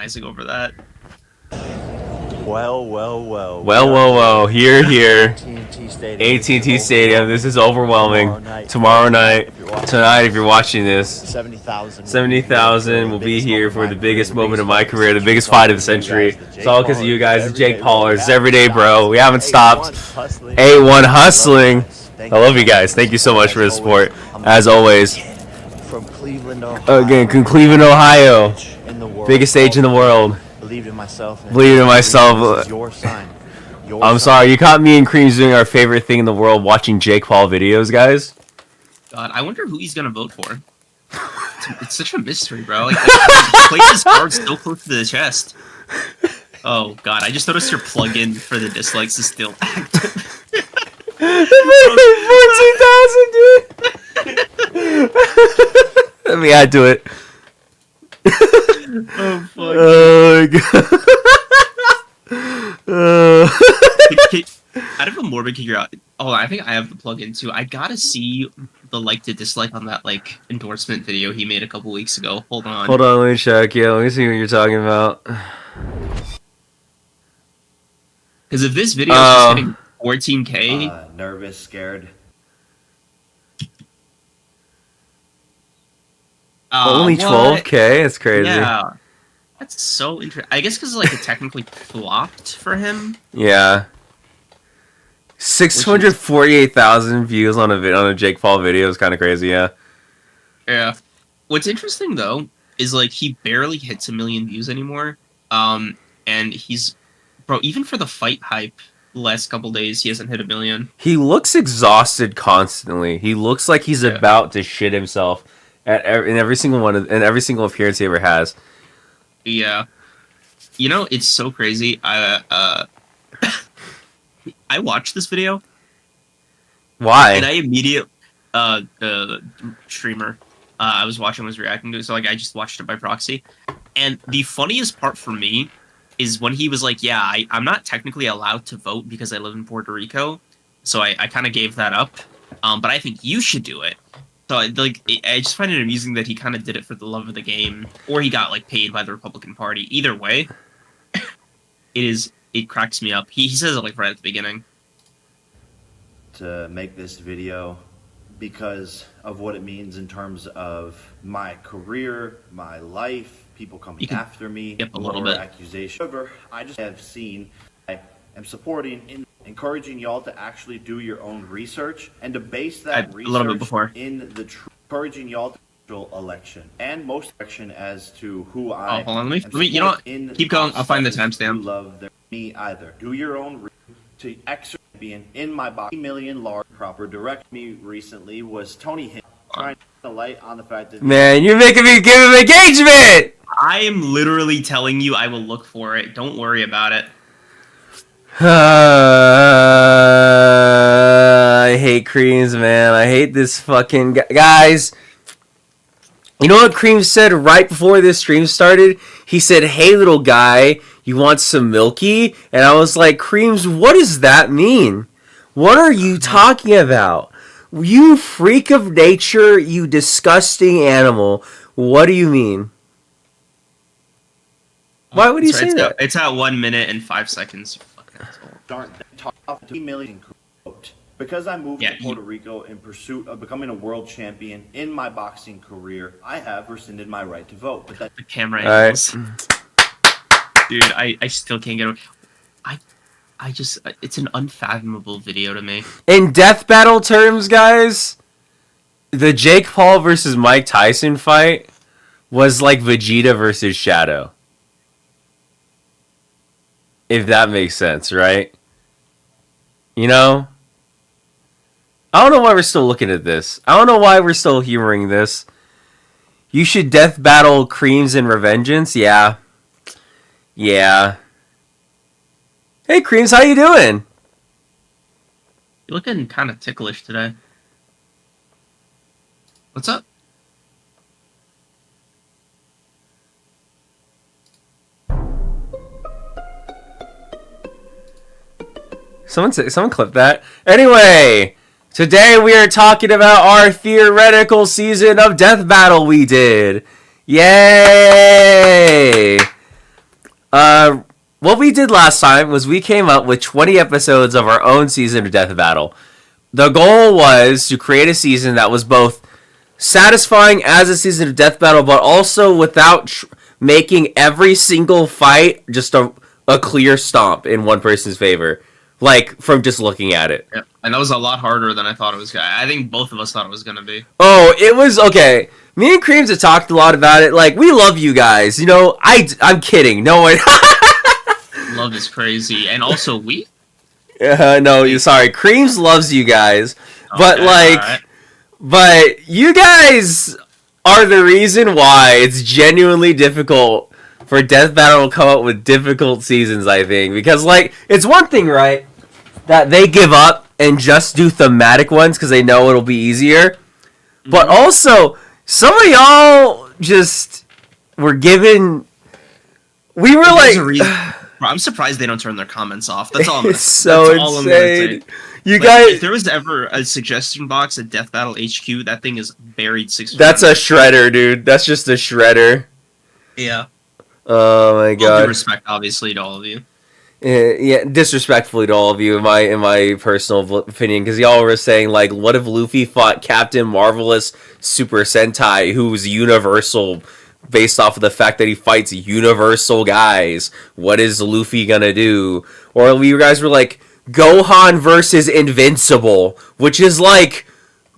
agonizing over that. Well. Here. AT&T Stadium. This is overwhelming. Tomorrow night, tonight, if you're watching this, 70,000 will be here for the biggest moment of my career, the biggest fight of the century. It's all because of you guys. It's Jake Paul. It's every day, bro. We haven't stopped. A1 hustling. I love you guys. Thank you so much for the support, as always. From Cleveland, Ohio. Biggest stage in the world. Believed in myself. Your sign. I'm sorry, you caught me and Creams doing our favorite thing in the world, watching Jake Paul videos, guys. God, I wonder who he's gonna vote for. It's such a mystery, bro. Like, he played his cards so close to the chest. Oh God, I just noticed your plug-in for the dislikes is still active. 14,000, dude. Let me add to it. Oh fuck. Oh god. Out of a morbid curiosity, I think I have the plug-in too. I gotta see the like to dislike on that like endorsement video he made a couple weeks ago. Hold on, let me check. Yeah, let me see what you're talking about. Because if this video is just hitting 14K, nervous, scared. Only 12K? That's crazy. Yeah, that's so interesting. I guess because like it technically flopped for him. Yeah. 648,000 views on a Jake Paul video is kind of crazy. Yeah. Yeah. What's interesting though is like he barely hits 1 million views anymore. And he's even for the fight hype the last couple days he hasn't hit 1 million. He looks exhausted constantly. He looks like he's about to shit himself in every single appearance he ever has. Yeah. You know, it's so crazy. I watched this video. Why? And I immediately the streamer I was watching was reacting to it, so like I just watched it by proxy. And the funniest part for me is when he was like, yeah, I'm not technically allowed to vote because I live in Puerto Rico, so I kind of gave that up. But I think you should do it. So I just find it amusing that he kind of did it for the love of the game, or he got like paid by the Republican Party. Either way, it cracks me up. He says it like right at the beginning. To make this video because of what it means in terms of my career, my life, people coming after me, a little bit accusation. However, I just have seen I am supporting encouraging y'all to actually do your own research and to base that research a little bit before in the encouraging y'all to election and most election as to who I hold on, let me you know what? Keep going. I'll find the timestamp. Love me either. Do your own to exercise being in my body. Million large proper direct me recently was Tony Hinn trying to light on the fact that man, you're making me give him engagement. I am literally telling you I will look for it. Don't worry about it. I hate Creams, man. I hate this fucking guys. You know what Creams said right before this stream started? He said, "Hey, little guy, you want some milky?" And I was like, "Creams, what does that mean? What are you talking about? You freak of nature, you disgusting animal. What do you mean?" Why would he say that? It's at 1 minute and 5 seconds. Darn, talk off 2 million quote. Because I moved to Puerto Rico in pursuit of becoming a world champion in my boxing career, I have rescinded my right to vote. But the camera angles. Dude, I still can't get over. I just, it's an unfathomable video to me. In death battle terms, guys, the Jake Paul versus Mike Tyson fight was like Vegeta versus Shadow. If that makes sense, right? You know? I don't know why we're still looking at this. I don't know why we're still humoring this. You should death battle Creams and Revengeance? Yeah. Yeah. Hey, Creams, how you doing? You're looking kind of ticklish today. What's up? Someone clip that. Anyway, today we are talking about our theoretical season of Death Battle we did. Yay! What we did last time was we came up with 20 episodes of our own season of Death Battle. The goal was to create a season that was both satisfying as a season of Death Battle, but also without making every single fight just a clear stomp in one person's favor. Like, from just looking at it. Yep. And that was a lot harder than I thought it was going to. I think both of us thought it was going to be. Oh, it was, okay. Me and Creams have talked a lot about it. Like, we love you guys. You know, I'm kidding. No one... Love is crazy. And also, we... no, sorry. Creams loves you guys. Okay, but, like... right. But you guys are the reason why it's genuinely difficult for Death Battle to come up with difficult seasons, I think. Because, like, it's one thing, right, that they give up and just do thematic ones because they know it'll be easier. Mm-hmm. But also, some of y'all just were given... We were like... I'm surprised they don't turn their comments off. That's all I'm gonna, it's so that's insane. You like, guys... If there was ever a suggestion box at Death Battle HQ, that thing is buried 6 feet. That's a shredder, dude. That's just a shredder. Yeah. Oh my god. All due respect, obviously, to all of you. Yeah, disrespectfully to all of you, in my personal opinion, because y'all were saying, like, what if Luffy fought Captain Marvelous Super Sentai, who's universal, based off of the fact that he fights universal guys? What is Luffy gonna do? Or you guys were like, Gohan versus Invincible, which is like,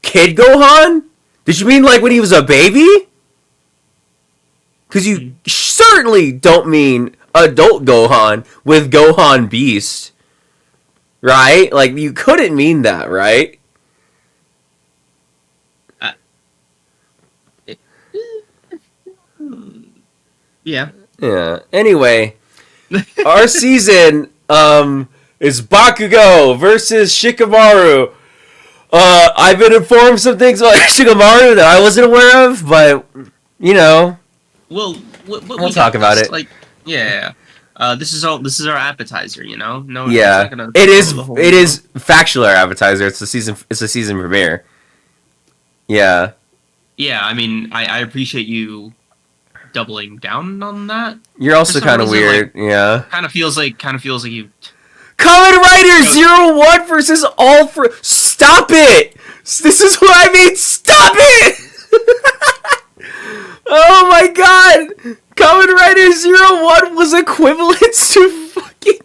Kid Gohan? Did you mean like when he was a baby? Because you certainly don't mean adult Gohan with Gohan Beast. Right? Like, you couldn't mean that, right? Yeah. Yeah. Anyway, our season is Bakugo versus Shikamaru. I've been informed some things about Shikamaru that I wasn't aware of, but, you know... Well, we'll talk about it. Like, yeah. This is our appetizer, you know. No. Yeah. It is factually our appetizer. It's a season premiere. Yeah. Yeah. I mean, I appreciate you doubling down on that. You're also kind of weird. Like, yeah. Kind of feels like you. Kamen Rider 01 versus all for. Stop it! This is what I mean. Stop it! Oh my god! Kamen Rider 01 was equivalent to fucking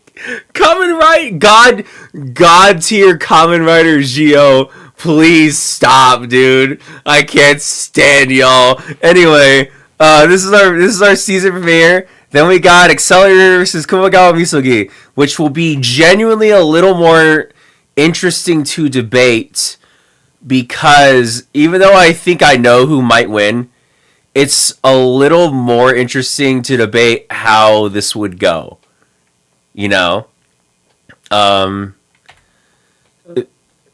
Kamen Rider God tier Kamen Rider Geo. Please stop, dude. I can't stand y'all. Anyway, this is our season premiere. Then we got Accelerator versus Kumagawa Misogi, which will be genuinely a little more interesting to debate, because even though I think I know who might win, it's a little more interesting to debate how this would go. You know?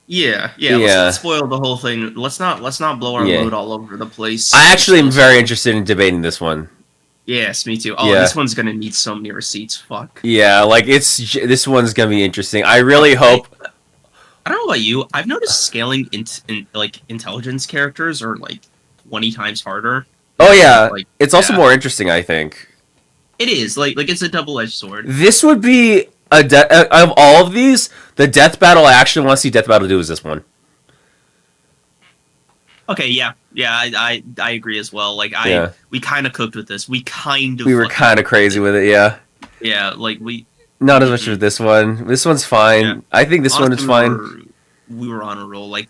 Yeah. Let's not spoil the whole thing. Let's not blow our load all over the place. I actually am very interested in debating this one. Yes, me too. Oh, this one's gonna need so many receipts. Fuck. Yeah, like this one's gonna be interesting. I really hope. I don't know about you. I've noticed scaling like intelligence characters are like 20 times harder. Oh yeah, it's also more interesting, I think. It is like it's a double-edged sword. This would be of all of these, the Death Battle I actually want to see Death Battle do is this one. Okay, yeah, I agree as well. Like we kind of cooked with this. We were kind of crazy with it, yeah. Yeah, like we. Not as much with this one. This one's fine. Yeah. I think this one is fine. We were on a roll. Like,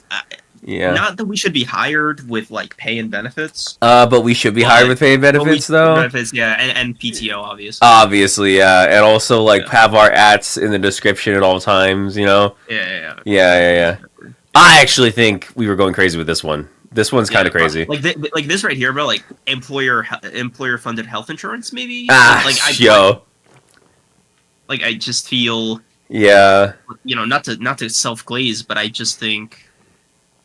yeah. Not that we should be hired with like pay and benefits. But we should be hired with pay and benefits, though. Benefits, yeah, and PTO, obviously. Obviously, yeah, and also like have our ats in the description at all times. You know. Yeah. I actually think we were going crazy with this one. This one's kind of crazy. Like this right here, bro. Like employer funded health insurance, maybe. Like I just feel. Yeah. You know, not to self glaze, but I just think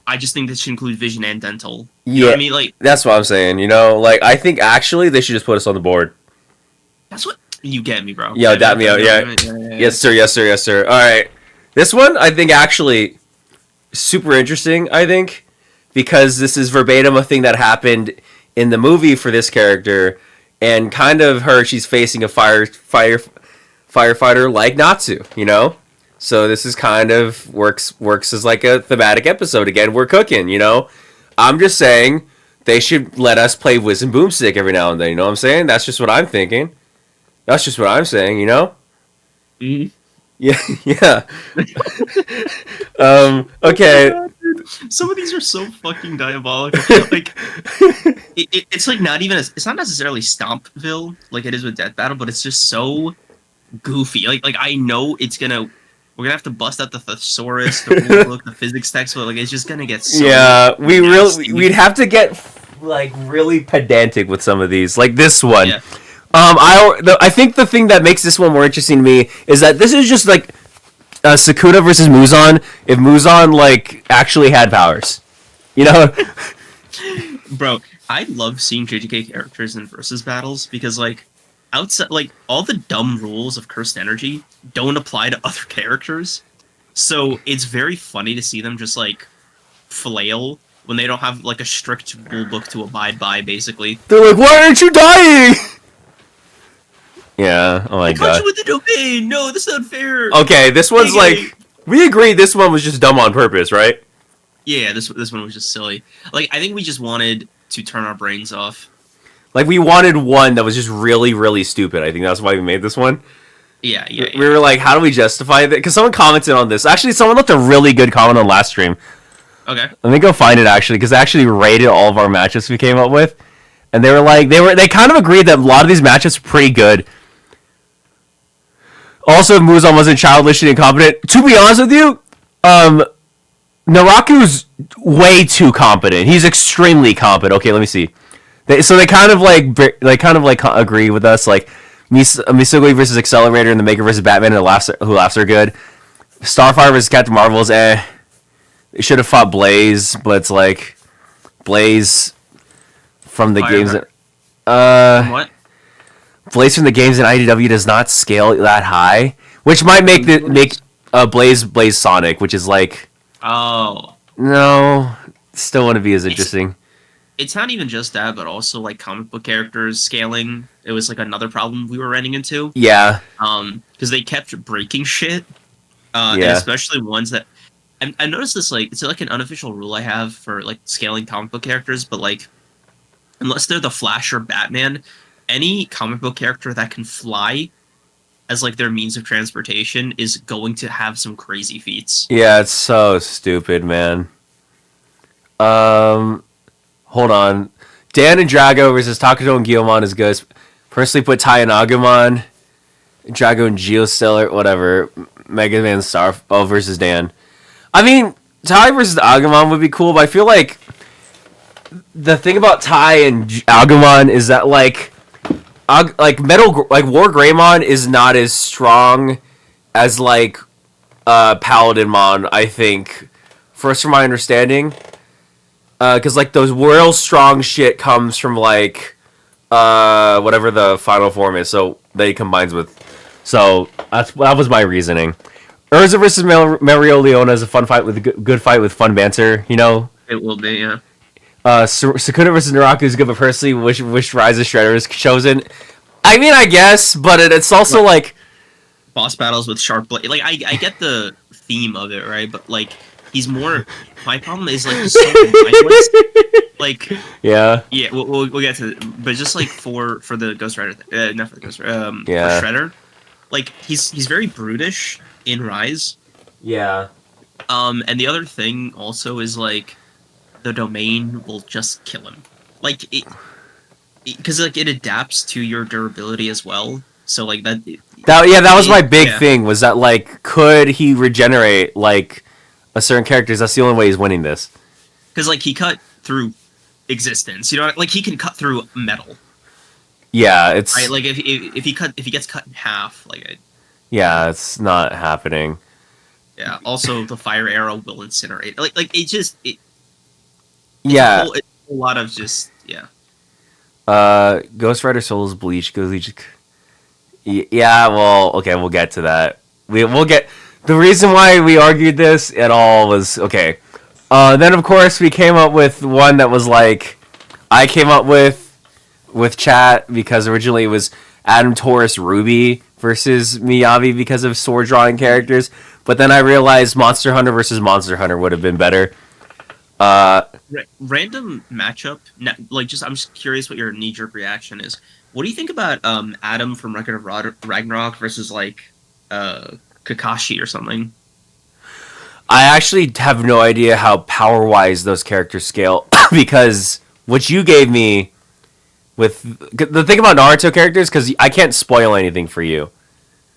this should include vision and dental. You know what I mean? Like that's what I'm saying. You know, like I think actually they should just put us on the board. That's what you get me, bro. Yo, dap me out. Yeah. Yes, sir. All right. This one I think actually super interesting. I think. Because this is verbatim a thing that happened in the movie for this character, and kind of she's facing a firefighter like Natsu, you know. So this is kind of works as like a thematic episode. Again, we're cooking, you know. I'm just saying they should let us play Whiz and Boomstick every now and then. You know what I'm saying? That's just what I'm thinking. That's just what I'm saying. You know? Mm-hmm. Yeah. Okay. Some of these are so fucking diabolical. Like, it's like not even. It's not necessarily Stompville like it is with Death Battle, but it's just so goofy. Like I know we're gonna have to bust out the thesaurus, the rule book, the physics textbook. Like it's just gonna get so we'd have to get like really pedantic with some of these, like this one. Yeah. I think the thing that makes this one more interesting to me is that this is just like Sakuda versus Muzan. If Muzan like actually had powers, you know. Bro, I love seeing JJK characters in versus battles because like outside, like all the dumb rules of cursed energy don't apply to other characters, so it's very funny to see them just like flail when they don't have like a strict rule book to abide by. Basically, they're like, "Why aren't you dying?" Yeah. Oh my god. I caught you with the domain. No, this is unfair. Okay, this one's like we agreed. This one was just dumb on purpose, right? Yeah, this one was just silly. Like I think we just wanted to turn our brains off. Like, we wanted one that was just really, really stupid. I think that's why we made this one. Yeah. We were like, how do we justify that? Because someone commented on this. Actually, someone left a really good comment on last stream. Okay. Let me go find it, actually, because they actually rated all of our matches we came up with. And they were like, they kind of agreed that a lot of these matches were pretty good. Also, if Muzan wasn't childish and incompetent, to be honest with you, Naraku's way too competent. He's extremely competent. Okay, let me see. So they kind of like agree with us, like Misugui versus Accelerator and the Maker versus Batman and who laughs are good. Starfire versus Captain Marvel's They should have fought Blaze, but it's like Blaze from the games What? Blaze from the games in IDW does not scale that high, which might make Blaze Sonic, which is like no, still wouldn't be as interesting. It's not even just that, but also like comic book characters scaling. It was like another problem we were running into. Yeah. Because they kept breaking shit. And especially ones that I noticed this like it's like an unofficial rule I have for like scaling comic book characters, but like unless they're the Flash or Batman, any comic book character that can fly as like their means of transportation is going to have some crazy feats. Yeah, it's so stupid, man. Hold on. Dan and Drago versus Takuto and Guilmon is good. Personally put Tai and Agumon, Drago and Geostellar, whatever. Mega Man Star versus Dan. I mean, Tai versus Agumon would be cool, but I feel like the thing about Tai and Agumon is that like War Greymon is not as strong as like Paladinmon, I think. First from my understanding. Because like those real strong shit comes from like whatever the final form is, so that he combines with. So that was my reasoning. Urza versus Mario Leona is a fun fight with a good fight with fun banter. You know, it will be. Yeah. Sakuna versus Naraku is good, but personally, wish Rise of Shredder is chosen. I mean, I guess, but it's also like boss battles with sharp blade. Like I get the theme of it, right? But like. He's more. My problem is like he's so mindless. Like yeah, we'll get to it, but just like for the Ghost Rider, not for the Ghost Rider, for Shredder, like he's very brutish in Rise. Yeah. And the other thing also is like the domain will just kill him, like because like it adapts to your durability as well. So like that was my big thing was that like could he regenerate like a certain character? That's the only way he's winning this. Because like he cut through existence, you know, like he can cut through metal. Yeah, it's right. Like if he gets cut in half, like yeah, it's not happening. Yeah. Also, the fire arrow will incinerate. Like it just it's yeah, it's a lot of just yeah. Ghost Rider Souls Bleach. Yeah, well, okay, we'll get to that. We'll get. The reason why we argued this at all was, okay. Then, of course, we came up with one that was like... I came up with with chat because originally it was Adam Taurus RWBY versus Miyavi because of sword drawing characters, but then I realized Monster Hunter versus Monster Hunter would have been better. Random matchup. I'm just curious what your knee-jerk reaction is. What do you think about Adam from Record of Ragnarok versus Kakashi or something? I actually have no idea how power-wise those characters scale because what you gave me with the thing about Naruto characters, because I can't spoil anything for you.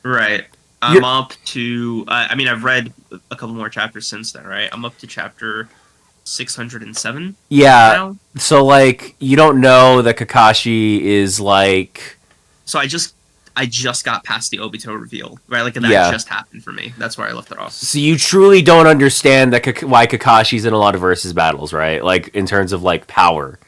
Right. I'm up to. I've read a couple more chapters since then. Right. I'm up to chapter 607. Yeah. Now. So you don't know that Kakashi is like. So I just got past the Obito reveal, right? That just happened for me. That's where I left it off. So you truly don't understand why Kakashi's in a lot of versus battles, right? In terms of power.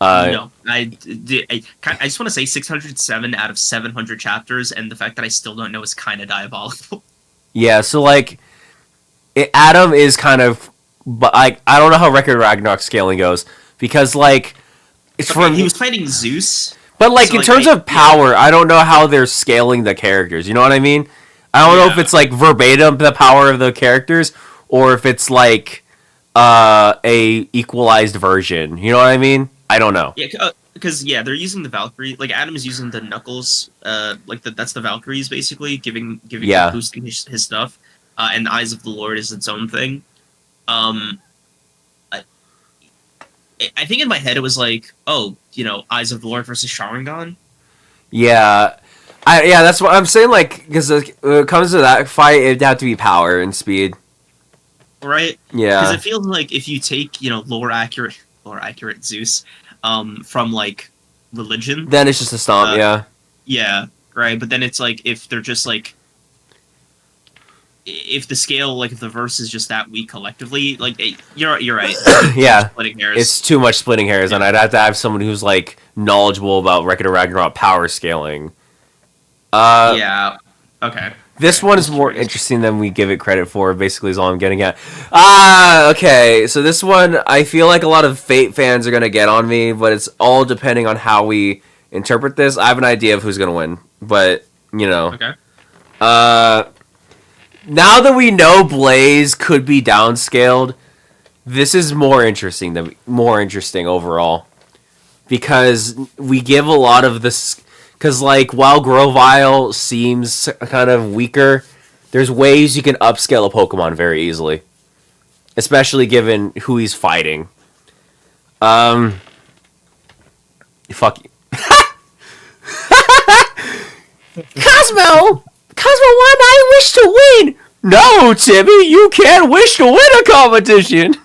No, I just want to say 607 out of 700 chapters, and the fact that I still don't know is kind of diabolical. Yeah, so Adam is kind of, but I don't know how Record Ragnarok scaling goes because it's he was fighting Zeus. But in terms of power, I don't know how they're scaling the characters. You know what I mean? I don't know if it's verbatim the power of the characters or if it's a equalized version. You know what I mean? I don't know. Yeah, because they're using the Valkyrie. Adam is using the Knuckles. That's the Valkyries basically giving boosting his stuff. And the Eyes of the Lord is its own thing. I think in my head it was Eyes of the Lord versus Sharingan. Yeah, that's what I'm saying. Because when it comes to that fight, it'd have to be power and speed. Right. Yeah. Because it feels like if you take lore accurate Zeus, from religion, then it's just a stomp. Yeah. Right. But then it's if they're just if the scale, if the verse is just that weak collectively, you're right. Yeah, splitting hairs. It's too much splitting hairs, and I'd have to have someone who's knowledgeable about Record of Ragnarok power scaling. Yeah. Okay. This one is more interesting than we give it credit for. Basically, is all I'm getting at. Okay. So this one, I feel like a lot of Fate fans are gonna get on me, but it's all depending on how we interpret this. I have an idea of who's gonna win, but Okay. Now that we know Blaze could be downscaled, this is more interesting overall, because we give a lot of this. Because while Grovyle seems kind of weaker, there's ways you can upscale a Pokemon very easily, especially given who he's fighting. Fuck you, Cosmo. Cosmo, why not I wish to win? No, Timmy, you can't wish to win a competition.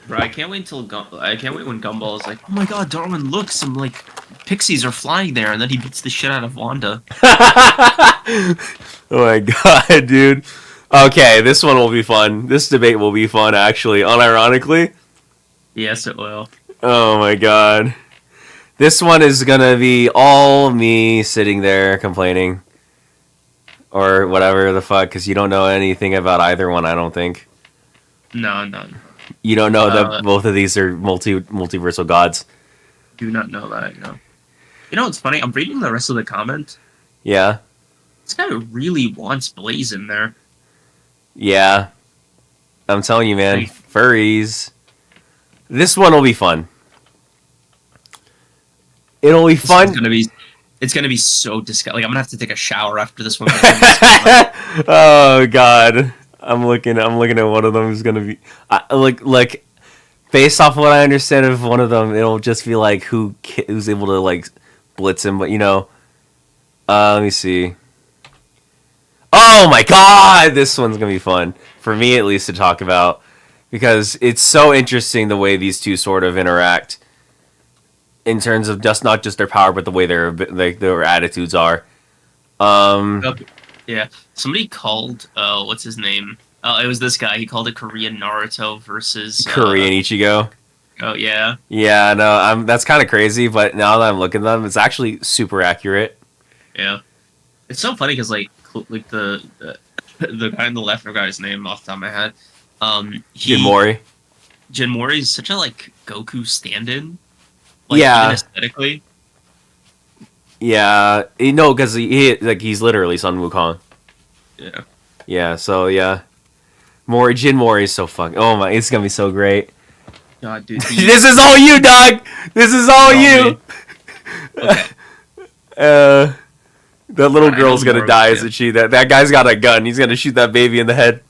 Bro, I can't wait when Gumball is oh my god, Darwin, look, some pixies are flying there, and then he beats the shit out of Wanda. Oh my god, dude. Okay, this one will be fun. This debate will be fun, actually, unironically. Yes, it will. Oh my god. This one is gonna be all me sitting there complaining. Or whatever the fuck, because you don't know anything about either one, I don't think. No. You don't know that both of these are multiversal gods. Do not know that, no. You know what's funny? I'm reading the rest of the comment. Yeah. This guy really wants Blaze in there. Yeah. I'm telling you, man. Furries. This one will be fun. It'll be fun. It's gonna be so disgusting. I'm gonna have to take a shower after this one. Oh god, I'm looking at one of them who's gonna be based off what I understand of one of them, it'll just be who's able to blitz him. But let me see. Oh my god, this one's gonna be fun for me at least to talk about because it's so interesting the way these two sort of interact. In terms of not just their power, but the way their attitudes are. Yeah. Somebody called, what's his name? It was this guy. He called it Korean Naruto versus... Korean Ichigo. Oh, yeah. Yeah, no, that's kind of crazy, but now that I'm looking at them, it's actually super accurate. Yeah. It's so funny because, the guy on the left, I forgot his name off the top of my head. Jinmori. Jinmori is such a, Goku stand-in. Yeah. Even aesthetically. Yeah, no, because he's literally Sun Wukong. Yeah. Yeah, so yeah. Jin Mori is so fucking. Oh my, it's gonna be so great. God, dude. This is all you, dog. This is all you. Okay. That little girl's gonna die, isn't she? That guy's got a gun. He's gonna shoot that baby in the head.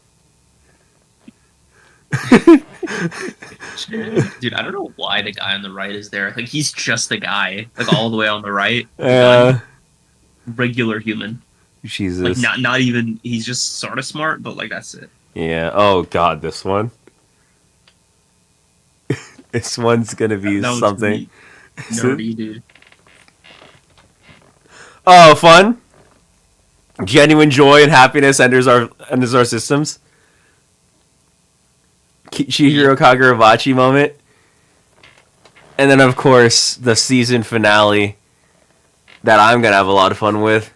Dude, I don't know why the guy on the right is there. Like, he's just the guy, like all the way on the right. Regular human. Jesus. Like, not even. He's just sort of smart, but like that's it. Yeah. Oh God, this one. This one's gonna be something. Nerdy, dude. Oh, fun. Genuine joy and happiness enters our systems. Chihiro Kagurabachi moment. And then, of course, the season finale that I'm going to have a lot of fun with.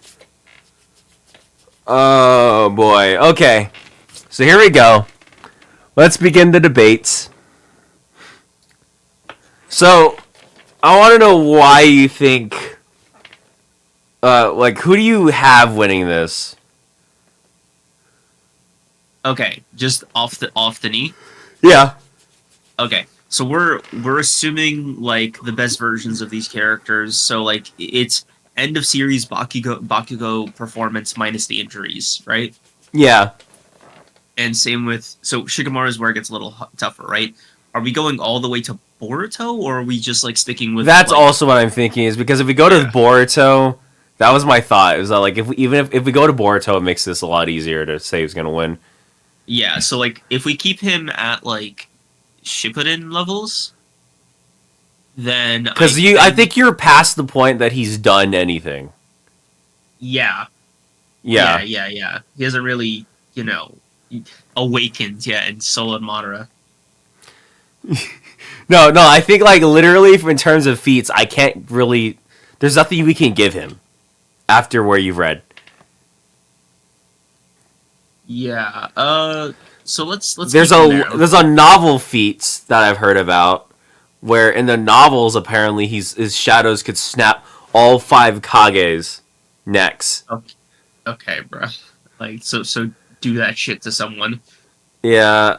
Oh, boy. Okay. So here we go. Let's begin the debates. So, I want to know why you think... who do you have winning this? Okay, just off the knee. Yeah. Okay, so we're assuming like the best versions of these characters. So like it's end of series Bakugo performance minus the injuries, right? Yeah. And same with Shikamaru is where it gets a little tougher, right? Are we going all the way to Boruto, or are we just like sticking with? That's also what I'm thinking is because if we go to Boruto, that was my thought. It was that like if we go to Boruto, it makes this a lot easier to say who's gonna win. Yeah, so like if we keep him at like Shippuden levels, then because I think you're past the point that he's done anything. Yeah. He hasn't really, awakened yet in Solo and Madara. No, I think like literally in terms of feats, I can't really. There's nothing we can give him after where you've read. Yeah. So let's. There's a novel feats that I've heard about, where in the novels apparently his shadows could snap all 5 Kage's necks. Okay, bro. Like so do that shit to someone. Yeah.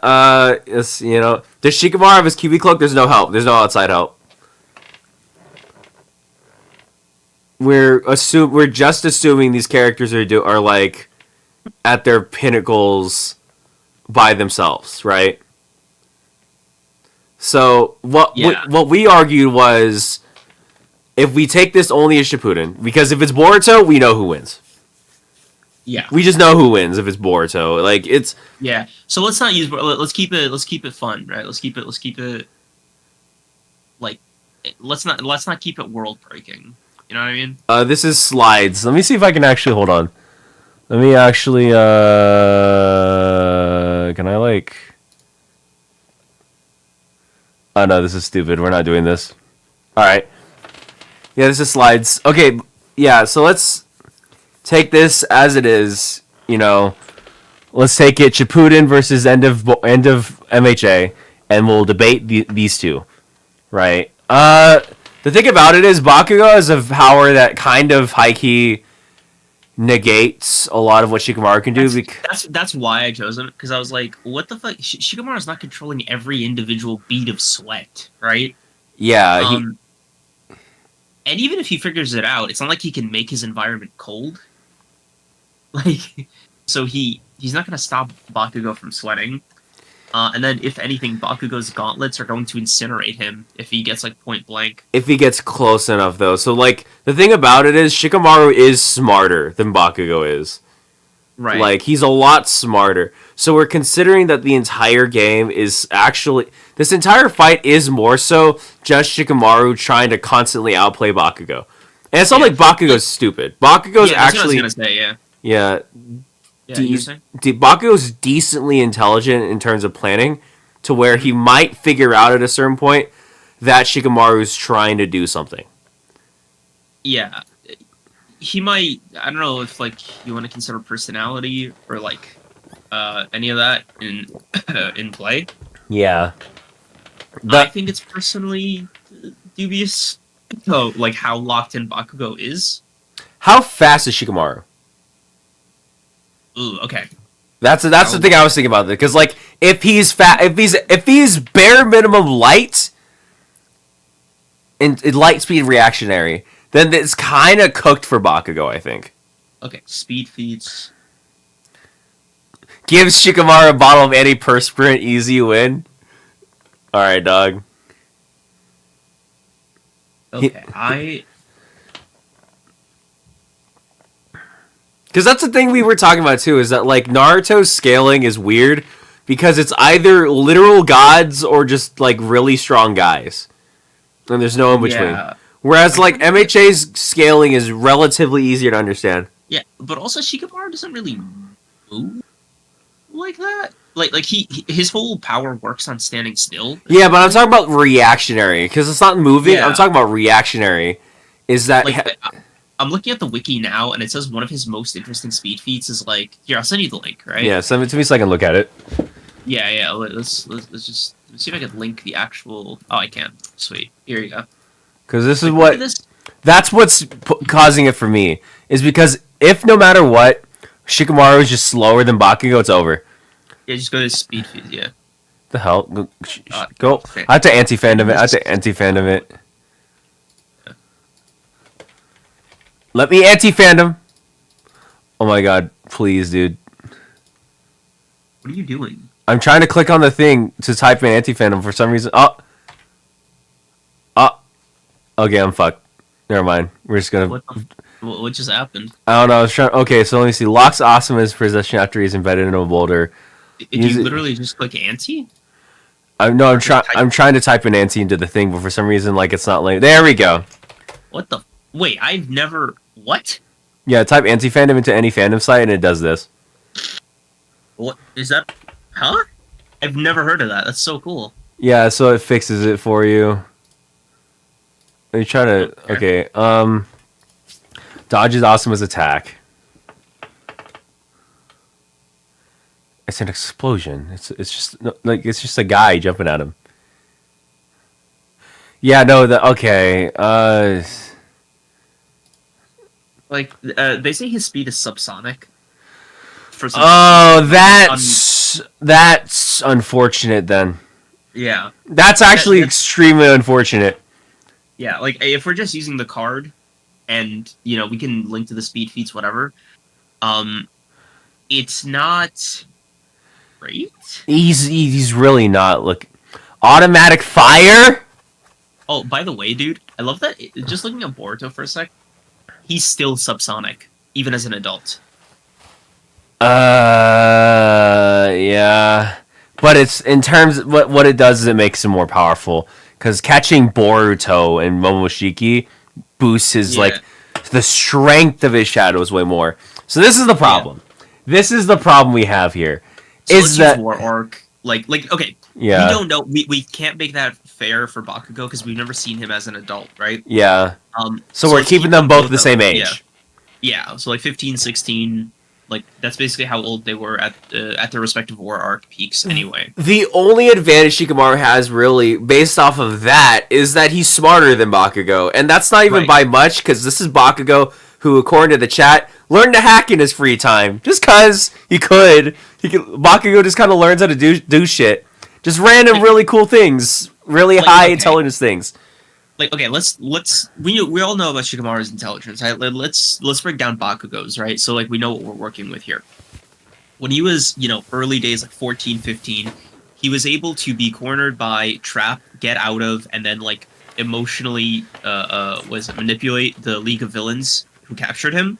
Does Shikamaru have his Kyuubi cloak? There's no help. There's no outside help. We're just assuming these characters are like at their pinnacles by themselves, right? So what we argued was if we take this only as Shippuden, because if it's Boruto, we know who wins. Yeah, we just know who wins if it's Boruto. Like it's So let's not use. Let's keep it fun, right? Let's keep it like let's not keep it world breaking. You know what I mean? This is slides. Let me see if I can actually hold on. Let me actually, can I like... Oh no, this is stupid. We're not doing this. Alright. Yeah, this is slides. Okay, yeah, so let's take this as it is, Let's take it Shippuden versus end of MHA, and we'll debate these two. Right? The thing about it is, Bakugo is a power that kind of high-key negates a lot of what Shikamaru can do. That's why I chose him, because I was like, what the fuck? Shikamaru's not controlling every individual bead of sweat, right? Yeah. And even if he figures it out, it's not like he can make his environment cold. Like, so he's not going to stop Bakugo from sweating. And then, if anything, Bakugo's gauntlets are going to incinerate him if he gets, like, point blank. If he gets close enough, though. So, like, the thing about it is, Shikamaru is smarter than Bakugo is. Right. Like, he's a lot smarter. So we're considering that the entire game is actually... This entire fight is more so just Shikamaru trying to constantly outplay Bakugo. And it's not like Bakugo's stupid. Bakugo's actually... That's what I was going to say, yeah. Yeah. Yeah, Bakugo's decently intelligent in terms of planning, to where he might figure out at a certain point that Shikamaru's trying to do something. Yeah. He might, I don't know if, like, you want to consider personality or, like, any of that in play. Yeah. I think it's personally dubious, like, how locked in Bakugo is. How fast is Shikamaru? Ooh, okay. That's the thing I was thinking about, because like if he's bare minimum light and light speed reactionary, then it's kind of cooked for Bakugo, I think. Okay, speed feats. Gives Shikamaru a bottle of antiperspirant, easy win. All right, dog. Okay, Because that's the thing we were talking about too, is that like Naruto's scaling is weird because it's either literal gods or just like really strong guys, and there's no in between. Yeah. Whereas like MHA's scaling is relatively easier to understand. Yeah, but also Shikamaru doesn't really move like that. Like his whole power works on standing still. Yeah, but I'm talking about reactionary because it's not moving. Yeah. I'm talking about reactionary. Is that like I'm looking at the wiki now, and it says one of his most interesting speed feats is like here. I'll send you the link, right? Yeah, send it to me so I can look at it. Yeah. Let's just see if I can link the actual. Oh, I can. Sweet. Here you go. Because this is Look at what this. that's what's causing it for me, is because if no matter what Shikamaru is just slower than Bakugo, it's over. Yeah, just go to speed feat. Yeah. The hell? Go. I have to anti-fandom it. Let me anti-fandom. Oh my god, please, dude. What are you doing? I'm trying to click on the thing to type in anti-fandom for some reason. Okay, I'm fucked. Never mind. We're just gonna... What just happened? I don't know. I was trying... Okay, so let me see. Locks Asuma's possession after he's embedded in a boulder. Did you literally just click anti? I'm trying to type in anti into the thing, but for some reason, like, it's not letting... There we go. What the... Wait, I've never... What? Yeah, type anti-fandom into any fandom site, and it does this. What? Is that... Huh? I've never heard of that. That's so cool. Yeah, so it fixes it for you. Let me try to... Okay, dodges Asuma's attack. It's an explosion. It's just like it's just a guy jumping at him. Yeah, no, okay. Like they say his speed is subsonic. For some that's unfortunate then. Yeah. That's actually extremely unfortunate. Yeah, like if we're just using the card and we can link to the speed feats whatever, it's not great. He's really not. Look, automatic fire. Oh, by the way, dude, I love that. Just looking at Boruto for a sec, he's still subsonic even as an adult. Yeah, but it's in terms what it does is it makes him more powerful, because catching Boruto and Momoshiki boosts his like the strength of his shadows way more. So this is the problem. This is the problem we have here. So is that War Arc like okay? Yeah, we don't know. We can't make that fair for Bakugo because we've never seen him as an adult, right? Yeah. So we're keeping them both the same age. Yeah. So like 15, 16. Like that's basically how old they were at their respective War Arc peaks, anyway. The only advantage Shikamaru has, really, based off of that, is that he's smarter than Bakugo, and that's not even by much, because this is Bakugo, who, according to the chat, learned to hack in his free time, just cause he could. Bakugo just kind of learns how to do shit, just random, really cool things, really high intelligence things. Like, okay, we all know about Shikamaru's intelligence. Right? Let's break down Bakugo's, right? So like we know what we're working with here. When he was, early days, like 14, 15, he was able to be cornered by, trap, get out of, and then like emotionally manipulate the League of Villains who captured him.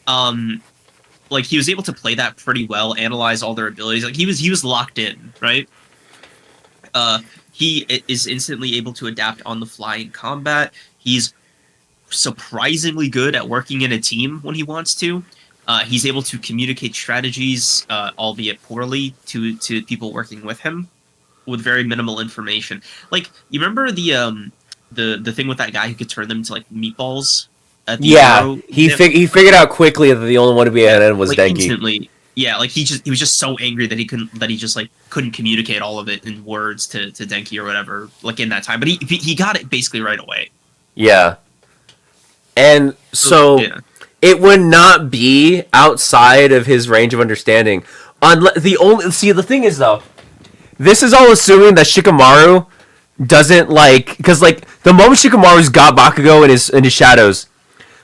Like he was able to play that pretty well, analyze all their abilities. Like he was locked in, right? He is instantly able to adapt on the fly in combat. He's surprisingly good at working in a team when he wants to. He's able to communicate strategies, albeit poorly, to people working with him, with very minimal information. Like, you remember the thing with that guy who could turn them into like meatballs? At the he figured out quickly that the only one to be ahead of was like, Denki. Instantly. Yeah, like he was just so angry that he couldn't communicate all of it in words to Denki or whatever, like in that time. But he got it basically right away. Yeah. And so Yeah. it would not be outside of his range of understanding. The thing is though, this is all assuming that Shikamaru doesn't because the moment Shikamaru's got Bakugo in his shadows,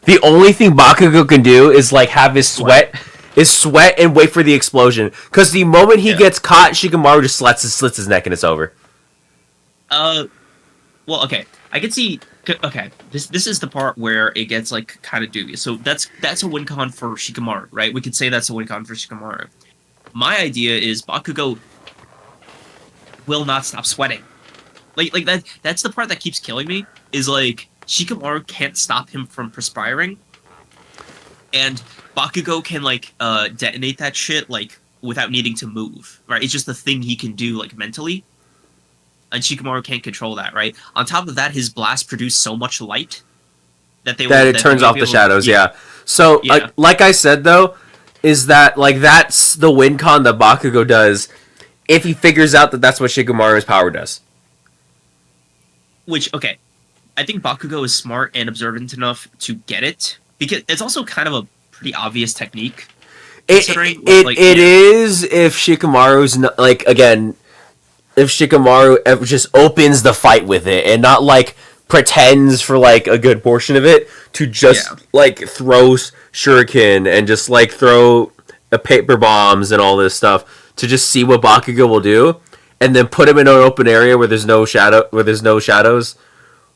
the only thing Bakugo can do is have his sweat and wait for the explosion. Because the moment he gets caught, Shikamaru just slits his neck and it's over. Well, okay. I can see. Okay, this is the part where it gets kind of dubious. So that's a win con for Shikamaru, right? We could say that's a win con for Shikamaru. My idea is Bakugo will not stop sweating. That's the part that keeps killing me. Is Shikamaru can't stop him from perspiring, and Bakugo can detonate that shit without needing to move. Right? It's just the thing he can do mentally. And Shikamaru can't control that, right? On top of that, his blast produced so much light that it turns off the shadows. Yeah. So, like I said though, is that that's the win con that Bakugo does if he figures out that that's what Shikamaru's power does. Which, okay, I think Bakugo is smart and observant enough to get it because it's also kind of a pretty obvious technique. It is if Shikamaru's again. If Shikamaru just opens the fight with it and not pretends for a good portion of it to just throw shuriken and just throw paper bombs and all this stuff to just see what Bakugo will do, and then put him in an open area where there's no shadows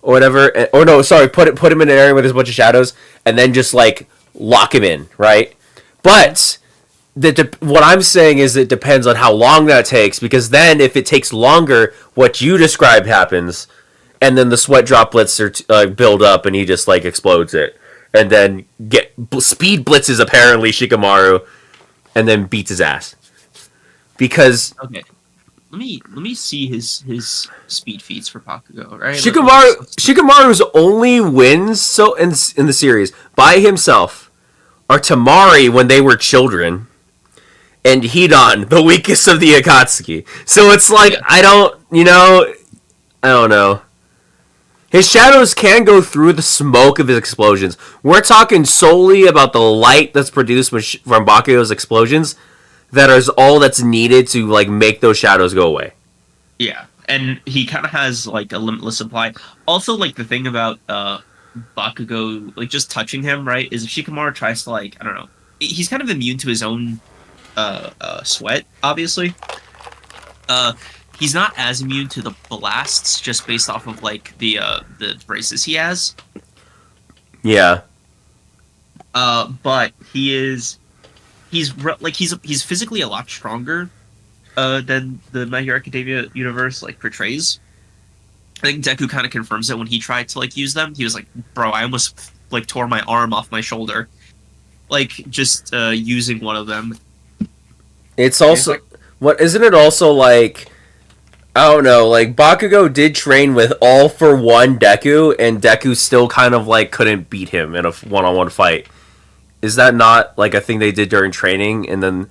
or whatever, put him in an area where there's a bunch of shadows and then just lock him in, right? But what I'm saying is it depends on how long that takes, because then if it takes longer, what you described happens, and then the sweat droplets are build up and he just explodes it, and then speed blitzes apparently Shikamaru, and then beats his ass. Because okay, let me see his speed feats for Bakugo. Right, Shikamaru's only wins in the series by himself are Tamari when they were children, and Hidan, the weakest of the Akatsuki. So it's I don't know. His shadows can go through the smoke of his explosions. We're talking solely about the light that's produced from Bakugo's explosions. That is all that's needed to make those shadows go away. Yeah, and he kind of has a limitless supply. Also, the thing about Bakugo, just touching him, right, is if Shikamaru tries to I don't know, he's kind of immune to his own sweat, obviously. He's not as immune to the blasts just based off of the braces he has. Yeah. But he's physically a lot stronger than the My Hero Academia universe portrays. I think Deku kind of confirms it when he tried to use them. He was like, "Bro, I almost tore my arm off my shoulder, just using one of them." It's also isn't it also I don't know, Bakugo did train with all for one Deku, and Deku still kind of couldn't beat him in a one-on-one fight. Is that not a thing they did during training, and then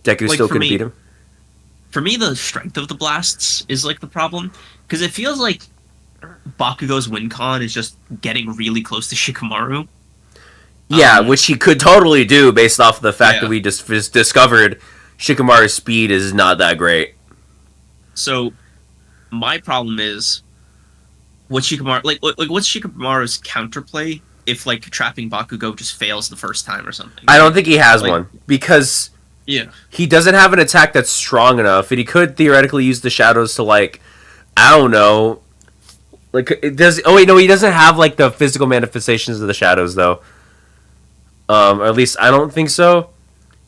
Deku still couldn't beat him? For me, the strength of the blasts is the problem, because it feels like Bakugo's win con is just getting really close to Shikamaru. Yeah, which he could totally do based off of the fact that we just discovered Shikamaru's speed is not that great. So, my problem is, what's Shikamaru's counterplay if trapping Bakugo just fails the first time or something? I don't think he has one, because he doesn't have an attack that's strong enough, and he could theoretically use the shadows to I don't know, it does. Oh wait, no, he doesn't have the physical manifestations of the shadows though. Or at least I don't think so.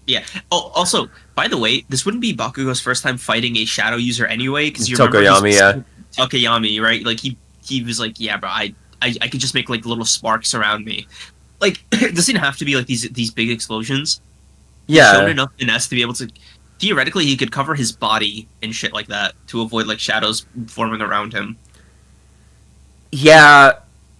Yeah. Oh, also, by the way, this wouldn't be Bakugo's first time fighting a shadow user anyway, because you remember Tokoyami, right? He was yeah, bro, I could just make little sparks around me. It doesn't have to be these big explosions. Yeah. He's shown enough finesse to be able to. Theoretically, he could cover his body and shit like that to avoid shadows forming around him. Yeah.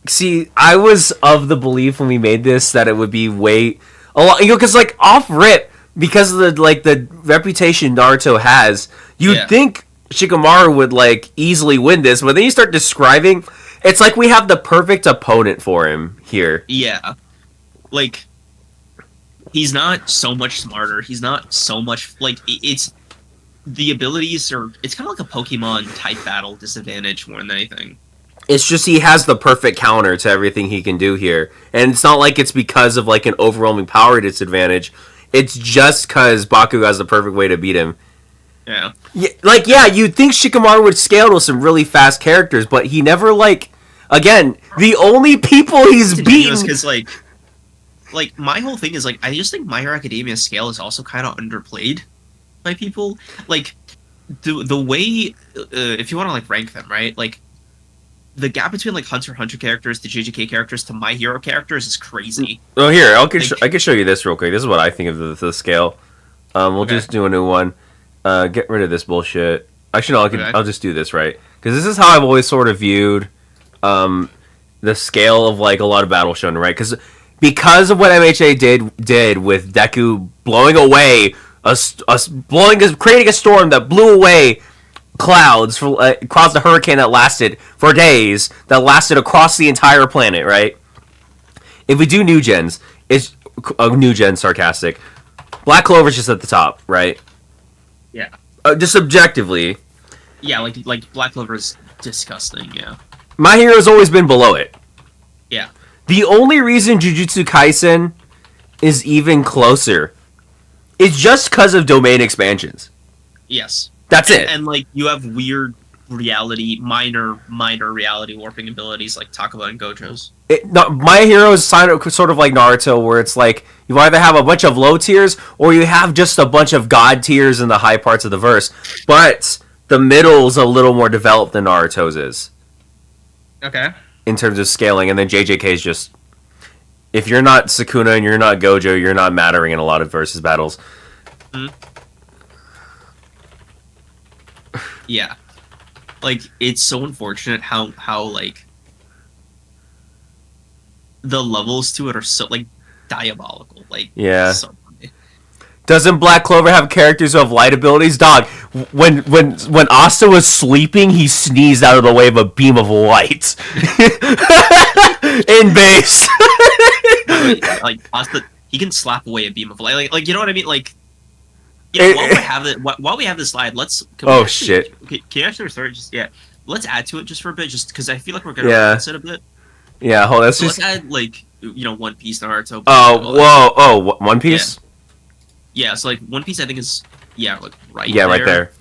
See, I was of the belief when we made this that it would be a lot, because off rip, because of the reputation Naruto has, you'd think Shikamaru would easily win this, but then you start describing It's like we have the perfect opponent for him here. Yeah. Like, he's not so much smarter. He's not so much, like, it's, the abilities are, it's kind of like a Pokemon type battle disadvantage more than anything. It's just he has the perfect counter to everything he can do here. And it's not like it's because of, like, an overwhelming power disadvantage. It's just because Bakugo has the perfect way to beat him. Yeah. Yeah, you'd think Shikamaru would scale to some really fast characters, but he never, like... Again, the only people he's beaten... Because, like, my whole thing is, like, I just think My Hero Academia scale is also kind of underplayed by people. Like, the way... if you want to, like, rank them, right? Like, the gap between, like, Hunter x Hunter characters to JJK characters to My Hero characters is crazy. Oh, here, I can show you this real quick. This is what I think of the scale. We'll just do a new one. Get rid of this bullshit. Actually, no, I'll just do this, right? Because this is how I've always sort of viewed the scale of, like, a lot of Battle Shonen, right? Because of what MHA did with Deku blowing away creating a storm that blew away clouds caused a hurricane that lasted for days, that lasted across the entire planet, right? If we do new gens, it's a new gen sarcastic. Black Clover's just at the top, right? Yeah. Just objectively. Yeah, like Black Clover is disgusting. Yeah. My Hero's always been below it. Yeah. The only reason Jujutsu Kaisen is even closer is just because of domain expansions. Yes. That's it. And like, you have weird minor reality warping abilities like Takaba and Gojo's. My Hero is sort of like Naruto, where it's like you either have a bunch of low tiers or you have just a bunch of god tiers in the high parts of the verse. But the middle's a little more developed than Naruto's is. Okay. In terms of scaling, and then JJK is just... If you're not Sukuna and you're not Gojo, you're not mattering in a lot of versus battles. Mm-hmm. Yeah. Like, it's so unfortunate how like, the levels to it are so, like, diabolical. Like, yeah. So funny. Doesn't Black Clover have characters who have light abilities? Dog, when Asta was sleeping, he sneezed out of the way of a beam of light. In base. Like, Asta, he can slap away a beam of light. Like, you know what I mean? Like, yeah, while we have this slide, shit. Can you actually restart? Let's add to it just for a bit, just because I feel like we're gonna reference it a bit. Yeah, hold on. Let's add, like, One Piece, Naruto. One Piece. Yeah, so like One Piece, I think is like right. Yeah, there. right there.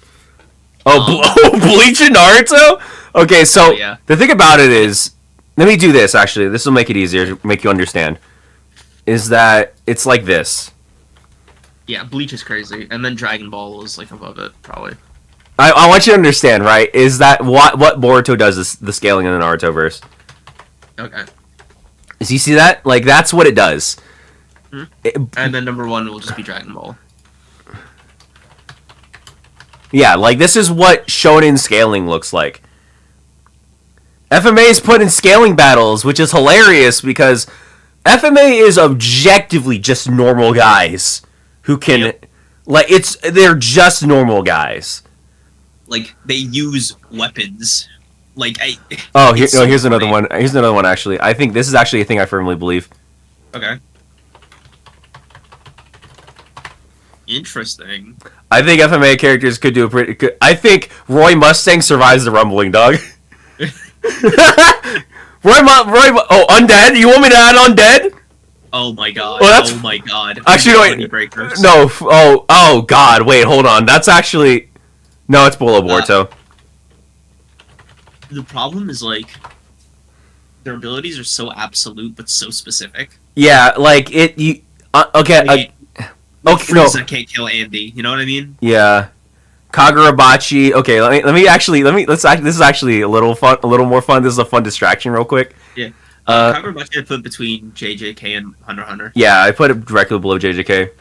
Bleach and Naruto. Okay, so the thing about it is, let me do this. Actually, this will make it easier, make you understand. Is that it's like this. Yeah, Bleach is crazy, and then Dragon Ball is like above it, probably. I want you to understand, right? Is that what Boruto does is the scaling in the Naruto verse? Okay. So you see that? Like, that's what it does. Mm-hmm. And then number one will just be Dragon Ball. Yeah, like, this is what shonen scaling looks like. FMA is put in scaling battles, which is hilarious because FMA is objectively just normal guys who can, they're just normal guys. Like, they use weapons. Like, here's another one. Here's another one, actually. I think this is actually a thing I firmly believe. Okay. Interesting. I think FMA characters could do a pretty good... I think Roy Mustang survives the rumbling, dog. Undead? You want me to add Undead? Oh my god. Oh my god. Actually, no. Oh god. Wait, hold on. That's actually... No, it's below Boruto. The problem is, like, their abilities are so absolute but so specific. Yeah, like, okay. Okay, Frieza can't kill Andy. You know what I mean? Yeah. Kagurabachi. Okay, this is actually a little more fun. This is a fun distraction, real quick. Yeah. Kagurabachi I put between JJK and Hunter x Hunter. Yeah, I put it directly below JJK.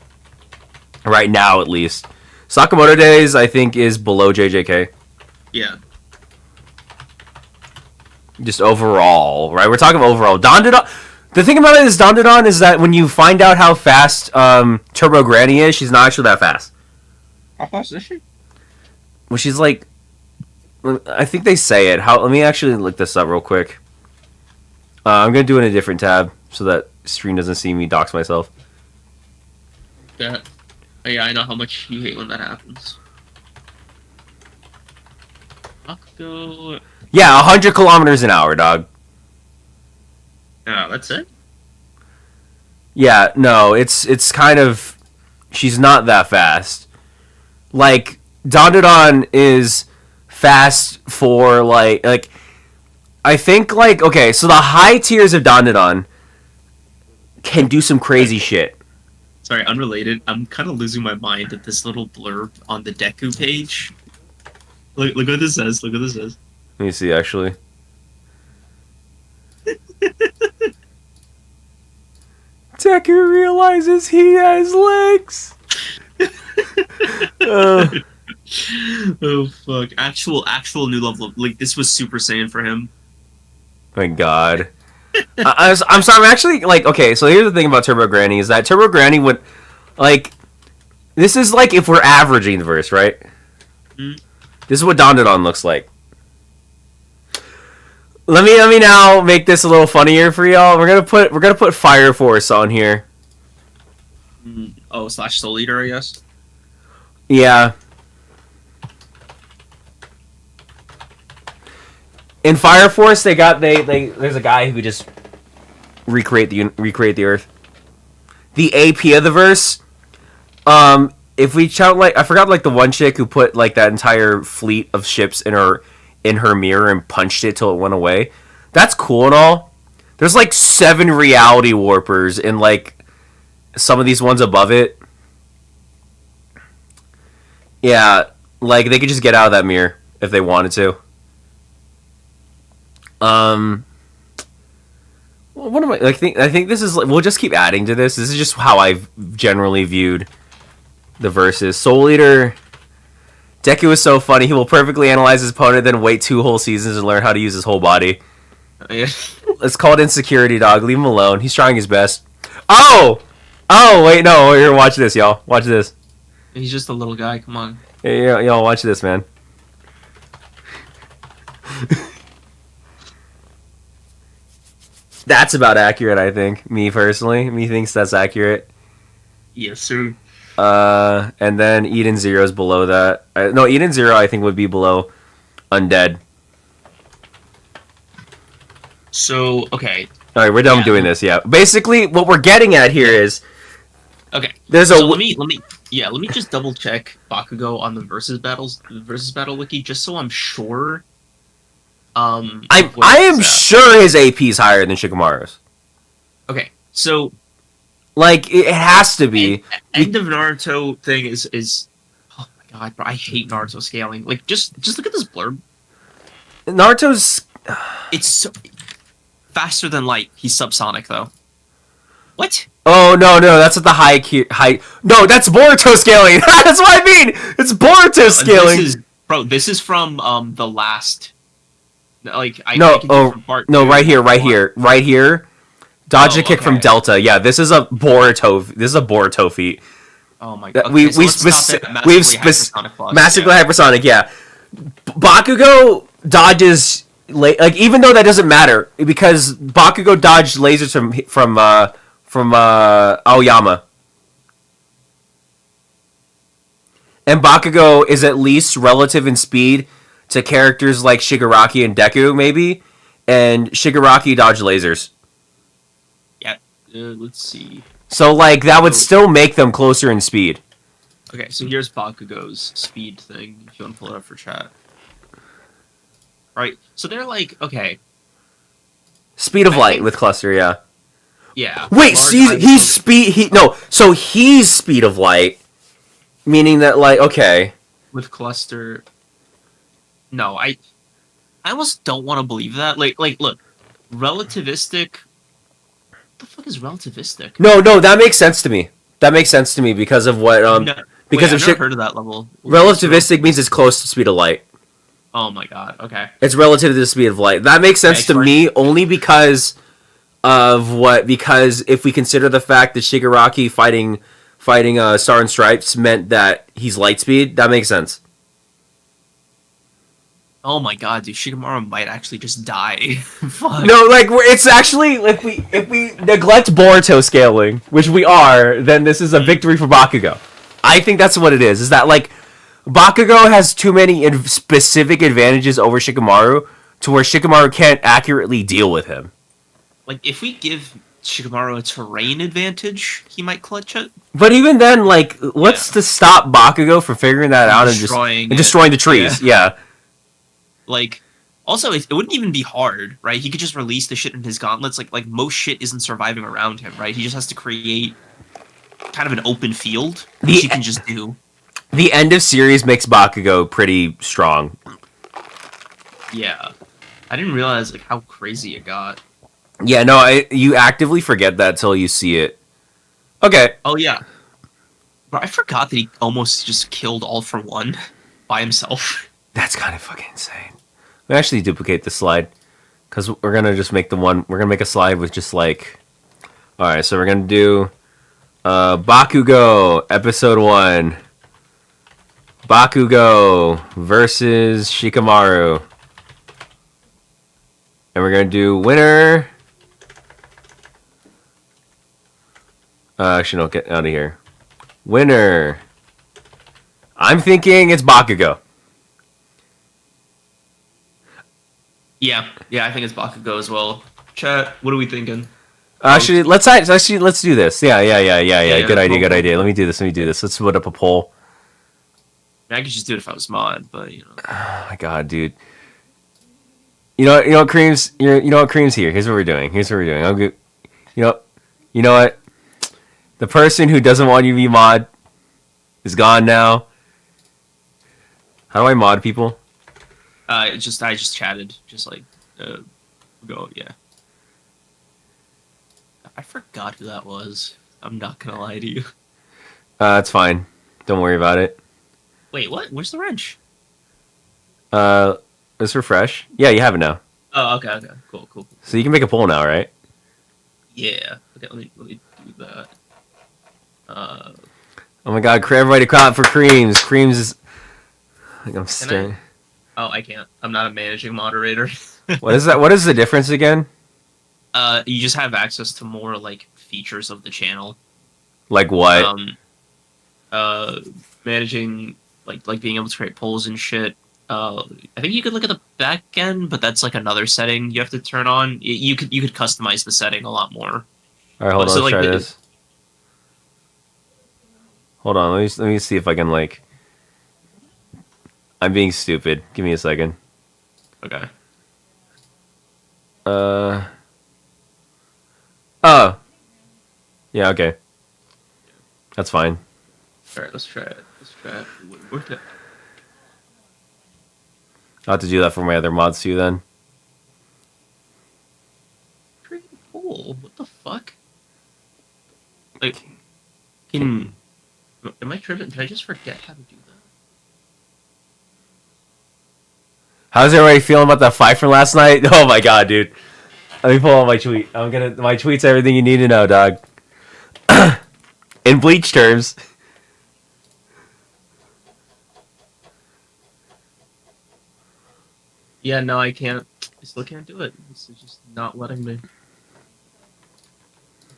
Right now, at least. Sakamoto Days, I think, is below JJK. Yeah. Just overall, right? We're talking overall. Dandadan. The thing about it is, Dandadan is that when you find out how fast Turbo Granny is, she's not actually that fast. How fast is she? Well, she's like, I think they say it. Let me actually look this up real quick. I'm gonna do it in a different tab so that stream doesn't see me dox myself. Yeah, I know how much you hate when that happens. Bakugo. Yeah, 100 kilometers an hour, dog. Oh, that's it? Yeah, no, it's kind of... She's not that fast. Like, Dandadan is fast for, like... I think, like, okay, so the high tiers of Dandadan can do some crazy shit. Sorry, unrelated. I'm kind of losing my mind at this little blurb on the Deku page. Look what this says. Look what this says. Let me see, actually. Deku realizes he has legs. Oh fuck! Actual new level. Like this was Super Saiyan for him. My God. I'm sorry. I'm actually like okay. So here's the thing about Turbo Granny is that Turbo Granny would like. This is like if we're averaging the verse, right? Mm-hmm. This is what Dandadan looks like. Let me now make this a little funnier for y'all. We're gonna put Fire Force on here. Oh, / Soul Eater, I guess. Yeah. In Fire Force, they there's a guy who could just recreate the Earth. The AP of the verse. If we count like I forgot like the one chick who put like that entire fleet of ships in her mirror and punched it till it went away. That's cool and all. There's like 7 reality warpers in like some of these ones above it. Yeah, like they could just get out of that mirror if they wanted to. What am I? I think this is. We'll just keep adding to this. This is just how I've generally viewed the verses. Soul Eater. Deku is so funny. He will perfectly analyze his opponent, then wait 2 whole seasons and learn how to use his whole body. Yeah. It's called insecurity, dog. Leave him alone. He's trying his best. Oh, wait, no. Here, watch this, y'all. Watch this. He's just a little guy. Come on. Yeah, y'all, watch this, man. That's about accurate, I think. Me personally, me thinks that's accurate. Yes, sir. And then Eden Zero is below that. No, Eden Zero I think would be below Undead. So okay. All right, we're done doing this. Yeah, basically what we're getting at here is okay. There's let me just double check Bakugo on the versus battle wiki just so I'm sure. I am sure his AP is higher than Shikamaru's. Okay, so like it has to be. End of Naruto thing is oh my god, bro, I hate Naruto scaling. Like just look at this blurb. Naruto's it's so faster than light. He's subsonic though. What? Oh no, that's at the high. No, that's Boruto scaling. That's what I mean. It's Boruto scaling. This is from the last. Like I right here. Dodge a kick from Delta. Yeah, this is a Boruto feat. Oh my god. Okay, we've massively hypersonic. Yeah, Bakugo dodges like even though that doesn't matter because Bakugo dodged lasers from Aoyama. And Bakugo is at least relative in speed to characters like Shigaraki and Deku, maybe. And Shigaraki dodged lasers. Yeah, let's see. So, like, that would still make them closer in speed. Okay, so here's Bakugo's speed thing, if you want to pull it up for chat. Right, so they're like, okay. Speed of light with cluster, yeah. Yeah. Wait, so he's speed of light, meaning that like okay. With cluster. No, I almost don't want to believe that. Like look, relativistic. What the fuck is relativistic? No, that makes sense to me. That makes sense to me because of what because I've never heard of that level. Relativistic means it's close to speed of light. Oh my god. Okay. It's relative to the speed of light. That makes sense to me only because. Because if we consider the fact that Shigaraki fighting Star and Stripes meant that he's light speed, that makes sense. Oh my god, dude, Shikamaru might actually just die. Fuck. No, like it's actually if we neglect Boruto scaling, which we are, then this is a victory for Bakugo. I think that's what it is. Is that like Bakugo has too many specific advantages over Shikamaru to where Shikamaru can't accurately deal with him. Like if we give Shikamaru a terrain advantage, he might clutch it. But even then, like, what's to stop Bakugo from figuring that out and destroying the trees? Yeah. Like, also, it wouldn't even be hard, right? He could just release the shit in his gauntlets. Like most shit isn't surviving around him, right? He just has to create kind of an open field, which he can just do. The end of series makes Bakugo pretty strong. Yeah. I didn't realize, like, how crazy it got. Yeah, no, you actively forget that till you see it. Okay. Oh, yeah. But I forgot that he almost just killed All For One by himself. That's kind of fucking insane. We actually duplicate the slide because we're gonna just make we're gonna make a slide with just like. All right, so we're gonna do Bakugo episode 1. Bakugo versus Shikamaru, and we're gonna do winner. Actually, no, get out of here. Winner. I'm thinking it's Bakugo. Yeah, I think it's Bakugo as well. Chat, what are we thinking? Actually, let's do this. Yeah. Good idea. Let me do this. Let's put up a poll. I could just do it if I was mod, but you know. Oh my god, dude. You know what, Creams? You know what, Creams? Here's what we're doing. I'll go. You know what? The person who doesn't want you to be mod is gone now. How do I mod people? I just chatted, just like, go, yeah. I forgot who that was. I'm not gonna lie to you. It's fine. Don't worry about it. Wait, what? Where's the wrench? Let's refresh. Yeah, you have it now. Oh, okay. Cool. So you can make a poll now, right? Yeah. Okay, let me do that. Oh my god, everybody clap for Creams. Creams is... Like I'm staring. Oh, I can't. I'm not a managing moderator. What is that? What is the difference again? You just have access to more, like, features of the channel. Like what? Managing, like being able to create polls and shit. I think you could look at the back end, but that's like another setting you have to turn on. You could customize the setting a lot more. All right, hold on. Let's try this. Hold on. Let me see if I can like. I'm being stupid. Give me a second. Okay. Oh. Yeah. Okay. That's fine. All right. Let's try it. Where's it? I'll have to do that for my other mods too. Then. Pretty cool. What the fuck? Like, am I tripping? Did I just forget how to do that? How's everybody feeling about that fight from last night? Oh my god, dude. Let me pull out my tweet. My tweet's everything you need to know, dog. In Bleach terms. Yeah, no, I can't. I still can't do it. This is just not letting me.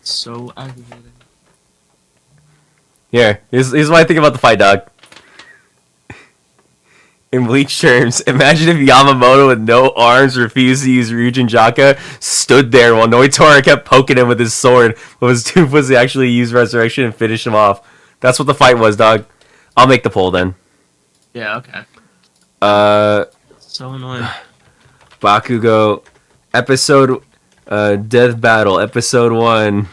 It's so aggravating. Here, here's what I think about the fight, dog. In Bleach terms, imagine if Yamamoto with no arms refused to use Ryujin Jaka, stood there while Noitora kept poking him with his sword, but was too pussy to actually use Resurrection and finish him off. That's what the fight was, dog. I'll make the poll then. Yeah, okay. So annoying. Bakugo, episode, Death Battle, episode 1.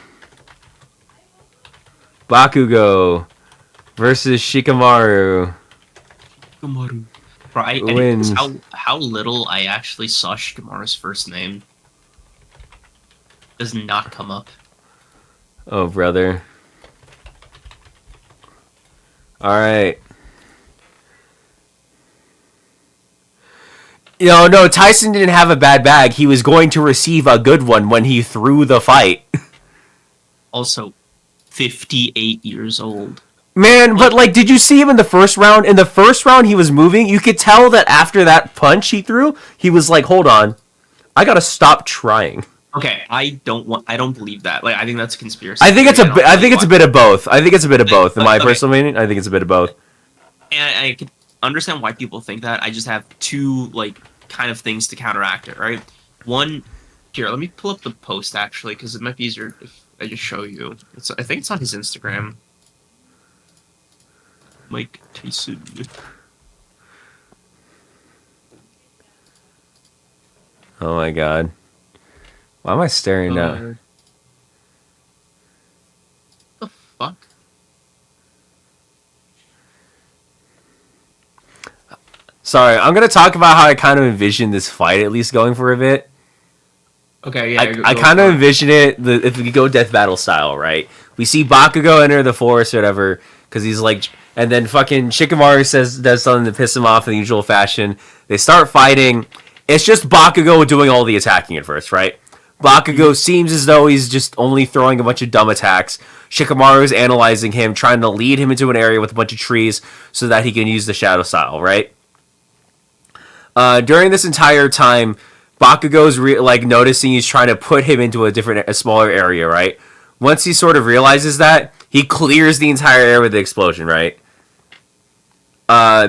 Bakugo versus Shikamaru. Bro, I wins. How little I actually saw Shikamaru's first name. Does not come up. Oh, brother. Alright. No, Tyson didn't have a bad bag. He was going to receive a good one when he threw the fight. Also, 58 years old. Man, but like, did you see him in the first round? In the first round, he was moving. You could tell that after that punch he threw, he was like, "Hold on, I gotta stop trying." Okay, I don't believe that. Like, I think that's a conspiracy. I think it's a bit of both. I think it's a bit of both. In my personal opinion, I think it's a bit of both. And I can understand why people think that. I just have two like kind of things to counteract it. Right? One, here, let me pull up the post actually, because it might be easier if I just show you. I think it's on his Instagram. Mike Tyson. Oh my god. Why am I staring down? What the fuck? Sorry, I'm gonna talk about how I kind of envision this fight at least going for a bit. Okay, yeah. I kind of envision it, if we go death battle style, right? We see Bakugo enter the forest or whatever, because he's like... And then fucking Shikamaru does something to piss him off in the usual fashion. They start fighting. It's just Bakugo doing all the attacking at first, right? Bakugo seems as though he's just only throwing a bunch of dumb attacks. Shikamaru's analyzing him, trying to lead him into an area with a bunch of trees so that he can use the shadow style, right? During this entire time, Bakugo's noticing he's trying to put him into a smaller area, right? Once he sort of realizes that, he clears the entire area with the explosion, right?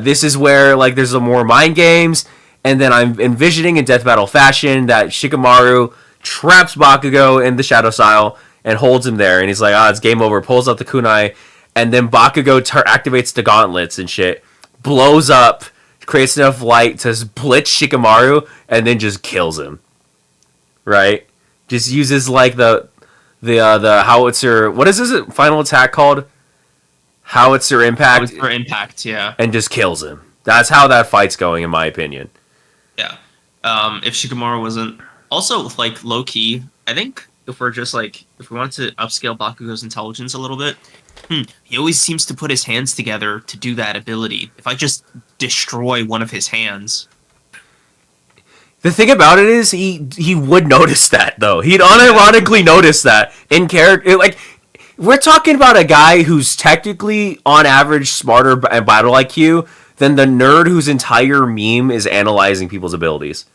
This is where there's more mind games, and then I'm envisioning in death battle fashion that Shikamaru traps Bakugo in the shadow style and holds him there, and he's like, it's game over, pulls out the kunai, and then Bakugo activates the gauntlets and shit, blows up, creates enough light to blitz Shikamaru, and then just kills him. Right? Just uses the howitzer, what is this final attack called? Howitzer impact. For impact, yeah. And just kills him. That's how that fight's going, in my opinion. Yeah. If Shikamaru wasn't... Also, low key, I think if we're just if we want to upscale Bakugo's intelligence a little bit, he always seems to put his hands together to do that ability. If I just destroy one of his hands... The thing about it is, he would notice that, though. He'd unironically notice that in character. We're talking about a guy who's technically, on average, smarter and battle IQ than the nerd whose entire meme is analyzing people's abilities.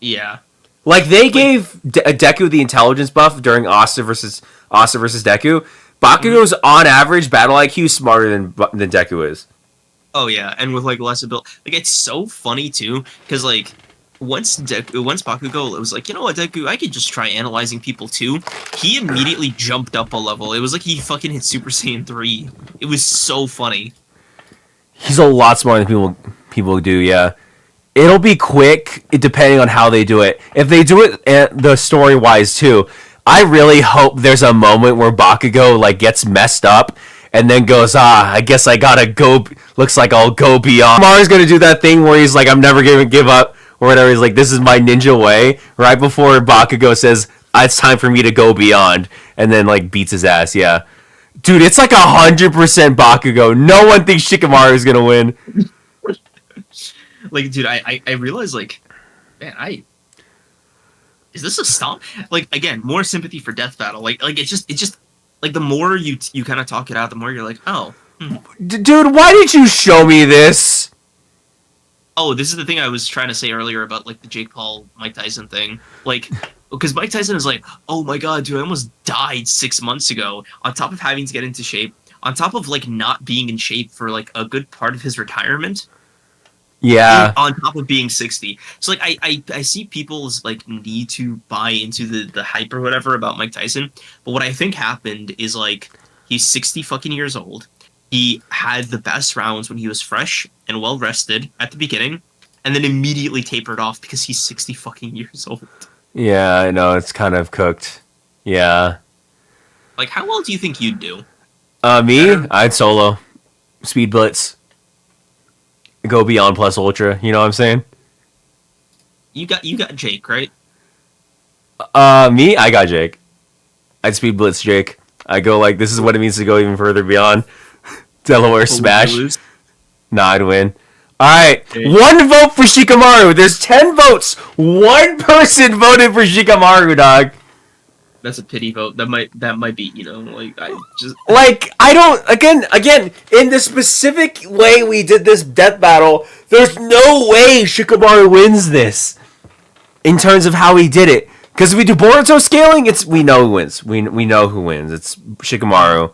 Yeah. They gave Deku the intelligence buff during Asta versus Deku. Bakugo's, on average, battle IQ smarter than Deku is. Oh, yeah, and with, less ability. It's so funny, too, because, once Bakugo was you know what, Deku, I could just try analyzing people too. He immediately jumped up a level. It was he fucking hit Super Saiyan 3. It was so funny. He's a lot smarter than people do, yeah. It'll be quick, depending on how they do it. If they do it the story-wise too, I really hope there's a moment where Bakugo gets messed up and then goes, I guess I gotta go, looks like I'll go beyond. Maru's gonna do that thing where he's I'm never gonna give up. Or whatever, he's this is my ninja way, right before Bakugo says, it's time for me to go beyond, and then, beats his ass, yeah. Dude, it's 100% Bakugo. No one thinks Shikamaru is gonna win. Dude, I realize, man, is this a stomp? Again, more sympathy for Death Battle. It's just, the more you kind of talk it out, the more you're oh. Dude, why did you show me this? Oh, this is the thing I was trying to say earlier about the Jake Paul Mike Tyson thing. Because Mike Tyson is oh my god, dude, I almost died 6 months ago. On top of having to get into shape, on top of not being in shape for a good part of his retirement. Yeah. On top of being 60. So I see people's need to buy into the hype or whatever about Mike Tyson. But what I think happened is he's 60 fucking years old. He had the best rounds when he was fresh and well rested at the beginning, and then immediately tapered off because he's 60 fucking years old. Yeah, I know, it's kind of cooked. Yeah. How well do you think you'd do? Me? I'd solo. Speed Blitz. Go beyond plus ultra, you know what I'm saying? You got Jake, right? Me? I got Jake. I'd Speed Blitz Jake. I go this is what it means to go even further beyond. Delaware Smash. Nah, I'd win. Alright, okay. 1 vote for Shikamaru. There's 10 votes. 1 person voted for Shikamaru, dog. That's a pity vote. That might be, you know, like I just Like, I don't, again, in the specific way we did this death battle, there's no way Shikamaru wins this in terms of how he did it. Because if we do Boruto scaling, we know who wins. We know who wins. It's Shikamaru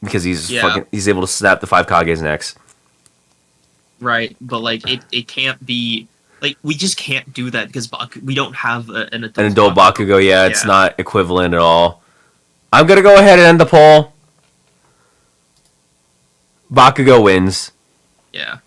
because he's he's able to snap the 5 Kage's necks. Right, but like it can't be like we just can't do that because we don't have an adult Bakugo. Yeah, it's not equivalent at all. I'm gonna go ahead and end the poll. Bakugo wins. Yeah.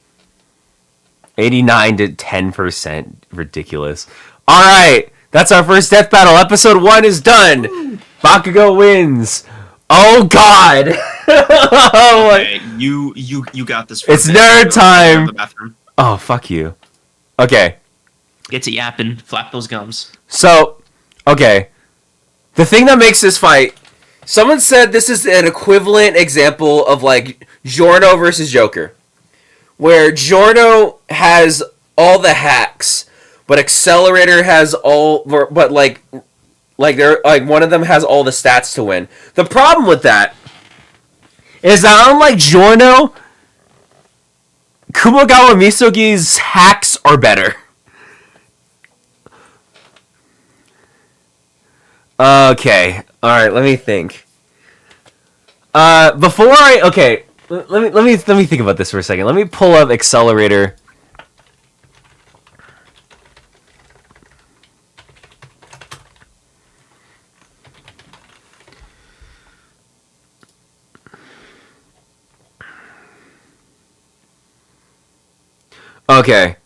89 to 10%. Ridiculous. All right, that's our first death battle. Episode 1 is done. Woo. Bakugo wins. Oh God. Okay, you got this. It's nerd time. Oh, fuck you. Okay. Get to yapping. Flap those gums. So, okay. The thing that makes this fight, someone said this is an equivalent example of like Giorno versus Joker, where Giorno has all the hacks, but Accelerator has all, but like they're like one of them has all the stats to win. The problem with that is that unlike Giorno, Kumogawa Misogi's hacks are better. Okay, all right. Let me think. Let me think about this for a second. Let me pull up Accelerator. Okay.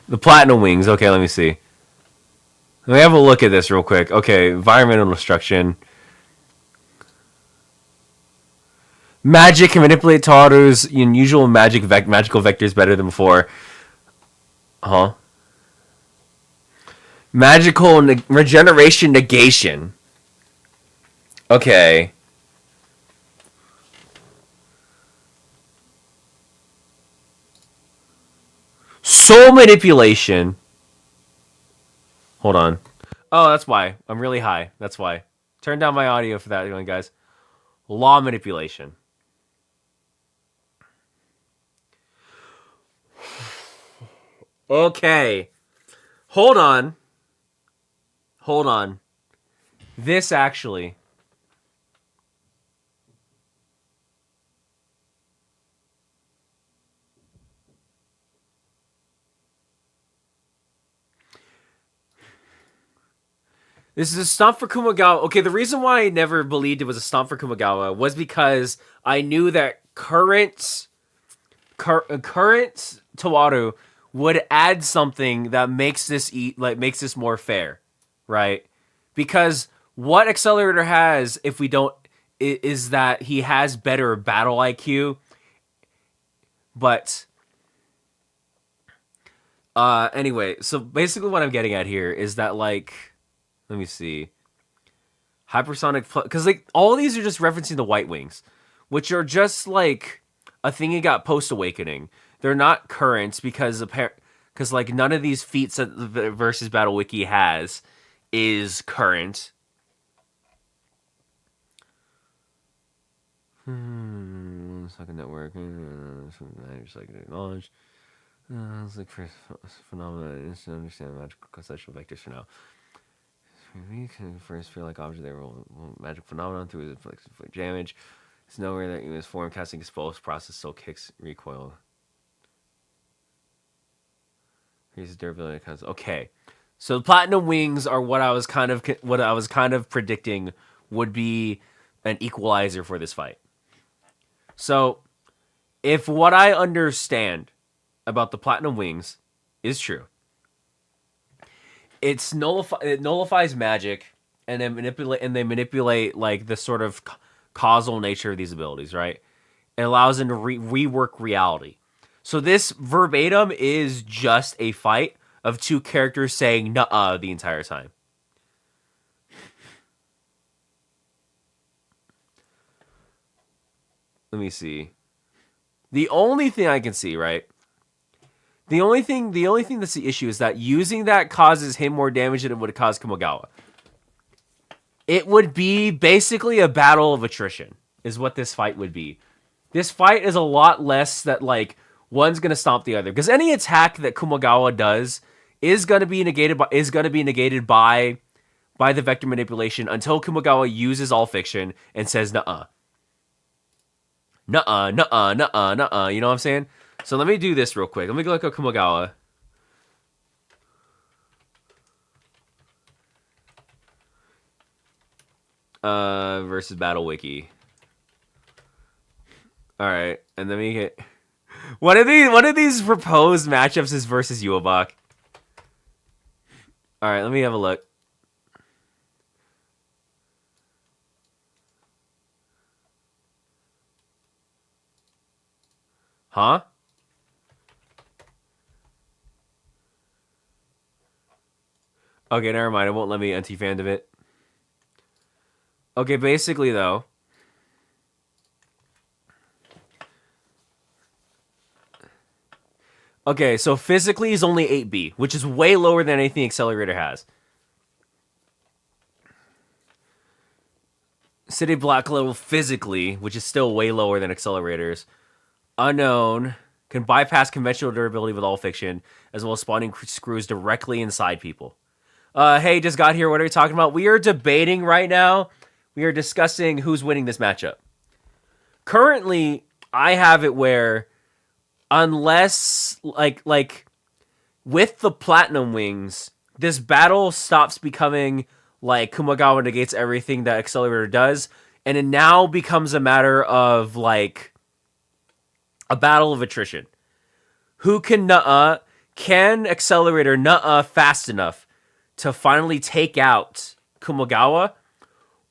The Platinum Wings. Okay, let me see. Let me have a look at this real quick. Okay, environmental destruction. Magic can manipulate Taru's unusual magical vectors better than before. Huh? Magical regeneration negation. Okay. Soul manipulation. Hold on. Oh, that's why. I'm really high. That's why. Turn down my audio for that one, guys. Law manipulation. Okay. Hold on. Hold on. This actually... This is a stomp for Kumogawa. Okay, the reason why I never believed it was a stomp for Kumogawa was because I knew that current Tawaru would add something that makes this more fair, right? Because what Accelerator has, if we don't, is that he has better battle IQ. But anyway, so basically what I'm getting at here is that like. Let me see. Hypersonic... Because, like, all these are just referencing the White Wings, which are just, like, a thing you got post-Awakening. They're not currents because, like, none of these feats that the Versus Battle Wiki has is current. Second network. Just like acknowledge. Let's look for phenomena to understand magical conceptual vectors for now. We can first feel like object they roll magic phenomenon through the damage. It's nowhere that use form casting exposed process still kicks recoil. Here's durability kinds. Okay, so the Platinum Wings are what I was kind of predicting would be an equalizer for this fight. So, if what I understand about the Platinum Wings is true. It nullifies magic, and they manipulate like the sort of causal nature of these abilities, right? It allows them to rework reality. So this verbatim is just a fight of two characters saying "nuh-uh" the entire time. Let me see. The only thing I can see, right? The only thing that's the issue is that using that causes him more damage than it would cause Kumogawa. It would be basically a battle of attrition, is what this fight would be. This fight is a lot less that, like, one's gonna stomp the other. Because any attack that Kumogawa does is gonna be negated by the vector manipulation until Kumogawa uses all fiction and says nuh-uh. Nuh-uh, nuh-uh, nuh-uh, nuh-uh. You know what I'm saying? So let me do this real quick. Let me look at Kumogawa. Versus Battle Wiki. Alright, and then we get... One of these proposed matchups is versus Yuobak. Alright, let me have a look. Huh? Okay, never mind. It won't let me anti-fandom it. Okay, basically, though... Okay, so physically he's only 8B, which is way lower than anything Accelerator has. City Black level physically, which is still way lower than Accelerator's. Unknown, can bypass conventional durability with all fiction, as well as spawning screws directly inside people. Hey, just got here. What are we talking about? We are debating right now. We are discussing who's winning this matchup. Currently, I have it where... Unless, like, with the Platinum Wings, this battle stops becoming, like, Kumogawa negates everything that Accelerator does, and it now becomes a matter of, like, a battle of attrition. Who can nuh-uh? Can Accelerator nuh-uh fast enough to finally take out Kumogawa?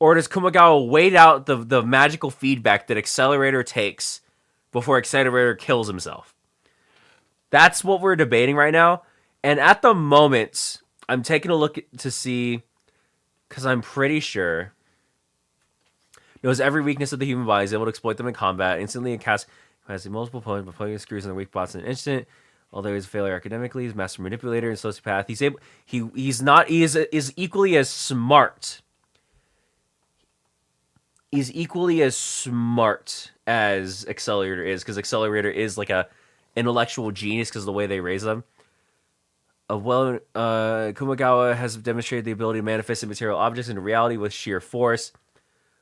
Or does Kumogawa wait out the magical feedback that Accelerator takes before Accelerator kills himself? That's what we're debating right now. And at the moment, I'm taking a look to see, because I'm pretty sure, knows every weakness of the human body, is able to exploit them in combat, instantly and cast capacity multiple opponents, but putting screws on the weak spots in an instant. Although he's a failure academically, he's a master manipulator and sociopath. He's equally as smart. He's equally as smart as Accelerator is, because Accelerator is like a intellectual genius because of the way they raise them. Kumogawa has demonstrated the ability to manifest material objects into reality with sheer force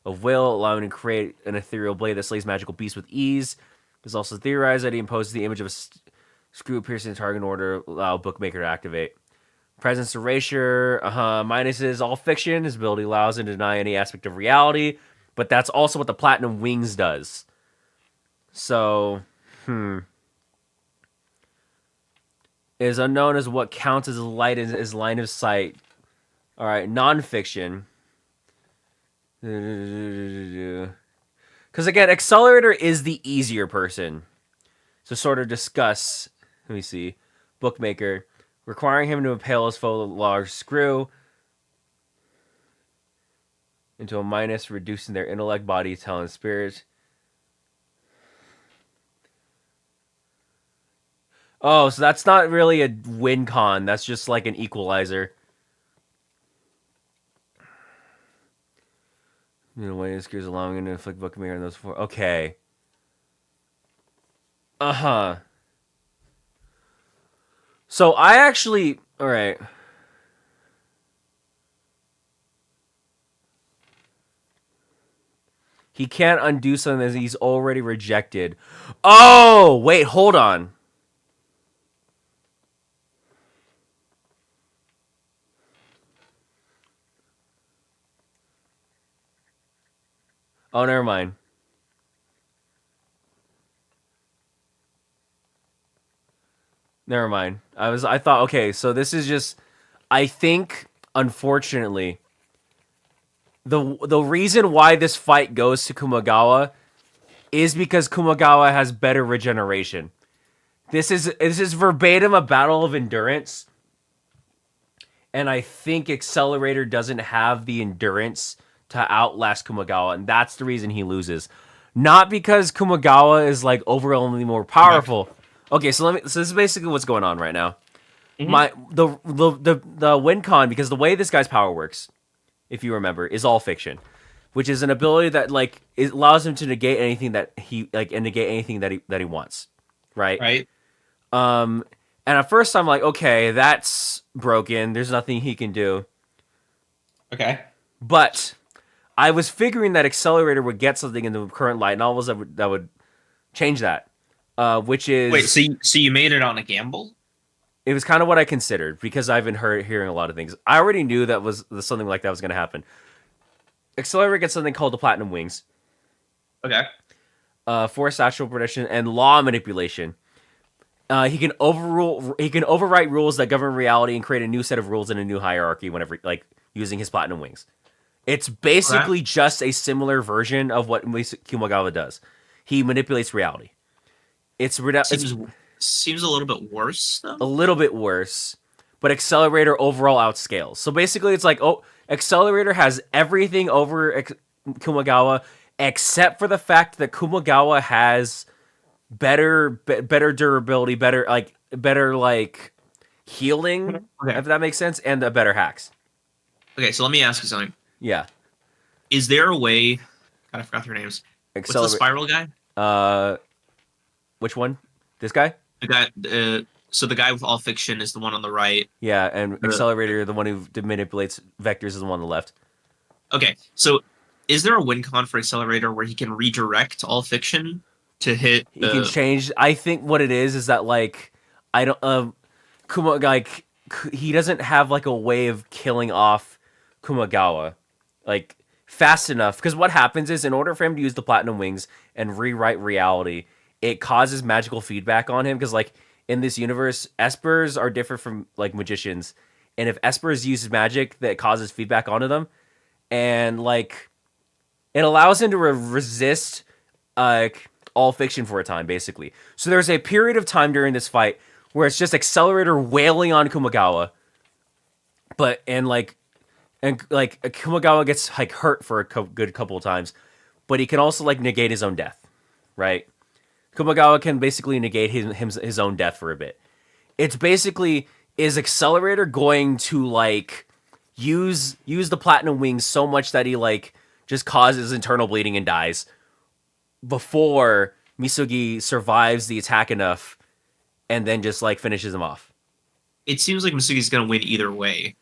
of will, allowing him to create an ethereal blade that slays magical beasts with ease. It's also theorized that he imposes the image of a screw piercing the target in order to allow Bookmaker to activate. Presence erasure, minuses all fiction. His ability allows him to deny any aspect of reality, but that's also what the Platinum Wings does. So, is unknown as what counts as light as line of sight. All right, non-fiction. Because again, Accelerator is the easier person to sort of discuss. Let me see. Bookmaker, requiring him to impale his foe with a large screw into a minus, reducing their intellect, body, talent, spirit. Oh, so that's not really a win con. That's just like an equalizer. You know, weighting screws allowing him to inflict Bookmaker on those four. Okay. So I actually... Alright. He can't undo something that he's already rejected. Oh! Wait, hold on. Oh, never mind. Never mind. I thought, okay, so this is just, I think, unfortunately, the reason why this fight goes to Kumogawa is because Kumogawa has better regeneration. This is verbatim a battle of endurance. And I think Accelerator doesn't have the endurance to outlast Kumogawa, and that's the reason he loses. Not because Kumagawa is like overwhelmingly more powerful. Okay, so this is basically what's going on right now. The win con, because the way this guy's power works, if you remember, is all fiction, which is an ability that like it allows him to negate anything that he and negate anything that he wants, right? Right. And at first I'm like, okay, that's broken. There's nothing he can do. Okay. But I was figuring that Accelerator would get something in the current light novels that would change that. Which is wait, so you made it on a gamble? It was kind of what I considered because I've been hearing a lot of things. I already knew that was something like that was going to happen. Accelerator gets something called the Platinum Wings. Okay. Forced astral projection and law manipulation. He can overwrite rules that govern reality and create a new set of rules in a new hierarchy whenever like using his Platinum Wings. It's basically just a similar version of what Kumagawa does. He manipulates reality. Seems a little bit worse, though. A little bit worse, but Accelerator overall outscales. So basically, it's like, Accelerator has everything over Kumagawa, except for the fact that Kumagawa has better durability, better healing, if that makes sense, and better hacks. Okay, so let me ask you something. Yeah. Is there a way? God, I forgot their names. What's the spiral guy? Which one? This guy? The guy. So the guy with all fiction is the one on the right. Yeah, and Accelerator, the one who manipulates vectors, is the one on the left. Okay, so is there a win con for Accelerator where he can redirect all fiction to hit? He can change. I think what it is that like I don't he doesn't have like a way of killing off Kumagawa like fast enough, because what happens is in order for him to use the Platinum Wings and rewrite reality, it causes magical feedback on him, because like in this universe, espers are different from like magicians, and if espers use magic, that causes feedback onto them, and like it allows him to resist all fiction for a time, basically. So there's a period of time during this fight where it's just Accelerator wailing on Kumagawa, and Kumagawa gets like hurt for a good couple of times, but he can also like negate his own death, right? Kumagawa can basically negate his own death for a bit. It's basically, is Accelerator going to like use the Platinum Wings so much that he like just causes internal bleeding and dies before Misugi survives the attack enough and then just like finishes him off? It seems like Misugi's gonna win either way.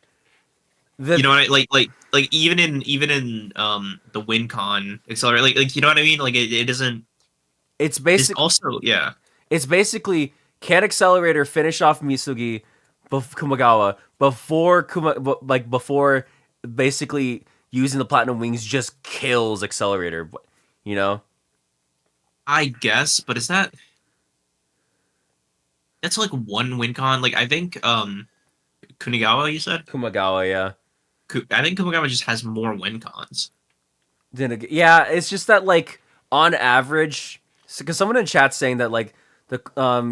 You know what like even in the win con Accelerator, like you know what I mean? Like it doesn't. It's basically also, yeah. It's basically, can Accelerator finish off Misugi, Kumagawa before basically using the Platinum Wings just kills Accelerator, you know? I guess, but is that's like one win con? Like I think Kunigawa, you said? Kumagawa, yeah. I think Kumagawa just has more win cons. Then yeah, it's just that like on average, because someone in chat's saying that like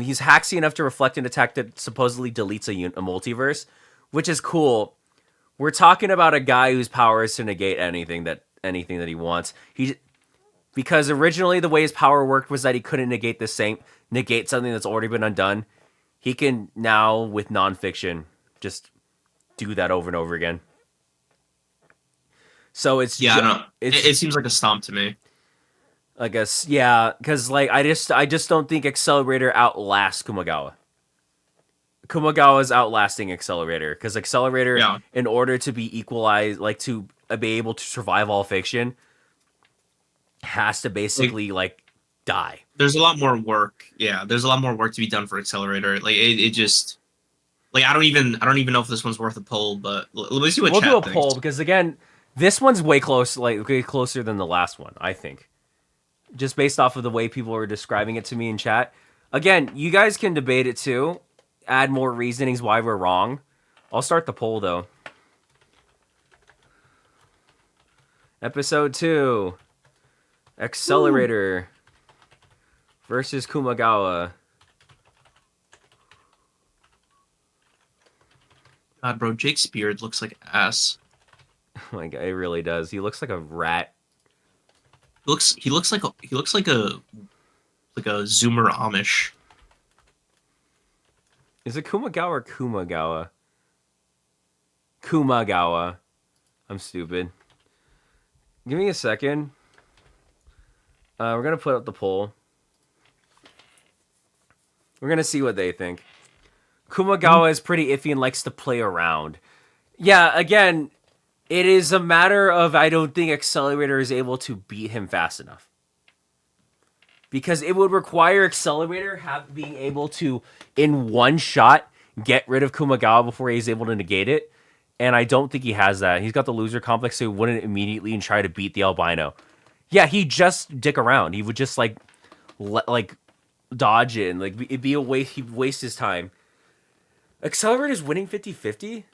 he's hacksy enough to reflect an attack that supposedly deletes a multiverse, which is cool. We're talking about a guy whose power is to negate anything that he wants. Because originally the way his power worked was that he couldn't negate something that's already been undone. He can now, with nonfiction, just do that over and over again. So it's I don't know. It seems like a stomp to me. I guess, yeah, because like I just don't think Accelerator outlasts Kumagawa. Kumagawa's outlasting Accelerator, because Accelerator, in order to be equalized, like to be able to survive all fiction, has to basically like die. There's a lot more work. Yeah, there's a lot more work to be done for Accelerator. Like it just, like I don't even know if this one's worth a poll, but let me see what we'll chat do a thinks. Poll, because again, this one's way closer than the last one, I think. Just based off of the way people are describing it to me in chat. Again, you guys can debate it too. Add more reasonings why we're wrong. I'll start the poll though. Episode 2. Accelerator versus Kumagawa. God, bro, Jake's beard looks like ass. Oh my god, it really does. He looks like a rat. He looks like a Zoomer Amish. Is it Kumagawa or Kumagawa? Kumagawa. I'm stupid. Give me a second. We're gonna put up the poll. We're gonna see what they think. Kumagawa is pretty iffy and likes to play around. Yeah, again, it is a matter of I don't think Accelerator is able to beat him fast enough. Because it would require Accelerator being able to, in one shot, get rid of Kumagawa before he's able to negate it. And I don't think he has that. He's got the loser complex, so he wouldn't immediately and try to beat the albino. Yeah, he'd just dick around. He would just, like dodge it. And, like, it'd be a waste. He'd waste his time. Accelerator's winning 50-50?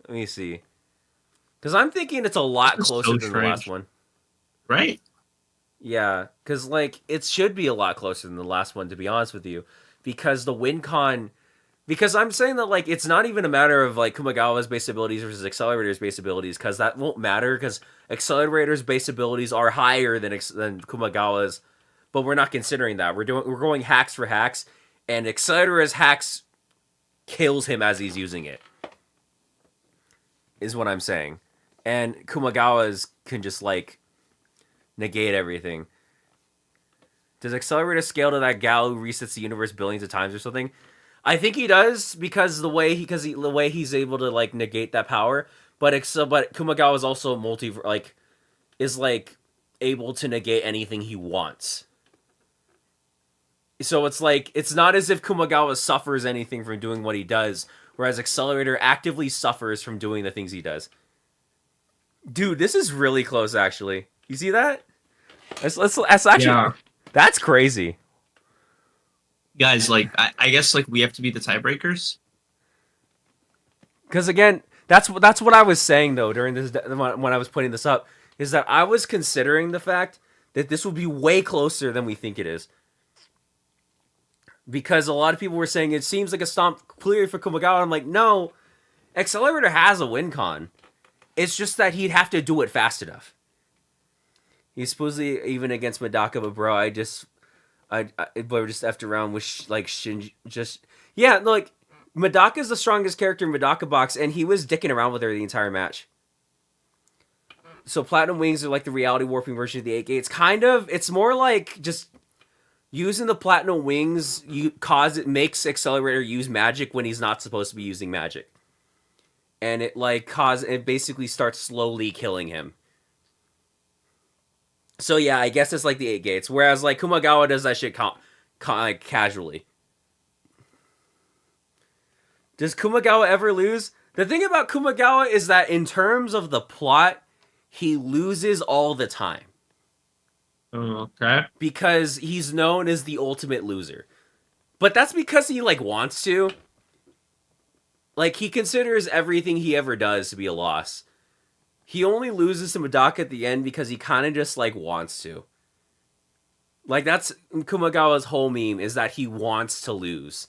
Let me see. Because I'm thinking it's a lot closer than the last one. Right? Yeah, because, like, it should be a lot closer than the last one, to be honest with you. Because the win con... Because I'm saying that, like, it's not even a matter of, like, Kumagawa's base abilities versus Accelerator's base abilities, because that won't matter, because Accelerator's base abilities are higher than Kumagawa's, but we're not considering that. We're going hacks for hacks, and Accelerator's hacks kills him as he's using it, is what I'm saying. And Kumagawa's can just, like, negate everything. Does Accelerator scale to that gal who resets the universe billions of times or something? I think he does because the way he's able to like negate that power, but Kumagawa is also is able to negate anything he wants. So it's like it's not as if Kumagawa suffers anything from doing what he does, whereas Accelerator actively suffers from doing the things he does. Dude, this is really close actually. You see that? That's actually that's crazy. Guys, like, I guess, like, we have to be the tiebreakers. Because, again, that's what I was saying, though, during this, when I was putting this up, is that I was considering the fact that this will be way closer than we think it is. Because a lot of people were saying it seems like a stomp clear for Kumagawa. I'm like, no, Accelerator has a win con. It's just that he'd have to do it fast enough. He's supposedly even against Madaka, but bro, I just effed around with Shinji. Like Madaka's the strongest character in Madaka Box, and he was dicking around with her the entire match. So Platinum Wings are like the reality warping version of the 8 gates. Kind of, it's more like just using the Platinum Wings. It makes Accelerator use magic when he's not supposed to be using magic, and it basically starts slowly killing him. So yeah, I guess it's like the 8 gates. Whereas like Kumagawa does that shit casually. Does Kumagawa ever lose? The thing about Kumagawa is that in terms of the plot, he loses all the time. Okay. Because he's known as the ultimate loser. But that's because he like wants to. Like he considers everything he ever does to be a loss. He only loses to Madaka at the end because he kind of just, like, wants to. Like, that's Kumagawa's whole meme, is that he wants to lose.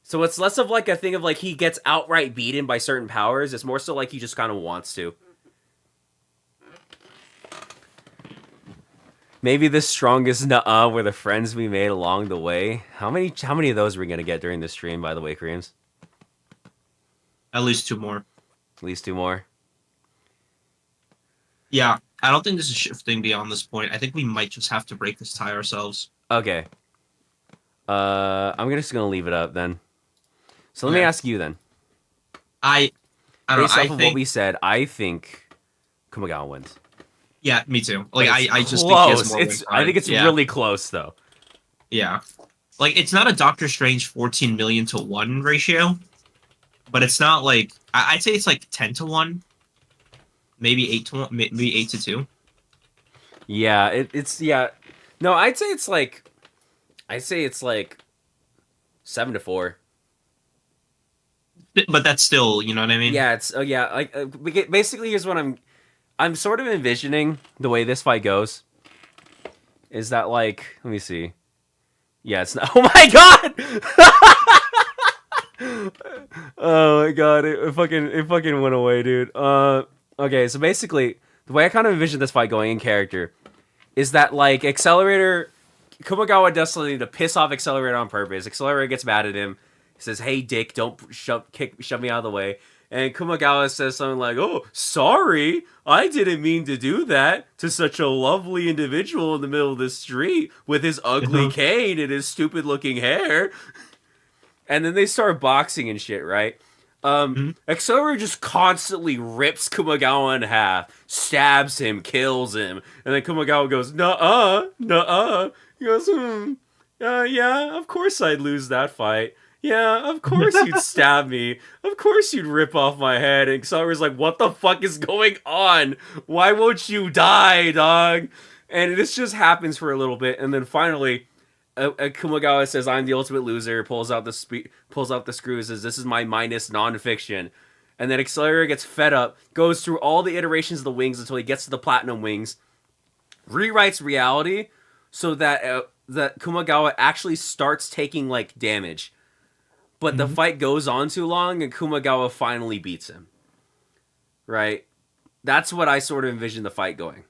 So it's less of, like, a thing of, like, he gets outright beaten by certain powers. It's more so, like, he just kind of wants to. Maybe the strongest nuh-uh were the friends we made along the way. How many of those are we going to get during this stream, by the way, Koreans? At least 2 more. At least 2 more? Yeah, I don't think this is shifting beyond this point. I think we might just have to break this tie ourselves. Okay. I'm just gonna leave it up then. So let me ask you then. I don't Based know. off of what we said, I think Kumagawa wins. Yeah, me too. Like I just close. think he has more I think it's really close though. Yeah. Like it's not a Doctor Strange 14 million to 1 ratio, but it's not like I'd say it's like 10 to 1. Maybe 8 to 1, maybe 8 to 2. Yeah, it's No, I'd say it's like 7 to 4. But that's still, you know what I mean? Yeah, basically here's what I'm sort of envisioning the way this fight goes. Is that like, let me see. Yeah, it's not. Oh my god! Oh my god! It fucking went away, dude. Okay, so basically, the way I kind of envision this fight going in character is that like Accelerator, Kumagawa does something to piss off Accelerator on purpose. Accelerator gets mad at him. He says, "Hey, Dick, don't shove me out of the way." And Kumagawa says something like, "Oh, sorry, I didn't mean to do that to such a lovely individual in the middle of the street with his ugly cane and his stupid-looking hair." And then they start boxing and shit, right? Accelerator just constantly rips Kumagawa in half, stabs him, kills him, and then Kumagawa goes, "Nuh-uh, nuh-uh." He goes, "Yeah, of course I'd lose that fight. Yeah, of course you'd stab me. Of course you'd rip off my head." And Accelerator's like, "What the fuck is going on? Why won't you die, dog?" And this just happens for a little bit, and then finally, Kumagawa says, "I'm the ultimate loser." Pulls out the screws. Says, "This is my minus non-fiction." And then Accelerator gets fed up, goes through all the iterations of the wings until he gets to the platinum wings, rewrites reality so that that Kumagawa actually starts taking like damage. But the fight goes on too long, and Kumagawa finally beats him. Right? That's what I sort of envision the fight going.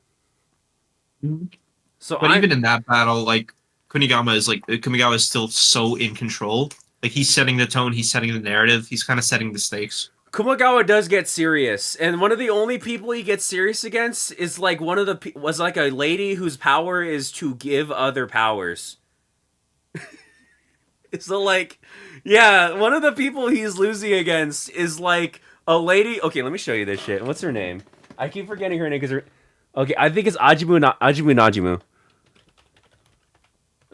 So, but even in that battle, like Kumagawa is still so in control. Like he's setting the tone, he's setting the narrative, he's kind of setting the stakes. Kumagawa does get serious, and one of the only people he gets serious against is like was like a lady whose power is to give other powers. So like, yeah, one of the people he's losing against is like a lady. Okay, let me show you this shit. What's her name? I keep forgetting her name because okay, I think it's Ajimu Najimu.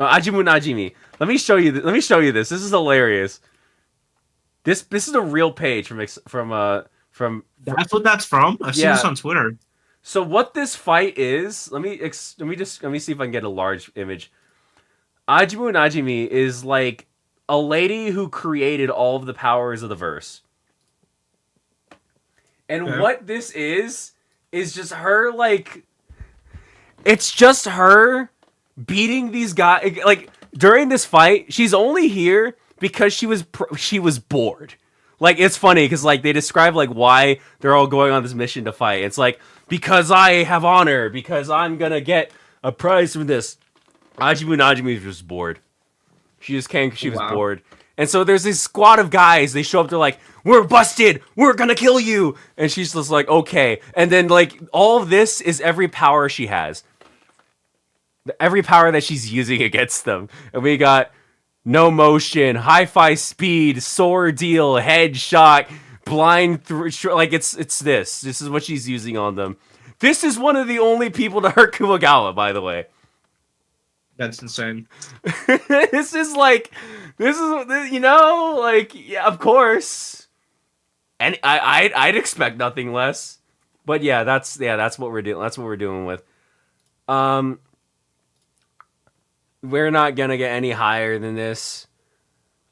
Ajimu Najimi. Let me show you this. This is hilarious. This is a real page from. That's what that's from. I've seen this on Twitter. So what this fight is? Let me see if I can get a large image. Ajimu Najimi is like a lady who created all of the powers of the verse. And what this is just her like. It's just her beating these guys. Like during this fight, she's only here because she was bored. Like it's funny because like they describe like why they're all going on this mission to fight. It's like because I have honor, because I'm gonna get a prize from this. Ajimu Najimi was just bored. She just came because she was bored. And so there's this squad of guys. They show up. They're like, "We're busted. We're gonna kill you." And she's just like, "Okay." And then like all of this is every power she has. Every power that she's using against them. And we got no motion, hi-fi speed, sword deal, headshot, blind through. Like it's this. This is what she's using on them. This is one of the only people to hurt Kumagawa, by the way. That's insane. This is like, you know, like, yeah, of course. And I'd expect nothing less. But yeah, that's what we're doing. That's what we're doing with. We're not gonna get any higher than this.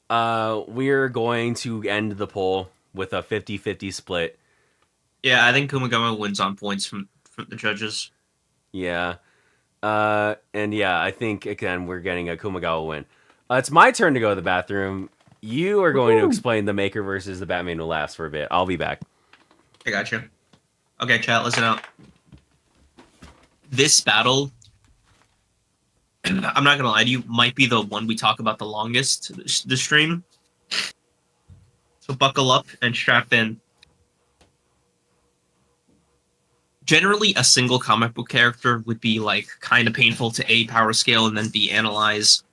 We're going to end the poll with a 50-50 split. Yeah, I think Kumagawa wins on points from the judges. Yeah. And yeah, I think, again, we're getting a Kumagawa win. It's my turn to go to the bathroom. You are going to explain the Maker versus the Batman Who Laughs for a bit. I'll be back. I got you. Okay, chat, listen up. This battle, I'm not going to lie to you, might be the one we talk about the longest, the stream. So buckle up and strap in. Generally, a single comic book character would be like kind of painful to A, power scale, and then B, analyze,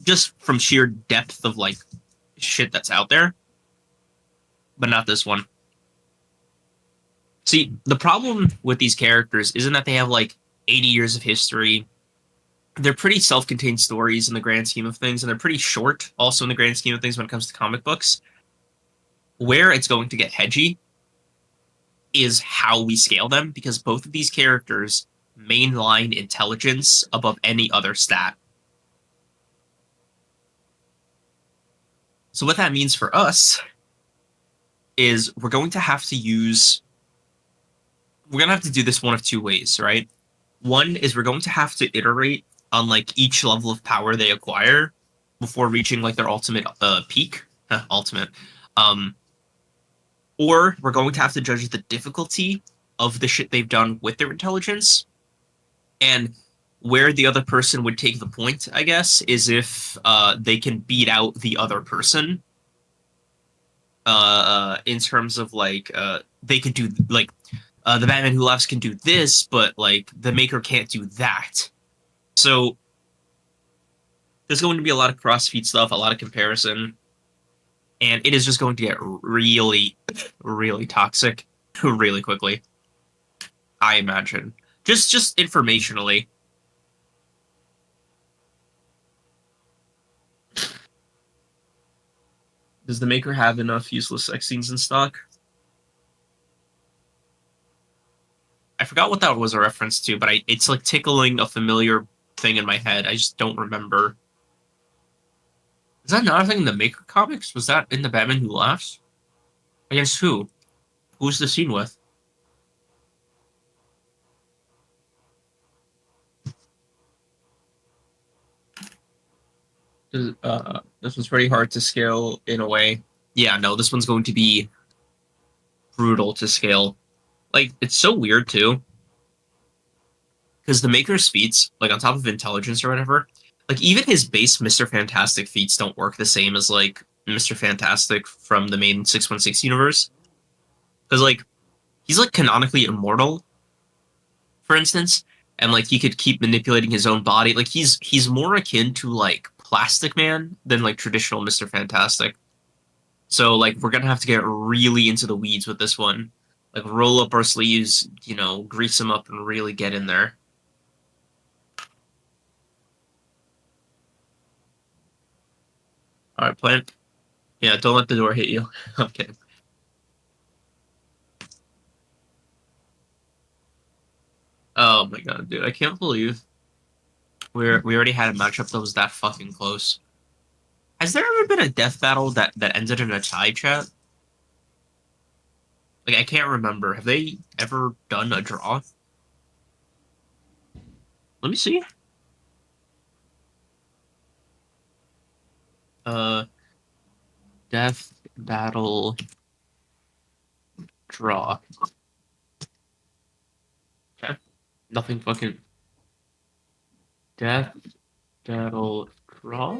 just from sheer depth of like shit that's out there. But not this one. See, the problem with these characters isn't that they have like 80 years of history. They're pretty self-contained stories in the grand scheme of things, and they're pretty short also in the grand scheme of things when it comes to comic books. Where it's going to get hedgy is how we scale them, because both of these characters mainline intelligence above any other stat. So what that means for us is we're going to have to do this one of two ways, right? One is we're going to have to iterate on like each level of power they acquire before reaching like their ultimate peak. Ultimate. Or we're going to have to judge the difficulty of the shit they've done with their intelligence, and where the other person would take the point, I guess, is if they can beat out the other person. In terms of like they could do like the Batman Who Laughs can do this, but like the Maker can't do that. So there's going to be a lot of cross-feed stuff, a lot of comparison, and it is just going to get really, really toxic really quickly. I imagine. Just informationally. Does the Maker have enough useless sex scenes in stock? I forgot what that was a reference to, but it's like tickling a familiar thing in my head. I just don't remember. Is that not a thing in the Maker comics? Was that in the Batman Who Laughs? Against who? Who's the scene with? This one's pretty hard to scale in a way. Yeah, no, this one's going to be brutal to scale. Like, it's so weird, too. Because the Maker's feats, like, on top of intelligence or whatever, like, even his base Mr. Fantastic feats don't work the same as, like, Mr. Fantastic from the main 616 universe. Because, like, he's, like, canonically immortal, for instance, and, like, he could keep manipulating his own body. Like, he's more akin to, like, Plastic Man than, like, traditional Mr. Fantastic. So, like, we're gonna have to get really into the weeds with this one. Like, roll up our sleeves, you know, grease them up and really get in there. Alright, plant. Yeah, don't let the door hit you. I'm kidding. Oh my god, dude. I can't believe we already had a matchup that was that fucking close. Has there ever been a death battle that ended in a tie, chat? Like, I can't remember. Have they ever done a draw? Let me see. Death battle draw. Okay. Nothing fucking... Death battle draw?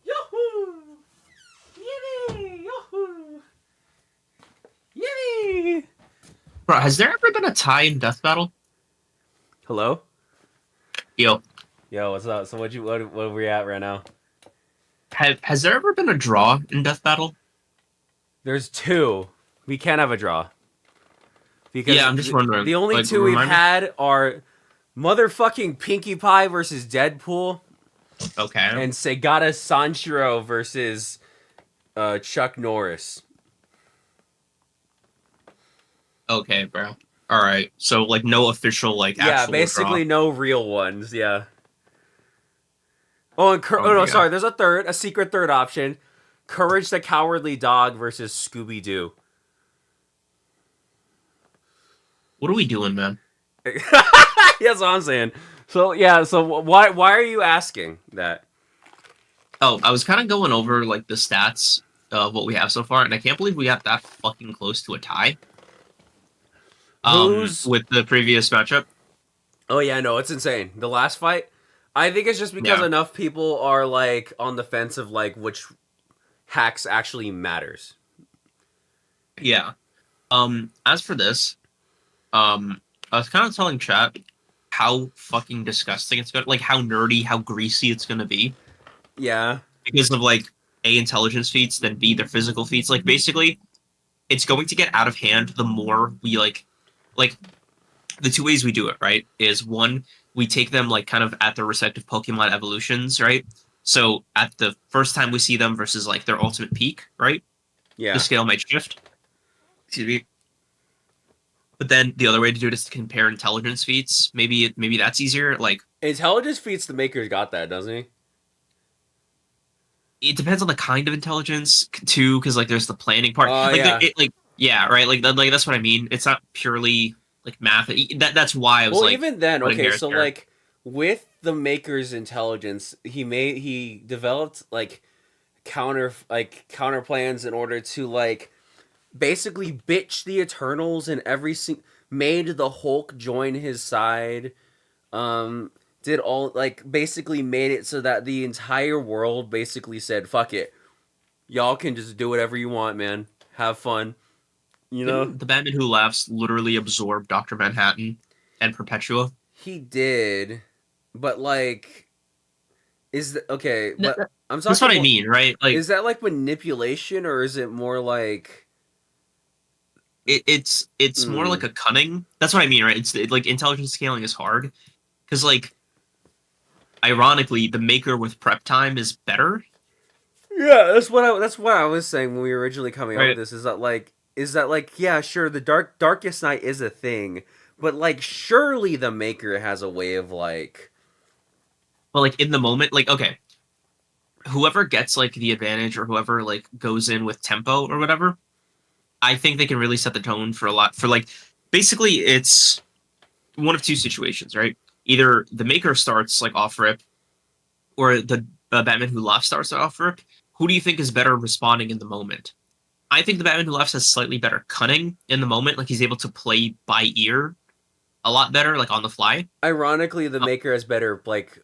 Yahoo! Yippee! Yahoo! Yippee! Bro, has there ever been a tie in death battle? Hello? Yo. Yo, what's up? So what are we at right now? Has there ever been a draw in death battle? There's two. We can't have a draw. Because yeah, I'm just wondering. The only two we've had are motherfucking Pinkie Pie versus Deadpool. Okay. And Segata Sanshiro versus Chuck Norris. Okay, bro. All right. So, like, no official, like, actual basically draw. no real ones. Yeah. Oh, and no, sorry. There's a secret third option. Courage the Cowardly Dog versus Scooby-Doo. What are we doing, man? That's what I'm saying. So, yeah, so why are you asking that? Oh, I was kind of going over, like, the stats of what we have so far, and I can't believe we got that fucking close to a tie. With the previous matchup. Oh, yeah, no, it's insane. The last fight, I think it's just because enough people are, like, on the fence of, like, which hacks actually matters. Yeah. As for this, I was kind of telling chat how fucking disgusting it's gonna, like, how nerdy, how greasy it's gonna be. Yeah. Because of, like, A, intelligence feats, then B, their physical feats. Like, basically, it's going to get out of hand the more we, like, the two ways we do it, right, is one, we take them, like, kind of at their respective Pokemon evolutions, right? So, at the first time we see them versus, like, their ultimate peak, right? Yeah. The scale might shift. Excuse me. But then the other way to do it is to compare intelligence feats. Maybe that's easier. Like, intelligence feats, the Maker's got that, doesn't he? It depends on the kind of intelligence too, because like there's the planning part. Yeah. Right. Like that's what I mean. It's not purely like math. That's why I was like. Even then, okay. So like with the Maker's intelligence, he developed like counter plans in order to like basically bitched the Eternals and made the Hulk join his side. Did all like basically made it so that the entire world basically said, "Fuck it, y'all can just do whatever you want, man. Have fun." You know, Didn't the Batman Who Laughs literally absorb Doctor Manhattan and Perpetua? he did, but like, okay? No, But I'm that's talking what I more. mean, right? Like Is that like manipulation, or is it more like? it's more like a cunning. That's what I mean, right? Like intelligence scaling is hard because like ironically, the Maker with prep time is better, Yeah, that's what I was saying when we were originally coming up with right? this. Is that like yeah, sure, the darkest night is a thing, but like surely the Maker has a way of like But like in the moment, like okay, whoever gets like the advantage or whoever like goes in with tempo or whatever, I think they can really set the tone for a lot for like basically it's one of two situations, right? Either the Maker starts like off rip or the Batman Who Laughs starts off rip. Who do you think is better responding in the moment? I think the Batman Who Laughs has slightly better cunning in the moment, like he's able to play by ear a lot better, like on the fly. ironically the Uh, Maker has better like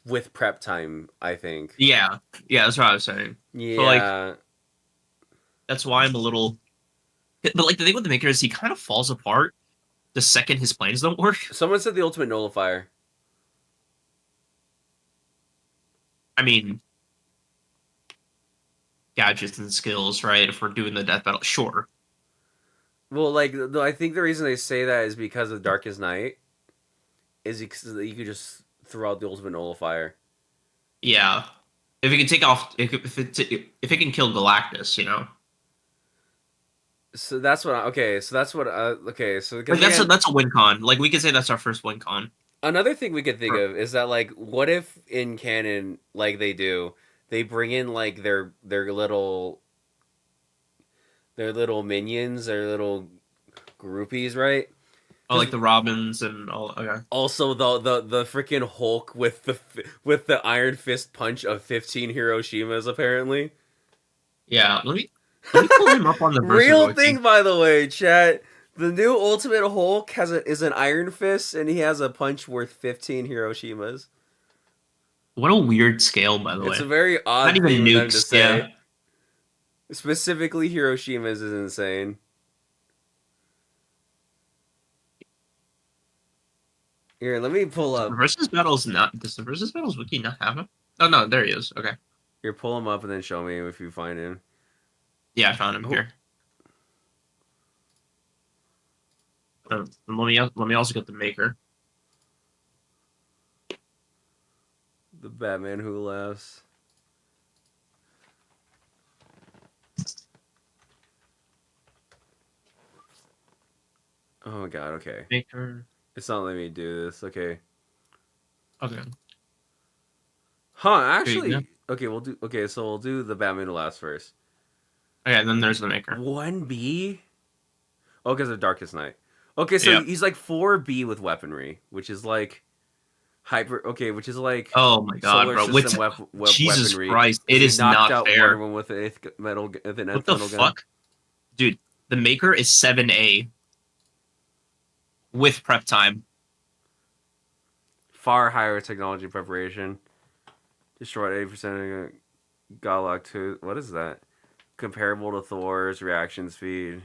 with prep time, I think. yeah, yeah, that's what I was saying. So like Yeah. that's why I'm a little. But like the thing with the Maker is he kind of falls apart the second his plans don't work. Someone said the ultimate nullifier. I mean, gadgets and skills, right? If we're doing the death battle, sure. Well, like I think the reason they say that is because of Darkest Night is because you could just throw out the ultimate nullifier. Yeah, if it can take off, if it can kill Galactus, you know, So that's what okay, so that's what okay, so because like again, that's a win con. Like we could say that's our first win con. another thing we could think Or- of is that like what if in canon like they bring in like their little minions, their little groupies, right? Oh, like Because the Robins and all. Okay. also the freaking Hulk with the Iron Fist punch of 15 Hiroshimas apparently. Yeah, let me pull him up on the Versus Real Wiki. thing by the way, chat. The new Ultimate Hulk is an Iron Fist and he has a punch worth 15 Hiroshimas. What a weird scale, by the It's way. a very Not odd even thing for them to nukes. Yeah. say. Specifically, Hiroshima's is insane. Here, let me pull The up. Versus Battle's not. Does the Versus Battles Wiki not have him? Oh no, there he is. Okay. Here, pull him up and then show me if you find him. Yeah, I found him here. Let me also get the Maker. The Batman Who Laughs. Oh my god, okay. Maker. It's not letting me do this. Okay. Okay. Huh, Here you actually. go. Okay, so we'll do the Batman Who Laughs first. Okay, then there's the Maker. 1B? Oh, because of Darkest Night. Okay, so Yep. he's like 4B with weaponry, which is like which is like Oh my god, solar bro. system Jesus weaponry. Christ, it He is knocked not out fair. Wonder Woman with an What the metal gun. fuck? Dude, the Maker is 7A with prep time. Far higher technology preparation. Destroyed 80% of Godlock 2. What is that? Comparable to Thor's reaction speed.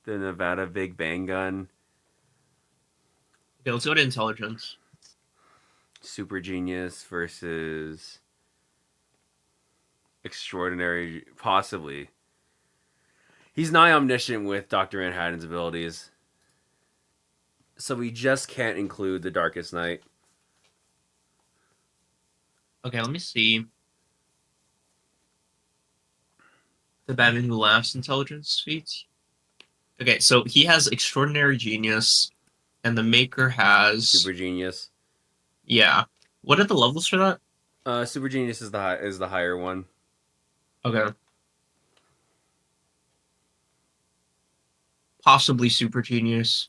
The Nevada Big Bang Gun. Okay, let's go to intelligence. Super Genius versus Extraordinary. Possibly. He's nigh omniscient with Dr. Manhattan's abilities. So we just can't include the Darkest Night. Okay, let me see. The Batman Who Laughs intelligence feats. Okay, so he has extraordinary genius, and the Maker has Super Genius. Yeah. What are the levels for that? Super Genius is the higher one. Okay. Possibly super genius.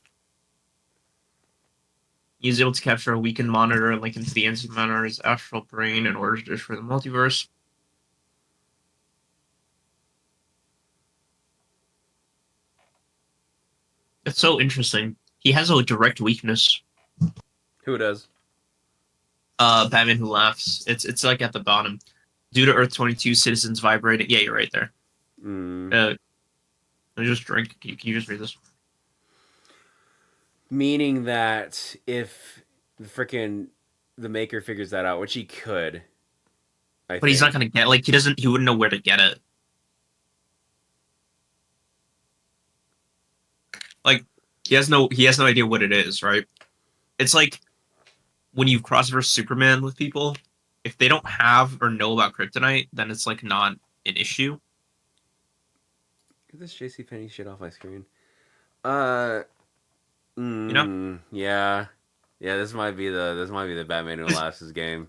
He is able to capture a weakened monitor and link into the anti-monitor's astral brain in order to destroy the multiverse. It's so interesting. He has a direct weakness. Who does? Batman Who Laughs. It's like at the bottom. Due to Earth 22 citizens vibrating. Yeah, you're right there. Let me just drink. Can you just read this? Meaning that if the maker figures that out, which he could, but he's not gonna get he wouldn't know where to get it. Like he has no idea what it is, right? It's like when you cross verse Superman with people, if they don't have or know about kryptonite, then it's like not an issue. Get this JCPenney shit off my screen. Yeah. This might be the Batman Who Laughs game.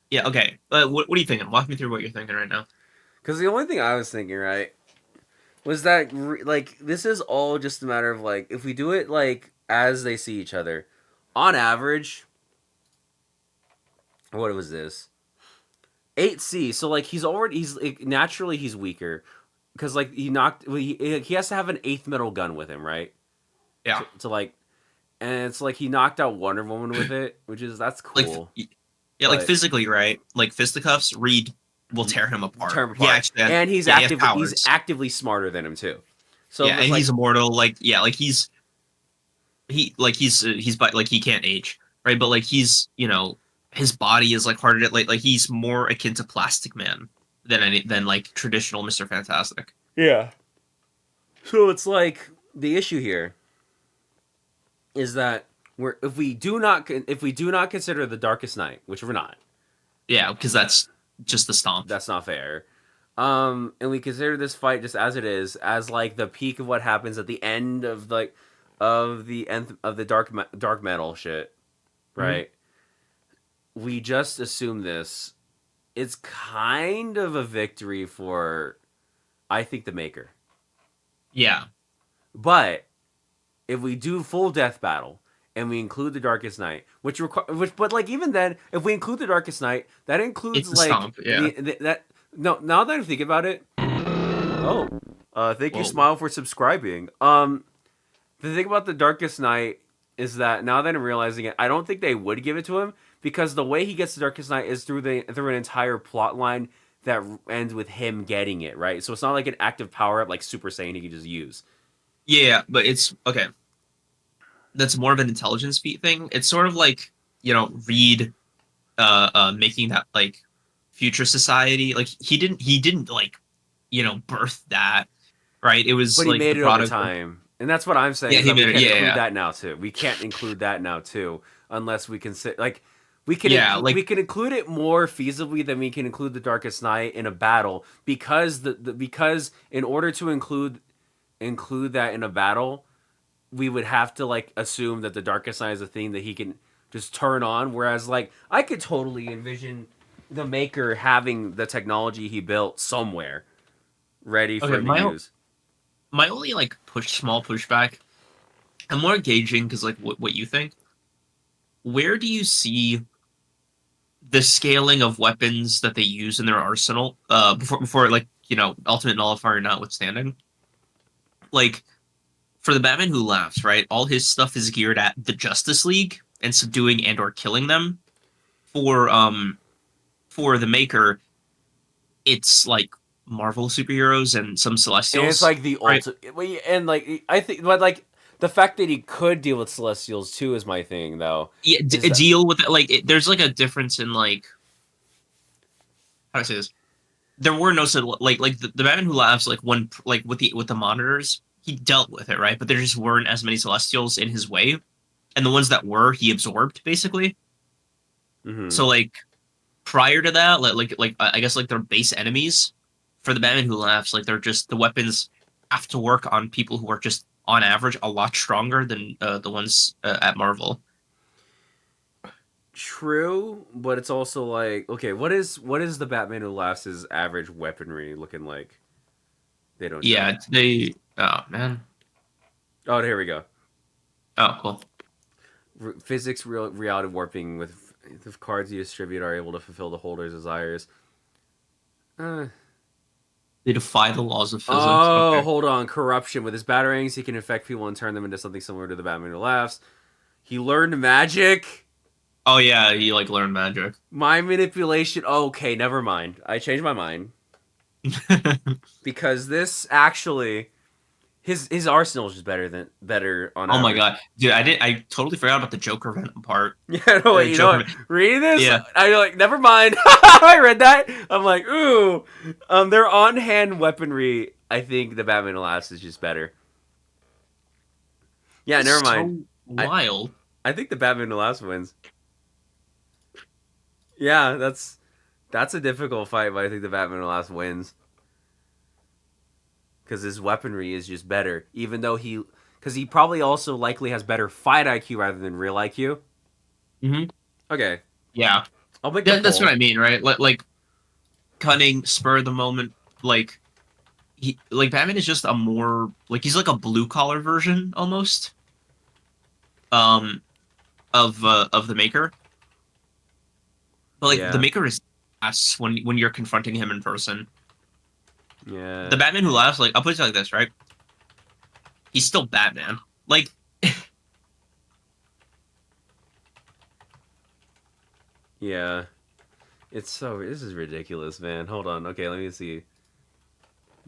Yeah. Okay. What are you thinking? Walk me through what you're thinking right now. Because the only thing I was thinking, right, was that this is all just a matter of if we do it as they see each other, on average. What was this? 8C. So he's naturally he's weaker because he has to have an 8th metal gun with him, right? Yeah. And it's he knocked out Wonder Woman with it, that's cool. Physically, right? Like fisticuffs, Reed will tear him apart. And he's actively smarter than him too. So yeah, and he's immortal. He can't age, right? But he's his body is harder to he's more akin to Plastic Man than traditional Mr. Fantastic. Yeah. So it's the issue here is that if we do not consider the Darkest Night, which we're not. Yeah, because that's just the stomp. That's not fair. And we consider this fight just as it is, as the peak of what happens at the end of the dark metal shit, right? Mm-hmm. We just assume this. It's kind of a victory for, I think, the maker. Yeah. But if we do full death battle and we include the Darkest Night, but even then, if we include the Darkest Night, that includes stomp, yeah. Now that I think about it, thank you, Smile, for subscribing. The thing about the Darkest Night is that now that I'm realizing it, I don't think they would give it to him because the way he gets the Darkest Night is through an entire plot line that ends with him getting it, right? So it's not like an active power up like Super Saiyan he can just use. Yeah, but it's okay. That's more of an intelligence feat thing. It's sort of Reed making that future society. He didn't birth that, right? It was but he made it over time. And that's what I'm saying. Yeah, we can't include that now too. We can't include that now too, unless we consider we can include it more feasibly than we can include the Darkest Night in a battle because because in order to include that in a battle, we would have to assume that the Darkest Night is a thing that he can just turn on. Whereas I could totally envision the maker having the technology he built somewhere ready for him to use. My only small pushback, I'm more engaging because what you think. Where do you see the scaling of weapons that they use in their arsenal before Ultimate Nullifier notwithstanding? For the Batman Who Laughs, right? All his stuff is geared at the Justice League and subduing and or killing them. For the maker, it's Marvel superheroes and some Celestials. And it's the ultimate, and I think, but the fact that he could deal with Celestials too is my thing, though. Yeah, deal with it. There's a difference in how do I say this? There were no the Batman Who Laughs with the monitors, he dealt with it, right? But there just weren't as many Celestials in his way, and the ones that were, he absorbed basically. Mm-hmm. So prior to that, I guess their base enemies. For the Batman Who Laughs, they're just the weapons have to work on people who are just on average a lot stronger than the ones at Marvel. True, but it's also okay, what is the Batman Who Laughs' average weaponry looking like? They don't. Yeah, they. Oh man. Oh, here we go. Oh, cool. reality warping with the cards you distribute are able to fulfill the holder's desires. They defy the laws of physics. Oh, Okay. hold on. Corruption. With his batarangs, he can infect people and turn them into something similar to the Batman Who Laughs. He learned magic. Oh yeah, he like learned magic. Mind manipulation. Oh, okay, never mind. I changed my mind. Because this actually, his arsenal is just better on. Oh my average. god, dude! I totally forgot about the Joker Venom part. Yeah, no, wait, you know what? Reading this, Yeah. I like never mind. I read that. I'm like, ooh. Their on-hand weaponry. I think the Batman Last is just better. Yeah, never mind. Wild. I think the Batman Last wins. Yeah, that's a difficult fight, but I think the Batman Last wins. Because his weaponry is just better, even though because he probably also likely has better fight IQ rather than real IQ. Mm-hmm. Okay. Yeah. I'll make That's what I mean, right? Like cunning, spur of the moment. Like Batman is just a more like he's like a blue collar version almost. Of the Maker. But like the Maker is ass when you're confronting him in person. Yeah. The Batman Who Laughs, like I'll put it like this, right? He's still Batman. Like yeah. This is ridiculous, man. Hold on. Okay, let me see.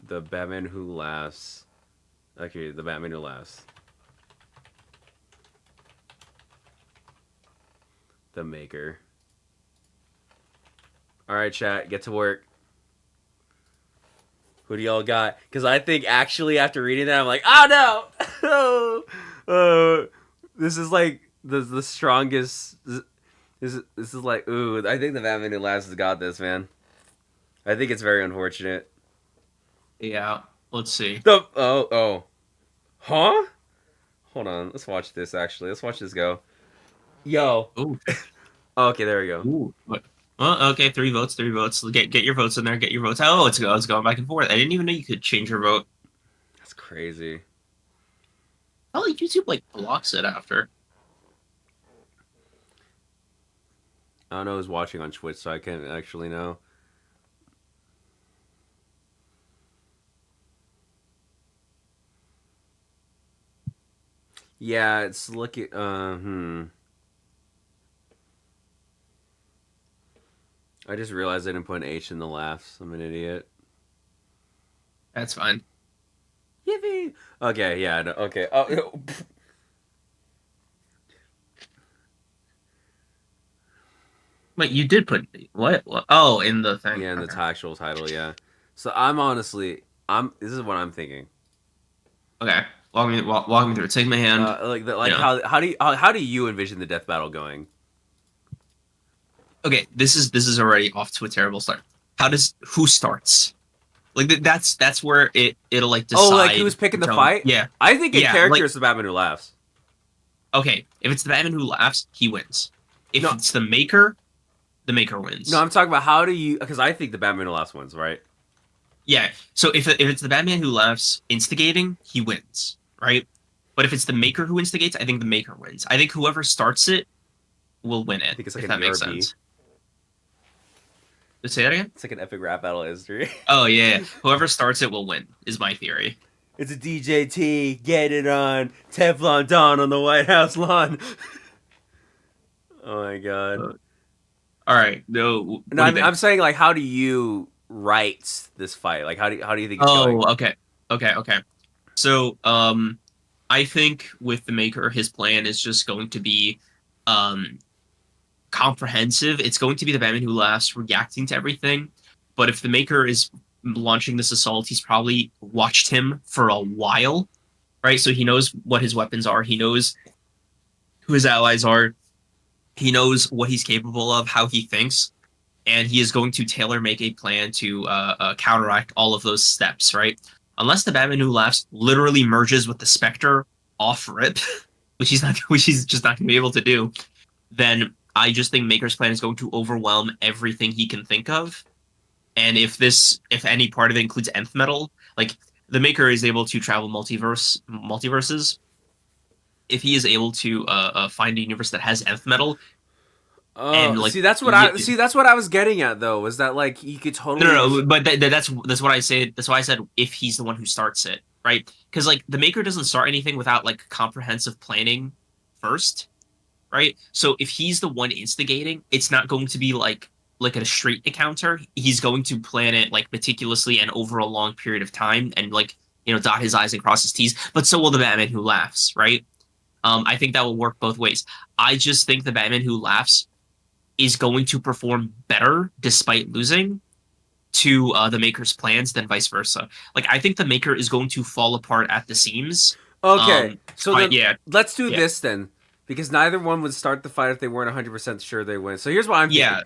The Batman Who Laughs. Okay, the Batman Who Laughs. The Maker. Alright, chat, get to work. Who do y'all got? Because I think actually after reading that, I'm like, oh no! This is like the strongest. This is like, ooh, I think the Batman Who Laughs has got this, man. I think it's very unfortunate. yeah, let's see. Huh? Hold on, let's watch this actually. Let's watch this go. Yo. Ooh. Okay, there we go. Ooh. What? Well, okay, 3 votes, 3 votes. Get your votes in there. Get your votes. Oh, it's going back and forth. I didn't even know you could change your vote. That's crazy. Oh, like YouTube like blocks it after. I don't know who's watching on Twitch, so I can't actually know. Yeah, it's looking. I just realized I didn't put an H in the laughs. I'm an idiot. That's fine. Yippee! Okay, yeah, no, okay. Oh, Wait, you did put what? Oh, in the thing. yeah, in the Okay. actual title, yeah. So this is what I'm thinking. Okay, walk me through it. Take my hand. How do you envision the death battle going? Okay, this is already off to a terrible start. Who starts? Like that's where it'll like decide. Oh, like who's picking the fight? Yeah, I think character is the Batman Who Laughs. Okay, if it's the Batman Who Laughs, he wins. If it's the Maker wins. No, I'm talking about how do you? Because I think the Batman Who Laughs wins, right? Yeah. So if it's the Batman Who Laughs instigating, he wins, right? But if it's the Maker who instigates, I think the Maker wins. I think whoever starts it will win it. I think it's like if that makes sense. Say that again? It's like an epic rap battle history. Oh, yeah. Whoever starts it will win, is my theory. It's a DJT, get it on, Teflon Don on the White House lawn. Oh my god. All right. No, I'm saying, like, how do you write this fight? Like, how do you think it's going? Oh, okay. So, I think with the Maker, his plan is just going to be, comprehensive. It's going to be the Batman Who Laughs reacting to everything. But if the Maker is launching this assault, he's probably watched him for a while, right? So he knows what his weapons are. He knows who his allies are. He knows what he's capable of, how he thinks, and he is going to tailor make a plan to counteract all of those steps, right? Unless the Batman Who Laughs literally merges with the Spectre off rip, which he's just not going to be able to do, then I just think Maker's plan is going to overwhelm everything he can think of. And if any part of it includes nth metal, like the Maker is able to travel multiverses, if he is able to find a universe that has nth metal and Oh, like that's what I was getting at though. Was that like he could totally no, but that's what I say. That's why I said if he's the one who starts it, right? Because like the maker doesn't start anything without like comprehensive planning first, right? So if he's the one instigating, it's not going to be like a straight encounter. He's going to plan it like meticulously and over a long period of time, and like dot his I's and cross his T's. But so will the Batman who laughs, right? I think that will work both ways. I just think the Batman who laughs is going to perform better despite losing to the maker's plans than vice versa. Like I think the maker is going to fall apart at the seams. Okay, so then, yeah, let's do this then, because neither one would start the fight if they weren't 100% sure they win. So here's what I'm thinking. Yeah,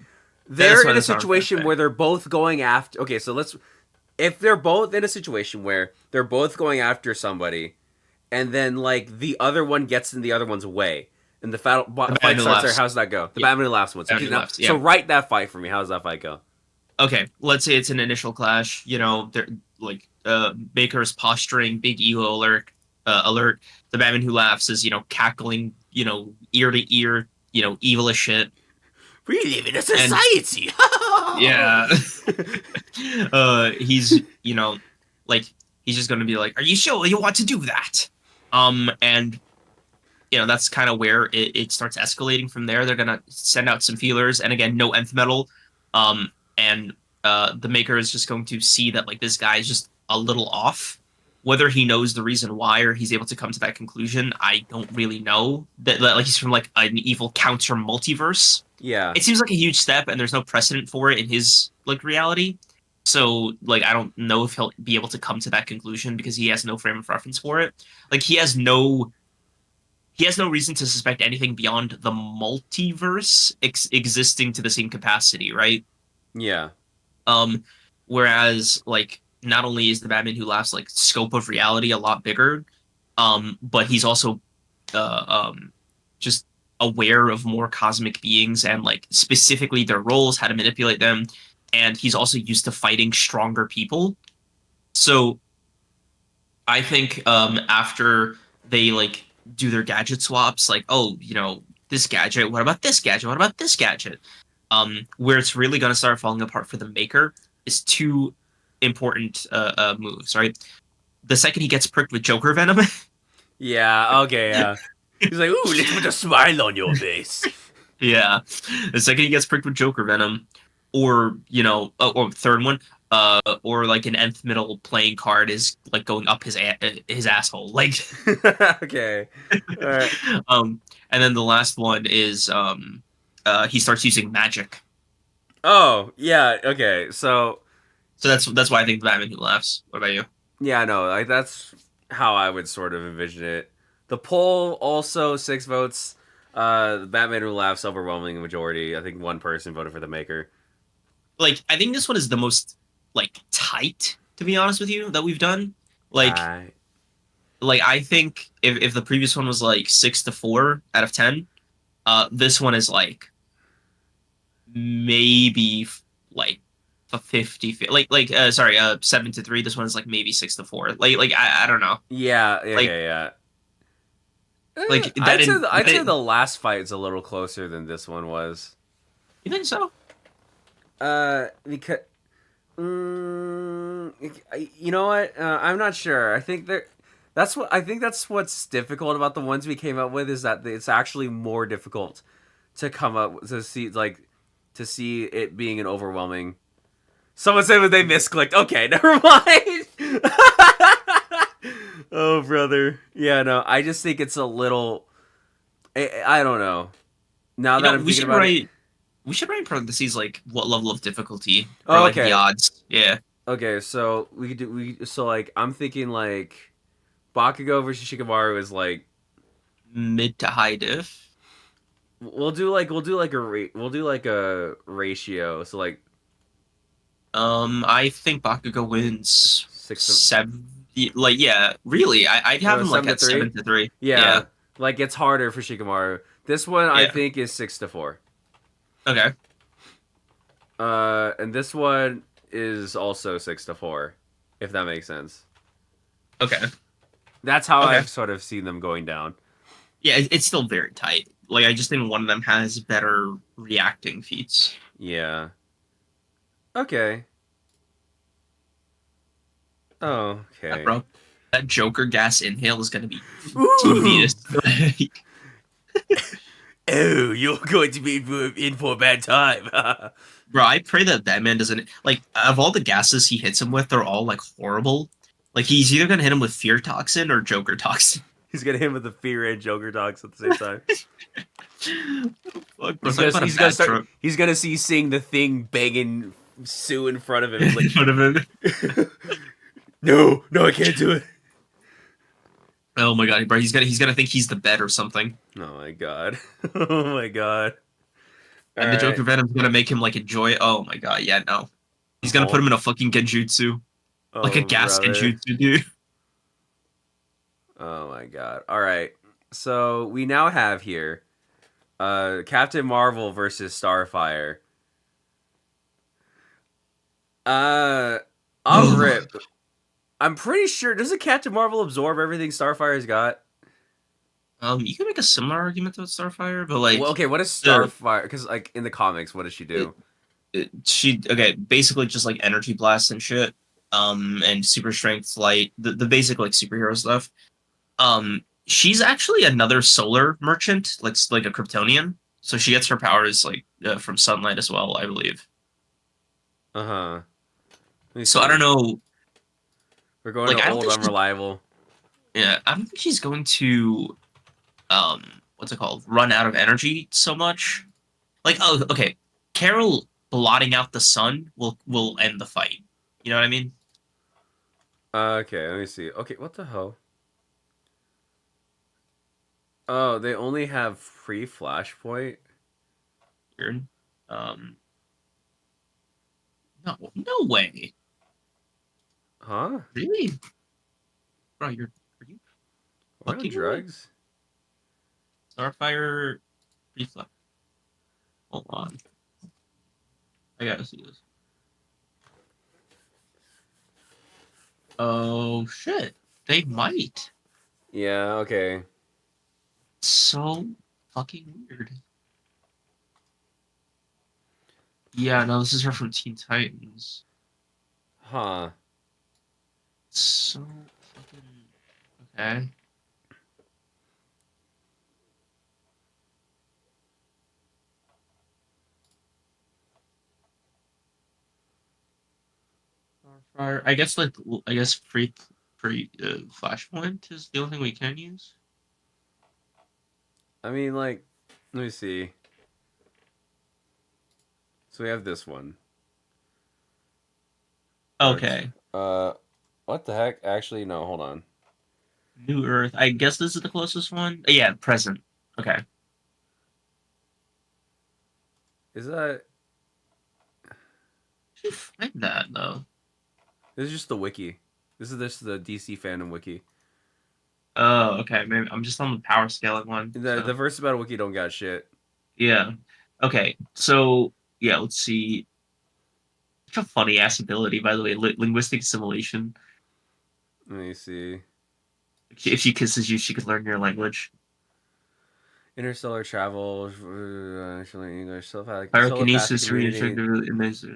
they're in a situation where they're both going after. Okay, so if they're both in a situation where they're both going after somebody, and then like the other one gets in the other one's way, and the fight starts there. How's that go? The Batman who laughs one. So write that fight for me. How does that fight go? Okay, let's say it's an initial clash. They're like Baker's posturing, big ego alert. The Batman who laughs is cackling, ear to ear, evil as shit. We live in a society. Yeah. He's he's just gonna be like, "Are you sure you want to do that?" And that's kind of where it starts escalating from there. They're gonna send out some feelers, and again, no nth metal. And the maker is just going to see that like this guy is just a little off. Whether he knows the reason why or he's able to come to that conclusion, I don't really know. That like he's from like an evil counter multiverse. Yeah, it seems like a huge step, and there's no precedent for it in his like reality. So like I don't know if he'll be able to come to that conclusion because he has no frame of reference for it. Like he has no reason to suspect anything beyond the multiverse existing to the same capacity, right? Yeah. Whereas like not only is the Batman who laughs like scope of reality a lot bigger, but he's also just aware of more cosmic beings and like specifically their roles, how to manipulate them, and he's also used to fighting stronger people. So I think after they like do their gadget swaps, like, oh, this gadget, what about this gadget? What about this gadget? Where it's really going to start falling apart for the maker is two important moves, right? The second he gets pricked with Joker venom. Yeah, okay, yeah. He's like, ooh, let's put a smile on your face. Yeah. The second he gets pricked with Joker venom, or, or third one, or like an nth middle playing card is like going up his asshole. Like, okay. All right. And then the last one is he starts using magic. Oh, yeah, okay. So that's why I think the Batman who laughs. What about you? Yeah, no, like that's how I would sort of envision it. The poll also 6 votes. The Batman who laughs overwhelming majority. I think one person voted for the maker. Like I think this one is the most like tight, to be honest with you, that we've done. Like I think if the previous one was like 6-4 out of 10, this one is like maybe like a 50, like 7-3. This one is like maybe 6-4. Like I don't know. Yeah. Like I'd say the last fight is a little closer than this one was. You think so? Because you know what? I'm not sure. I think that's what's difficult about the ones we came up with is that it's actually more difficult to come up to see it being an overwhelming. Someone said that they misclicked. Okay, never mind. Oh, brother. Yeah, no, I just think it's a little. I don't know. Now that I'm thinking about it. We should write in parentheses like what level of difficulty or like the odds. Yeah. Okay, so I'm thinking like Bakugo versus Shikamaru is like mid to high diff. We'll do like a ratio. So like I think Bakugo wins 6-7. Like yeah, really. I'd have him like at 7-3. Yeah. Like it's harder for Shikamaru. This one I think is 6-4. Okay. And this one is also 6-4, if that makes sense. Okay. That's how I've sort of seen them going down. Yeah, it's still very tight. Like I just think one of them has better reacting feats. Yeah. Okay. Oh, Yeah, okay. bro. That Joker gas inhale is gonna be Ooh! devious. Oh, you're going to be in for a bad time. Bro, I pray that Batman doesn't like of all the gases he hits him with, they're all like horrible. Like he's either gonna hit him with fear toxin or Joker toxin. He's gonna hit him with the fear and Joker dogs at the same time. Fuck, bro, talk about a bad truck He's gonna see seeing the Thing banging Sue in front of him. He's in like, front of him. no, I can't do it. Oh my god, bro, he's gonna think he's the bed or something. Oh my god. Oh my god. All And the right. Joker Venom's gonna make him like enjoy it. Oh my god, yeah, no. He's gonna put him in a fucking genjutsu. Like a Oh gas brother. genjutsu, dude. Oh my god. All right. So we now have here Captain Marvel versus Starfire. I'll rip. I'm pretty sure doesn't Captain Marvel absorb everything Starfire's got? You can make a similar argument to Starfire, but like Well, okay, what is Starfire? Because like in the comics, what does she do? she okay, basically just like energy blast and shit. And super strength flight, the basic like superhero stuff. She's actually another solar merchant, like a Kryptonian. So she gets her powers like from sunlight as well, I believe. Uh huh. So I don't know. We're going Like to I don't old think unreliable. yeah, I don't think she's going to what's it called? Run out of energy so much. Like oh okay, Carol blotting out the sun will end the fight. You know what I mean? Okay, let me see. Okay, what the hell? Oh, they only have free flashpoint. Weird. Um, no way. Huh? Really? Bro, are you What on fucking with me? drugs? Starfire reflex. Hold on. I gotta see this. Oh shit. They might. Yeah. Okay. So fucking weird. Yeah, no, this is her from Teen Titans. Huh. So fucking okay. Starfire. I guess free flashpoint is the only thing we can use. I mean, like, let me see. So we have this one. Okay. What the heck? Actually, no. Hold on. New Earth. I guess this is the closest one. Yeah, present. Okay. Is that? You find that though. This is just the wiki. This is the DC fandom wiki. Oh, okay. Maybe I'm just on the power scaling one. The Versus Battle wiki don't got shit. Yeah. Okay. So yeah, let's see. Such a funny ass ability, by the way. Linguistic assimilation. Let me see. If she kisses you, she could learn your language. Interstellar travel, actually English, telepathic Pyrokinesis, immunity.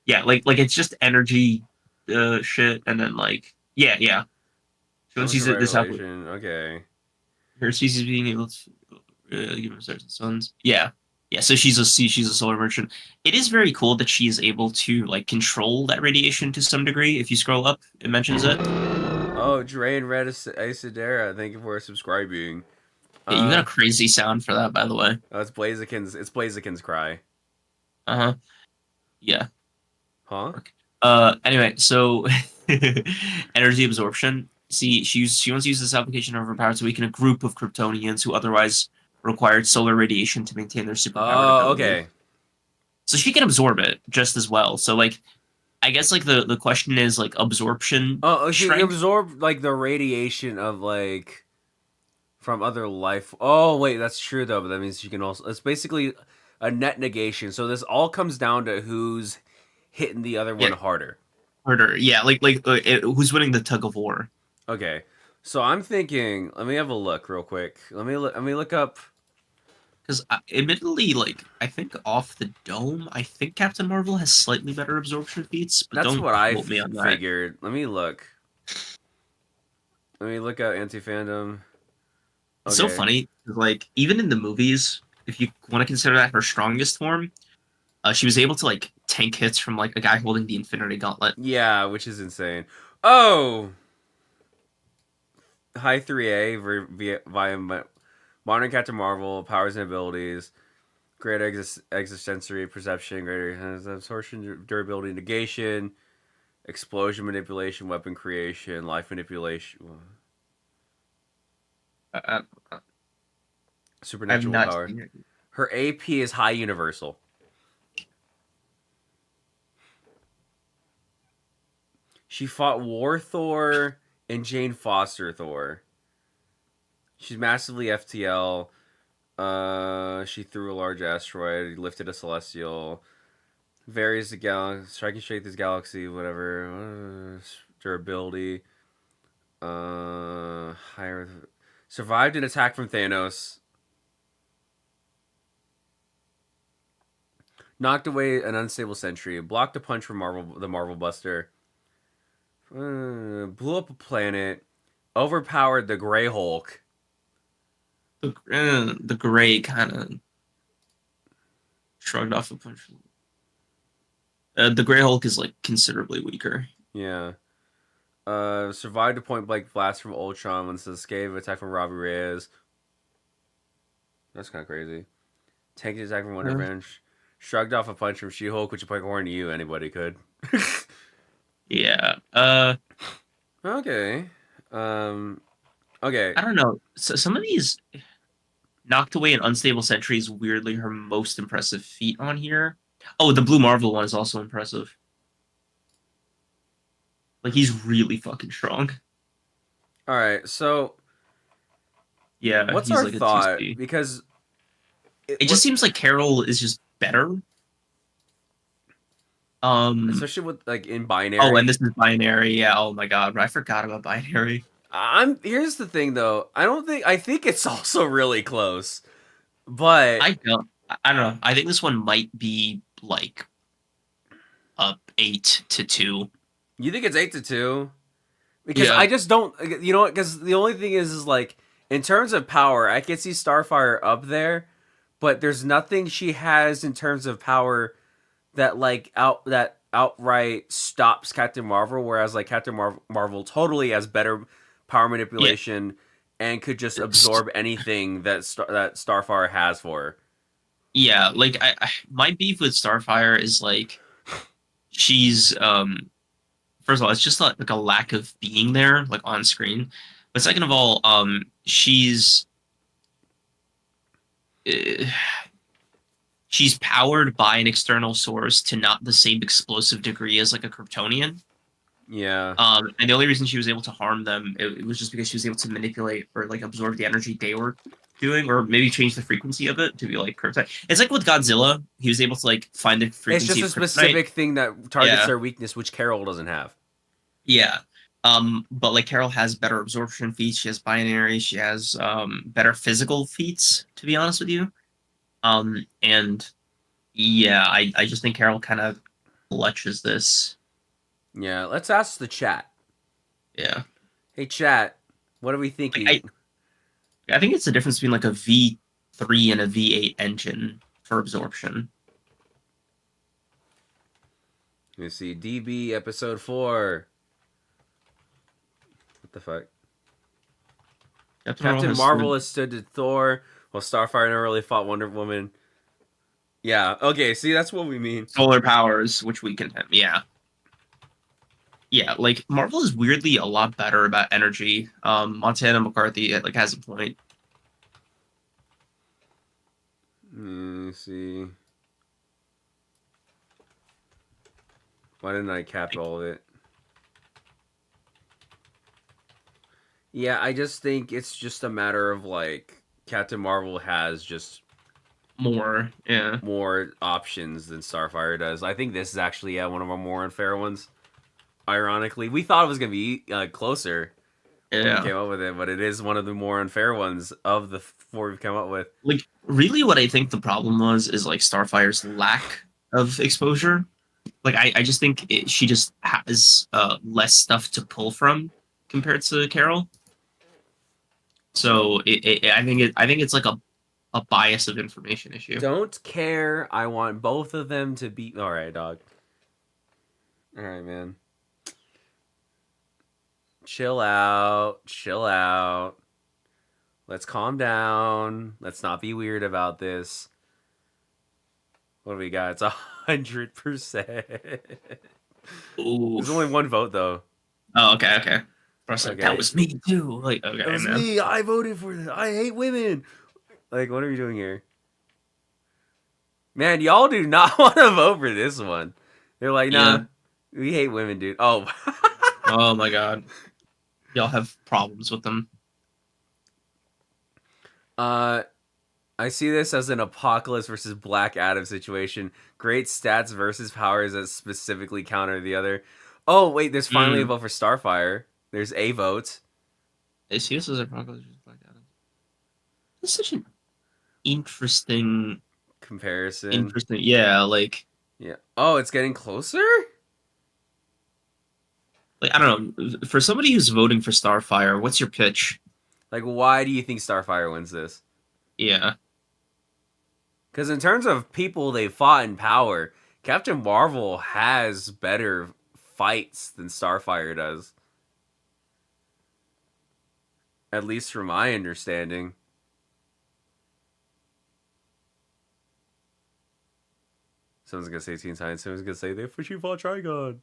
yeah, like it's just energy, shit, and then like yeah. She wants to use it this apple. Regulation. Okay. Her species being able to give her certain suns. Yeah. So she's a solar merchant. It is very cool that she is able to like control that radiation to some degree. If you scroll up, it mentions it. Oh, Dre and Red Isidera, thank you for subscribing. Yeah, you got a crazy sound for that, by the way. It's Blaziken's. It's Blaziken's cry. Uh-huh. Yeah. Huh? Anyway, so energy absorption. See, she wants to use this application of her power to weaken a group of Kryptonians who otherwise required solar radiation to maintain their superpower. Oh, okay. So she can absorb it just as well. So like, I guess like the question is like absorption. Oh, she can strength. absorb like the radiation of like from other life. Oh, wait, that's true though. But that means she can also. It's basically a net negation. So this all comes down to who's hitting the other one harder. Harder, yeah. Like who's winning the tug of war? Okay, So I'm thinking. Let me have a look real quick. Let me look up. Because admittedly, like I think off the dome, I think Captain Marvel has slightly better absorption feats, but That's don't what I quote me on that. figured. Let me look. Let me look at anti-fandom. It's so Okay. funny, 'cause, like even in the movies, if you want to consider that her strongest form, she was able to like tank hits from like a guy holding the Infinity Gauntlet. Yeah, which is insane. Oh, high 3A via modern Captain Marvel powers and abilities. Greater extrasensory perception, greater absorption, durability, negation, explosion manipulation, weapon creation, life manipulation, Uh, I've supernatural not power. seen it. Her AP is high universal. She fought War Thor and Jane Foster Thor. She's massively FTL. She threw a large asteroid, lifted a celestial, varies the galaxy, striking straight this galaxy, whatever. Durability. Higher. Survived an attack from Thanos. Knocked away an unstable sentry. Blocked a punch from the Marvel Buster. Blew up a planet. Overpowered the Grey Hulk. The gray kind of shrugged off a punch. The Gray Hulk is like considerably weaker. Yeah. Survived a point blank blast from Ultron when it escaped attack from Robbie Reyes. That's kind of crazy. Tanked attack from Wonder Bench. Shrugged off a punch from She-Hulk, which according to you, anybody could. Yeah. Okay. Okay. I don't know. So some of these knocked away an unstable sentry is weirdly her most impressive feat on here. Oh, the Blue Marvel one is also impressive. Like he's really fucking strong. All right. So, Yeah, what's he's our like a thought? 2C. Because It just seems like Carol is just better. Especially with like in binary. Oh, and this is binary. Yeah. Oh my god, I forgot about binary. Here's the thing though. I think it's also really close. But I don't know. I think this one might be like up 8-2. You think it's 8-2? Because Yeah. I just don't, you know, because the only thing is like in terms of power, I can see Starfire up there, but there's nothing she has in terms of power that outright stops Captain Marvel. Whereas like Captain Marvel totally has better power manipulation and could just absorb anything that Starfire has for her. Yeah, like my beef with Starfire is like she's first of all, it's just like a lack of being there, like on screen. But second of all, uh, she's powered by an external source to not the same explosive degree as like a Kryptonian. Yeah. And the only reason she was able to harm them, it was just because she was able to manipulate or like absorb the energy they were doing, or maybe change the frequency of it to be like kryptonite. It's like with Godzilla, he was able to like find the frequency. It's just a specific thing that targets their weakness, which Carol doesn't have. Yeah. But like Carol has better absorption feats, she has binary, she has better physical feats, to be honest with you. And yeah, I just think Carol kind of clutches this. Yeah, let's ask the chat. Yeah. Hey chat, what are we thinking? I think it's the difference between like a V3 and a V8 engine for absorption. Let's see, DB episode 4. What the fuck? Captain Marvel has stood to Thor, while Starfire never really fought Wonder Woman. Yeah, okay, see, that's what we mean. Solar powers, which we can, yeah. Yeah, like Marvel is weirdly a lot better about energy. Montana McCarthy like has a point. Let me see. Why didn't I cap all of it? Yeah, I just think it's just a matter of like Captain Marvel has just more options than Starfire does. I think this is actually one of our more unfair ones. Ironically, we thought it was gonna be closer, when we Yeah. came up with it, but it is one of the more unfair ones of the 4 we've come up with. Like, really, what I think the problem was is like Starfire's lack of exposure. Like, I just think she just has less stuff to pull from compared to Carol. So I think it's like a bias of information issue. Don't care. I want both of them to be. All right, dog. All right, man. Chill out. Chill out. Let's calm down. Let's not be weird about this. What do we got? It's 100%. There's only one vote though. Oh, okay, okay. Okay. That was me too. Like, okay, that was man. me. I voted for this. I hate women. Like, what are we doing here? Man, y'all do not want to vote for this one. They're like, nah, we hate women, dude. Oh. Oh my god. Y'all have problems with them. I see this as an Apocalypse versus Black Adam situation. Great stats versus powers that specifically counter the other. Oh, wait, there's finally a vote for Starfire. There's a vote. I see this as Apocalypse versus Black Adam. This is such an interesting comparison. Interesting. Yeah, like... Yeah. Oh, it's getting closer? Like, I don't know. For somebody who's voting for Starfire, what's your pitch? Like, why do you think Starfire wins this? Yeah. Because in terms of people they fought in power, Captain Marvel has better fights than Starfire does. At least from my understanding. Someone's going to say Teen Titans. Someone's going to say, they she fought Trigon.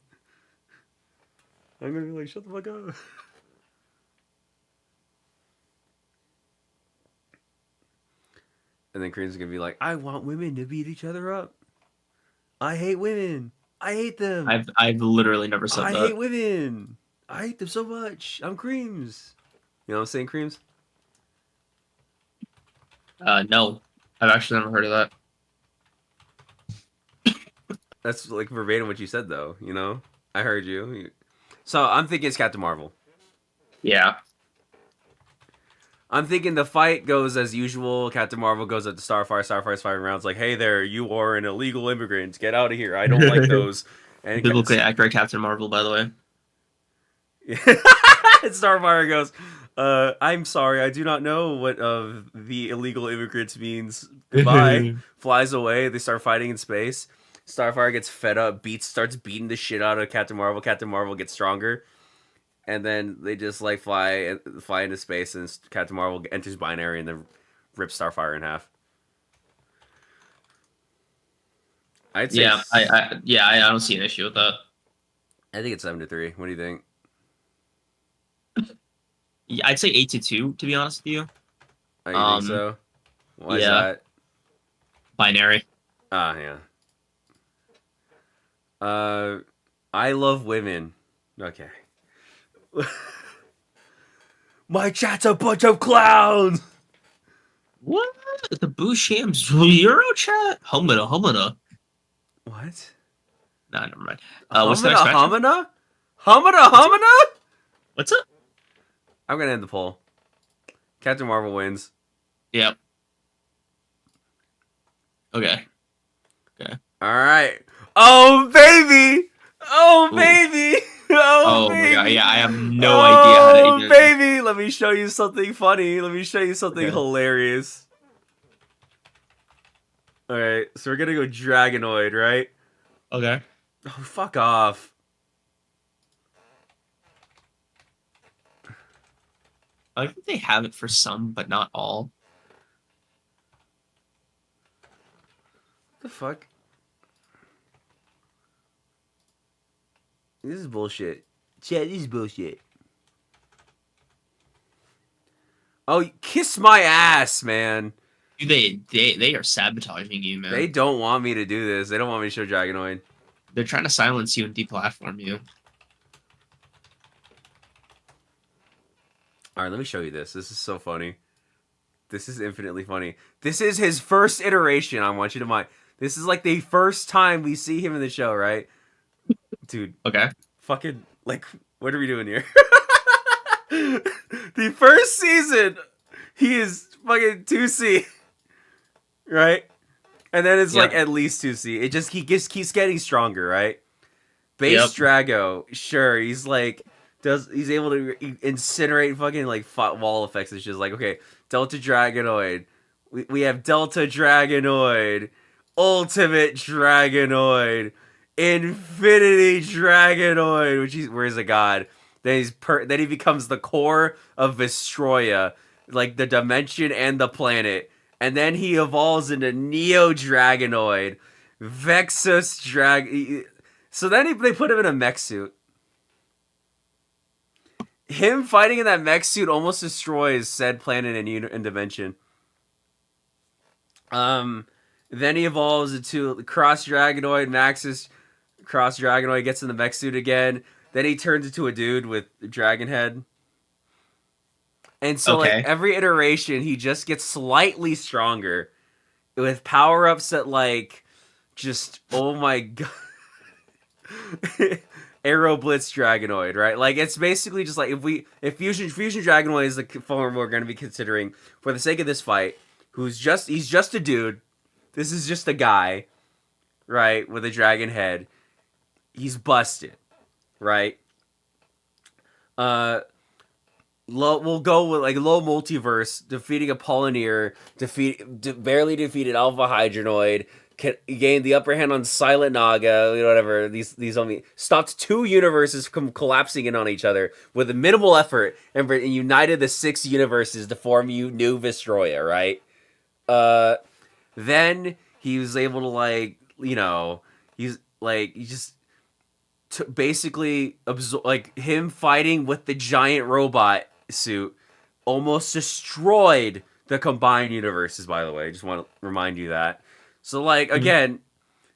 I'm going to be like, shut the fuck up. And then Korean's going to be like, I want women to beat each other up. I hate women. I hate them. I've literally never said that. I hate women. I hate them so much. I'm Creams. You know what I'm saying, Creams? No. I've actually never heard of that. That's like verbatim what you said, though. You know? I heard you. So I'm thinking it's Captain Marvel. Yeah. I'm thinking the fight goes as usual. Captain Marvel goes up to Starfire. Starfire's fighting around. It's like, hey there, you are an illegal immigrant. Get out of here. I don't like those. And biblically accurate Captain Marvel, by the way. Starfire goes, I'm sorry, I do not know what the illegal immigrants means. Goodbye. Flies away. They start fighting in space. Starfire gets fed up, starts beating the shit out of Captain Marvel. Captain Marvel gets stronger. And then they just like fly into space, and Captain Marvel enters binary and then rips Starfire in half. I'd say I don't see an issue with that. I think it's 7-3. What do you think? Yeah, I'd say 8-2, to be honest with you. Oh, you think so? Why is that? Binary. Ah, yeah. I love women. Okay. My chat's a bunch of clowns. What? The Busham0 Euro chat? Humana. What? Nah, never mind. What's the next matchup? Humana? What's up? I'm gonna end the poll. Captain Marvel wins. Yep. Okay. All right. Oh baby. Oh baby. Oh my god, yeah, I have no idea how to even... baby, let me show you something funny. Let me show you something hilarious. Alright, so we're gonna go Dragonoid, right? Okay. Oh, fuck off. I think they have it for some, but not all. What the fuck? This is bullshit. Chat, this is bullshit. Oh, kiss my ass, man. Dude, they are sabotaging you, man. They don't want me to do this. They don't want me to show Dragonoid. They're trying to silence you and deplatform you. Alright, let me show you this. This is so funny. This is infinitely funny. This is his first iteration, I want you to mind. This is like the first time we see him in the show, right? Dude. Okay. Fucking, like, what are we doing here? The first season, he is fucking 2C, right? And then it's like at least 2C. It just keeps getting stronger, right? Base Drago, sure, he's like he's able to incinerate fucking like wall effects. It's just like, okay, Delta Dragonoid. We have Delta Dragonoid, Ultimate Dragonoid, Infinity Dragonoid, where he's a god. Then then he becomes the core of Vestroya, like the dimension and the planet. And then he evolves into Neo Dragonoid, Vexus Drag. So then they put him in a mech suit. Him fighting in that mech suit almost destroys said planet and dimension. Then he evolves into Cross Dragonoid, Maxis Cross Dragonoid, gets in the mech suit again. Then he turns into a dude with dragon head. And so like every iteration, he just gets slightly stronger with power-ups that like just, oh my god. Aero Blitz Dragonoid, right? Like it's basically just like if Fusion Dragonoid is the form we're going to be considering for the sake of this fight, he's just a dude. This is just a guy, right, with a dragon head. He's busted, right? We'll go with like low multiverse, defeating Apollinaire, barely defeated Alpha Hydronoid, gained the upper hand on Silent Naga, whatever. These only stopped 2 universes collapsing in on each other with a minimal effort, and united the 6 universes to form new Vestroya, right? Then he was able to basically absorb, like him fighting with the giant robot suit almost destroyed the combined universes, by the way. I just want to remind you that. So like again,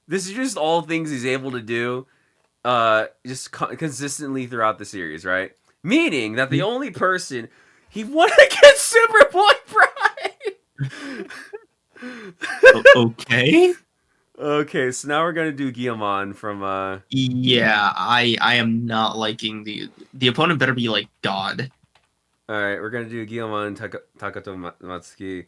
this is just all things he's able to do consistently throughout the series, right? Meaning that the only person he won against Superboy Prime. Okay, so now we're gonna do Guillemon from Yeah, I am not liking the opponent better be like God. Alright, we're gonna do Guillemon Takato Matsuki.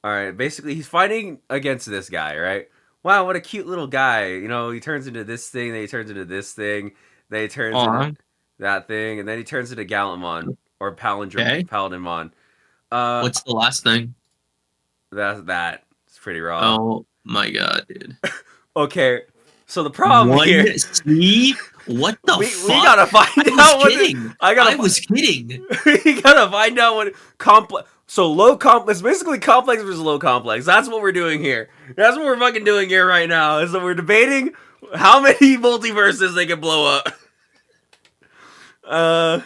Alright, basically he's fighting against this guy, right? Wow, what a cute little guy. You know, he turns into this thing, then he turns into this thing, then he turns into that thing, and then he turns into Gallantmon or Paladinmon. What's the last thing? That. It's pretty raw. Oh my god, dude. Okay, so the problem here. See? What the fuck? We gotta find out what. I was kidding. We gotta find out what complex. So low complex, basically complex versus low complex. That's what we're doing here. That's what we're fucking doing here right now. Is that we're debating how many multiverses they can blow up.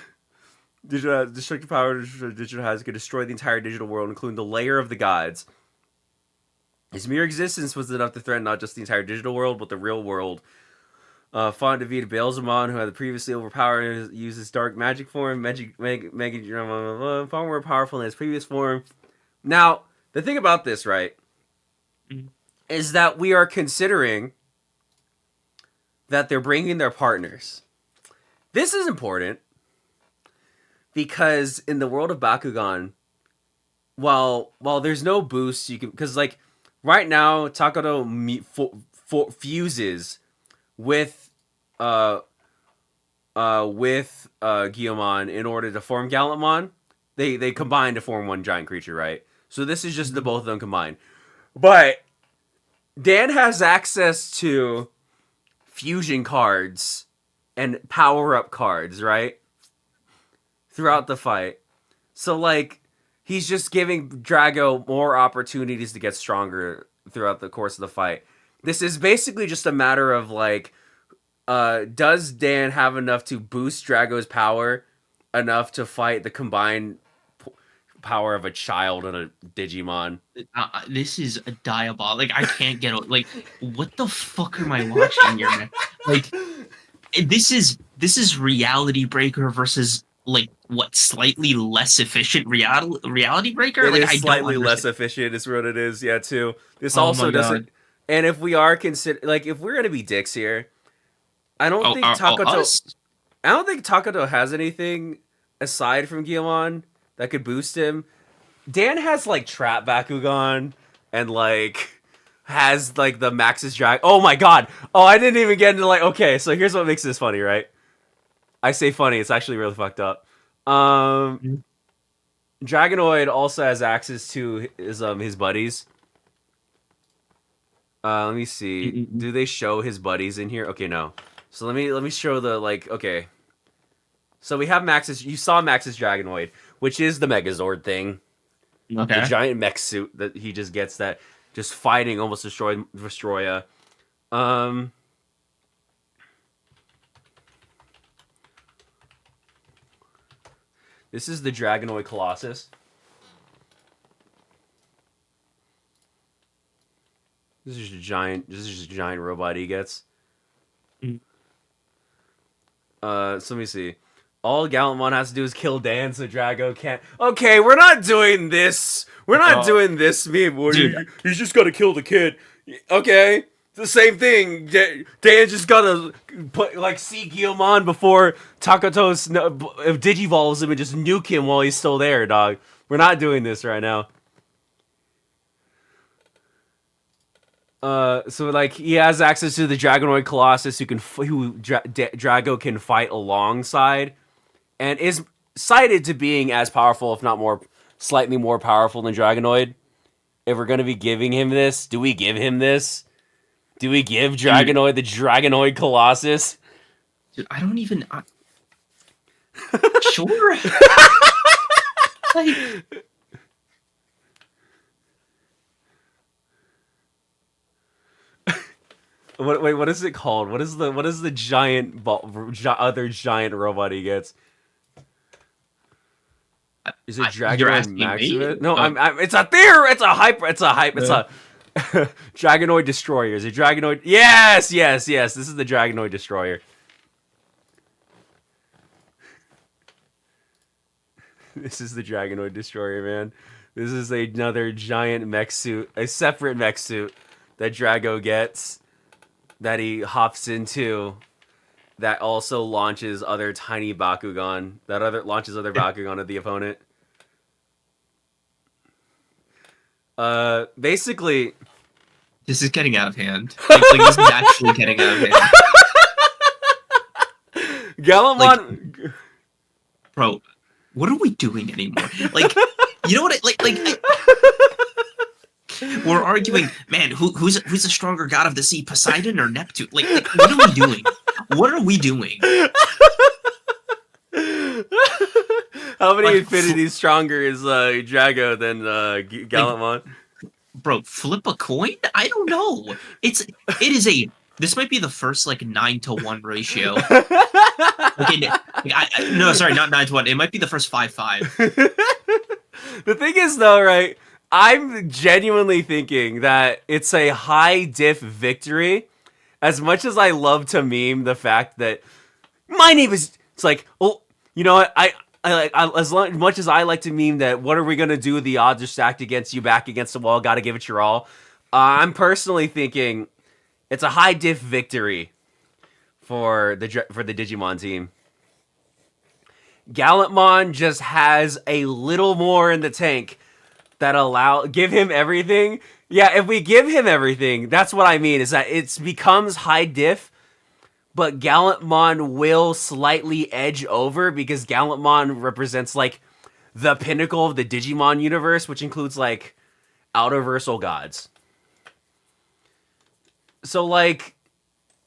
Destructive power digital has can destroy the entire digital world, including the layer of the gods. His mere existence was enough to threaten not just the entire digital world, but the real world. Fought defeated Beelzemon, who had previously overpowered, used his dark magic form, far more powerful in his previous form. Now, the thing about this, right, is that we are considering that they're bringing their partners. This is important because in the world of Bakugan, while there's no boost, you can, because like right now Takato fuses with Guillemon in order to form Gallantmon. They combine to form one giant creature, right? So this is just the both of them combined. But Dan has access to fusion cards and power-up cards, right? Throughout the fight. So like he's just giving Drago more opportunities to get stronger throughout the course of the fight. This is basically just a matter of like, does Dan have enough to boost Drago's power enough to fight the combined power of a child and a Digimon? This is a diabolical. Like I can't get like what the fuck am I watching here, man? Like this is Reality Breaker versus like what slightly less efficient Reality Breaker. It like is I slightly don't less efficient. Is what it is. Yeah, too. This also doesn't. God. And if we are if we're gonna be dicks here, I don't think Takato has anything aside from Guilmon that could boost him, Dan has like Trap Bakugan and like has like the Max's Drag. Oh my god! Oh, I didn't even get into like. Okay, so here's what makes this funny, right? I say funny. It's actually really fucked up. Dragonoid also has access to his buddies. Let me see. Do they show his buddies in here? Okay, no. So let me show the like. Okay. So we have Max's. You saw Max's Dragonoid, which is the Megazord thing. Okay. The giant mech suit that he just gets that just fighting almost destroy. This is the Dragonoid Colossus. This is just a giant robot he gets. So let me see. All Gallantmon has to do is kill Dan so Drago can't. Okay, we're not doing this. We're not doing this meme. He's just gotta kill the kid. Okay. It's the same thing. Dan just gotta see Guilmon before Takuto's digivolves him and just nuke him while he's still there, dog. We're not doing this right now. So like he has access to the Dragonoid Colossus who Drago can fight alongside, and is cited to being as powerful, if not slightly more powerful than Dragonoid. If we're gonna be giving him this, do we give him this? Do we give Dragonoid the Dragonoid Colossus? Dude, I don't even. Sure. Like... Wait, what is it called? What is the giant other giant robot he gets? Is it Dragonoid Maximus? No, it's a theory. It's a hype. It's a Dragonoid Destroyer. Is it Dragonoid? Yes. This is the Dragonoid Destroyer. This is the Dragonoid Destroyer, man. This is another giant mech suit, a separate mech suit that Drago gets, that he hops into, that also launches other tiny Bakugan, launches other Bakugan at the opponent. Basically, this is getting out of hand. Like this is actually getting out of hand. Gallantmon, bro, what are we doing anymore? Like, you know what? We're arguing, man. Who's a stronger god of the sea, Poseidon or Neptune? Like what are we doing? What are we doing? How many infinities stronger is Drago than Gallantmon? Bro, flip a coin? I don't know. This might be the first 9-to-1 ratio. Okay, no, sorry, not 9-to-1. It might be the first 5-5. The thing is, though, right? I'm genuinely thinking that it's a high diff victory. As much as I love to meme the fact that my name is, it's like, well, you know what? As much as I like to meme that, what are we gonna do? The odds are stacked against you, back against the wall. Got to give it your all. I'm personally thinking it's a high diff victory for the Digimon team. Gallantmon just has a little more in the tank that give him everything. Yeah, if we give him everything, that's what I mean, is that it becomes high diff, but Gallantmon will slightly edge over because Gallantmon represents the pinnacle of the Digimon universe, which includes outerversal gods. So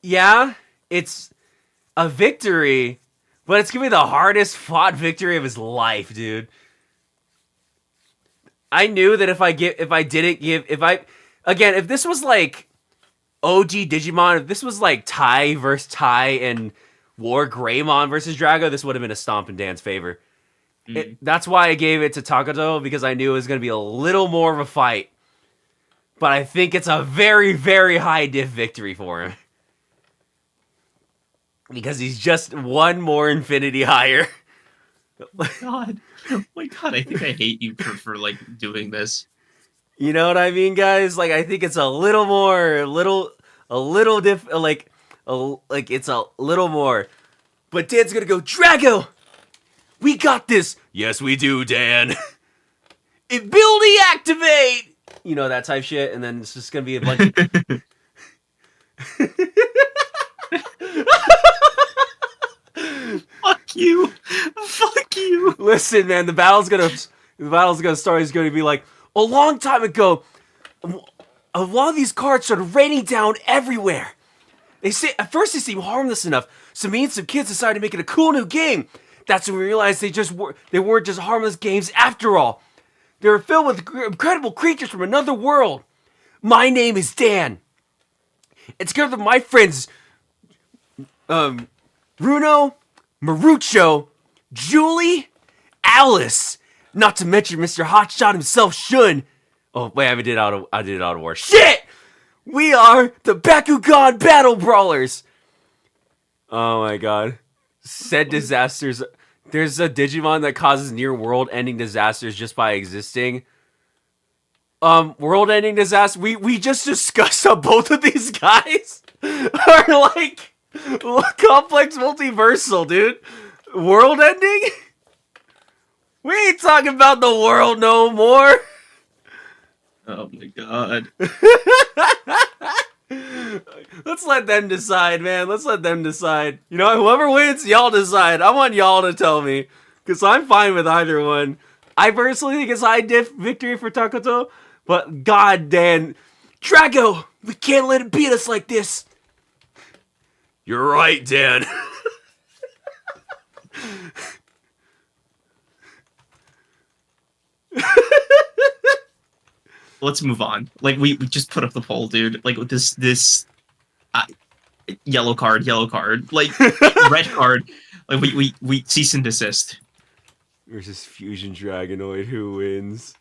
yeah, it's a victory, but it's gonna be the hardest fought victory of his life, dude. I knew that if this was OG Digimon, if this was Tai versus Tai and War Greymon versus Drago, this would have been a stomp in Dan's favor. That's why I gave it to Takuto, because I knew it was going to be a little more of a fight. But I think it's a very, very high diff victory for him. Because he's just one more infinity higher. Oh my god, I think I hate you for doing this. You know what I mean, guys? I think it's a little more, it's a little more. But Dan's gonna go, Drago! We got this. Yes, we do, Dan. Ability activate. You know, that type shit. And then it's just gonna be a bunch of... Fuck you. Fuck you. Listen, man, the battle's gonna start. It's gonna be like, a long time ago, a lot of these cards started raining down everywhere. At first they seemed harmless enough, so me and some kids decided to make it a cool new game. That's when we realized they weren't just harmless games after all. They were filled with incredible creatures from another world. My name is Dan. And together with my friends, Bruno, Marucho, Julie, Alice, not to mention Mr. Hotshot himself, Shun. Oh wait, I did it out of war. Shit! We are the Bakugan Battle Brawlers. Oh my god. Said disasters. There's a Digimon that causes near world-ending disasters just by existing. World-ending disaster. We just discussed how both of these guys are like complex multiversal, dude. World-ending? We ain't talking about the world no more. Oh my god. Let's let them decide, man. Let's let them decide. You know, whoever wins, y'all decide. I want y'all to tell me, because I'm fine with either one. I personally think it's high diff victory for Takoto, but god damn. Drago, we can't let it beat us like this. You're right, Dan. Let's move on. Like, we just put up the poll, dude. Like, with this yellow card. Like, red card. Like, we cease and desist. Versus Fusion Dragonoid, who wins?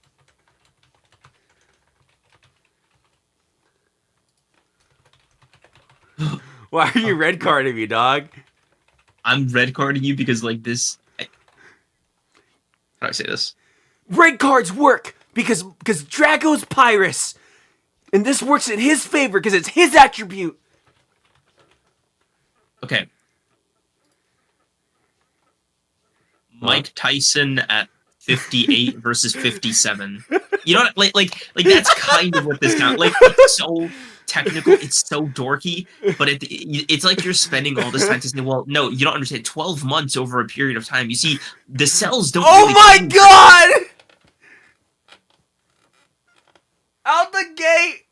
Why are you red carding me, dog? I'm red carding you because, like, this... How do I say this? Red cards work because Drago's Pyrus. And this works in his favor because it's his attribute. Okay. Mike Tyson at 58 versus 57. You know what? Like that's kind of what this sounds like. It's so technical, it's so dorky, but it's like you're spending all this time to say, well, no, you don't understand. 12 months over a period of time. You see, the cells don't. Oh really my change. god! Out the gate!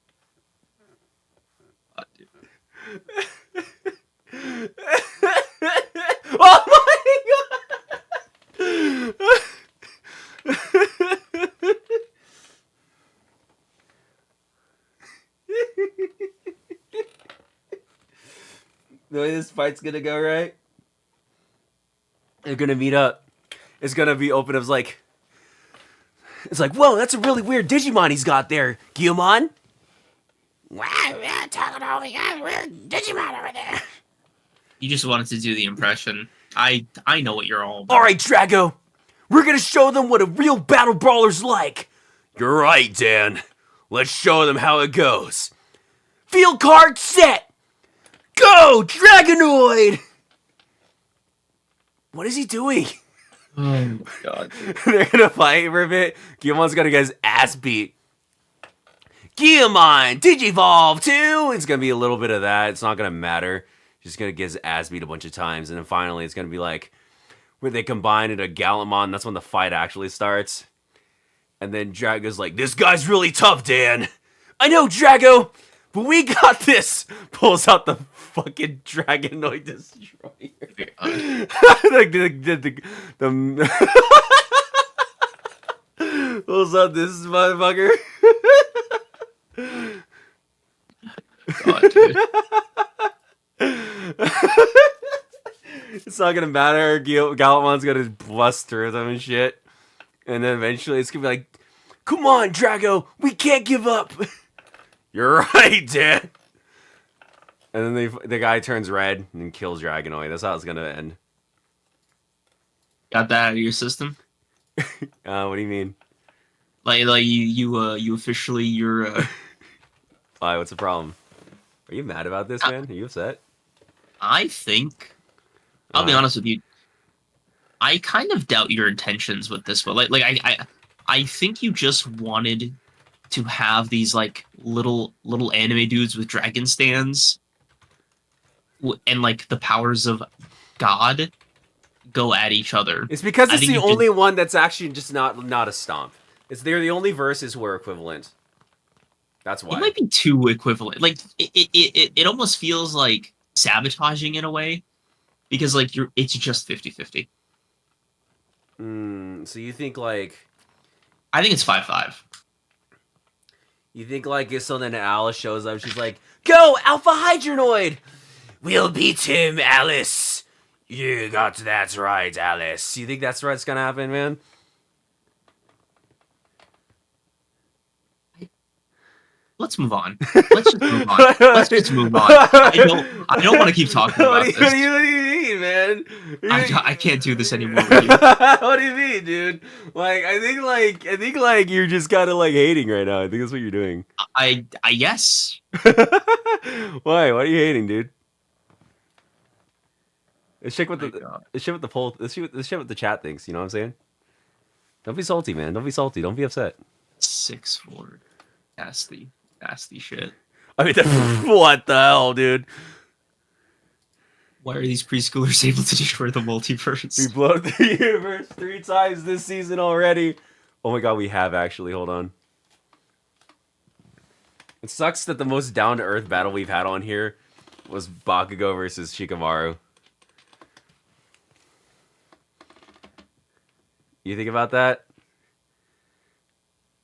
Oh my god! The way this fight's gonna go, right? They're gonna meet up. It's gonna be open. It's like, whoa, that's a really weird Digimon he's got there, Guilmon. Wow, yeah, talking over got a weird Digimon over there. You just wanted to do the impression. I know what you're all about. All right, Drago, we're gonna show them what a real battle brawler's like. You're right, Dan. Let's show them how it goes. Field card set. Go, Dragonoid! What is he doing? Oh my god. They're gonna fight for a bit. Guilmon's gonna get his ass beat. Guilmon, Digivolve too! It's gonna be a little bit of that. It's not gonna matter. Just gonna get his ass beat a bunch of times. And then finally it's gonna be like, where they combine into Gallantmon. That's when the fight actually starts. And then Drago's like, this guy's really tough, Dan. I know, Drago! But we got this! Pulls out the fucking Dragonoid Destroyer. Pulls out this motherfucker. God, dude. It's not gonna matter. Gallantmon's gonna bust through them and shit. And then eventually it's gonna be like, come on, Drago! We can't give up! You're right, Dan. And then the guy turns red and kills Dragonoid. That's how it's gonna end. Got that out of your system? What do you mean? Like you officially you're. Why? What's the problem? Are you mad about this, man? Are you upset? I think. I'll be honest with you. I kind of doubt your intentions with this one. I think you just wanted to have these like little anime dudes with dragon stands and like the powers of God go at each other. It's because I it's think the you only one that's actually just not a stomp. They're the only verses who are equivalent. That's why. It might be too equivalent. Like it almost feels like sabotaging in a way because like it's just 50-50. So you think like I think it's 5-5. You think like if so then Alice shows up, she's like, "Go, Alpha Hydronoid! We'll beat him, Alice. That's right, Alice." You think that's what's gonna happen, man? Let's move on. Let's just move on. Let's just move on. I don't want to keep talking about this. What do you mean, man? I can't do this anymore with you. What do you mean, dude? Like I think like you're just kind of like hating right now. I think that's what you're doing. I yes. Why? Why are you hating, dude? Let's check what let's check what the poll. Let's check what the chat thinks. You know what I'm saying? Don't be salty, man. Don't be salty. Don't be upset. 6-4. Nasty shit. I mean, what the hell, dude? Why are these preschoolers able to destroy the multiverse? We blew up the universe 3 times this season already. Oh my god, we have actually. Hold on. It sucks that the most down-to-earth battle we've had on here was Bakugo versus Shikamaru. You think about that?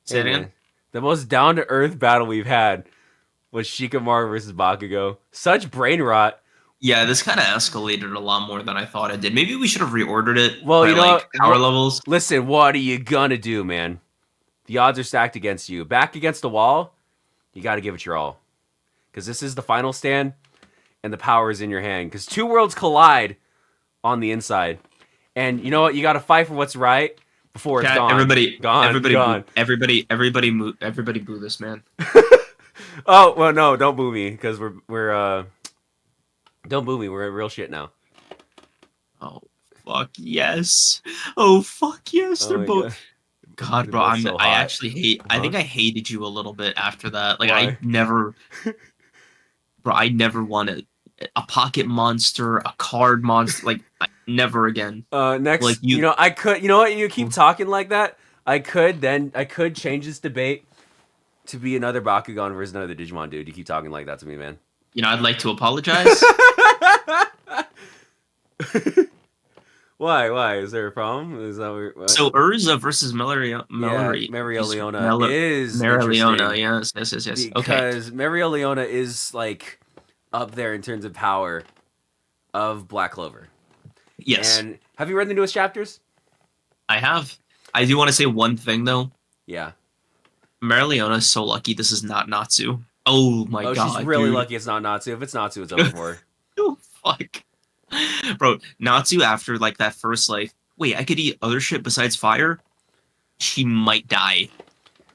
Say it again? The most down-to-earth battle we've had was Shikamaru versus Bakugo. Such brain rot. Yeah, this kind of escalated a lot more than I thought it did. Maybe we should have reordered it. Well, by, you know, like, power levels. Listen, what are you gonna do, man? The odds are stacked against you. Back against the wall, you got to give it your all. Because this is the final stand, and the power is in your hand. Because 2 worlds collide on the inside. And you know what? You got to fight for what's right before it's gone. Everybody gone. Everybody boo this man. Oh, well, no, don't boo me. Because we're don't boo me. We're in real shit now. Oh, fuck yes. Oh, fuck yes. They're both... God, bro, I actually hate... I think I hated you a little bit after that. Like, Why? I never wanted a pocket monster, a card monster. Like, never again. Next, like you know, I could... You know what? You keep talking like that. I could change this debate to be another Bakugan versus another Digimon, dude. You keep talking like that to me, man. You know, I'd like to apologize. Why? Is there a problem? Is that what? So Urza versus Mereoleona is Mereoleona, yes. Because Okay. Mereoleona is like up there in terms of power of Black Clover. Yes. And have you read the newest chapters? I have. I do want to say one thing though. Yeah. Mereoleona is so lucky this is not Natsu. Oh my god. She's really dude. lucky it's not Natsu. If it's Natsu, it's over for her. Oh fuck. Bro, Natsu after like that first like, wait, I could eat other shit besides fire? She might die.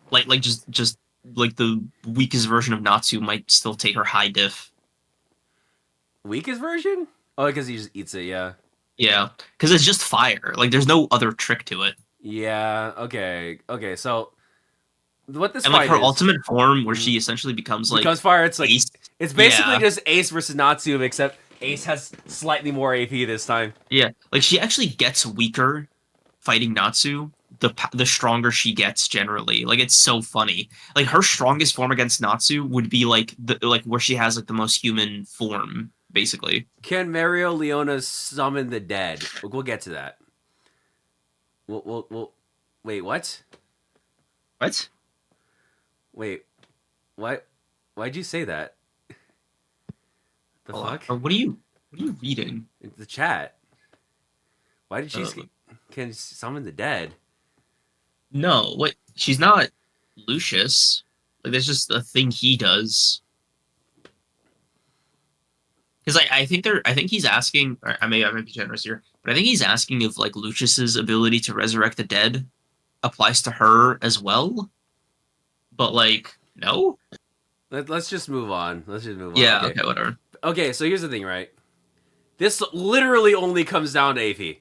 Like just like the weakest version of Natsu might still take her high diff. Weakest version? Oh, because he just eats it, yeah. Yeah, because it's just fire. Like there's no other trick to it. Yeah, okay, so what this and like fight her ultimate form where she essentially becomes like fire, it's like Ace. It's basically just Ace versus Natsu, except Ace has slightly more AP this time. Yeah, like she actually gets weaker fighting Natsu the stronger she gets generally. Like it's so funny. Like her strongest form against Natsu would be like where she has like the most human form basically. Can Mereoleona summon the dead? We'll get to that. We'll wait, what? What? Wait, what? Why'd you say that? The fuck? What are you reading? The chat. Why did she can summon the dead? No, wait. She's not Lucius. Like that's just a thing he does. Because I think he's asking. Or I might be generous here, but I think he's asking if like Lucius's ability to resurrect the dead applies to her as well. But like, no. Let's just move on. Yeah. Okay. Whatever. Okay. So here's the thing, right? This literally only comes down to AP.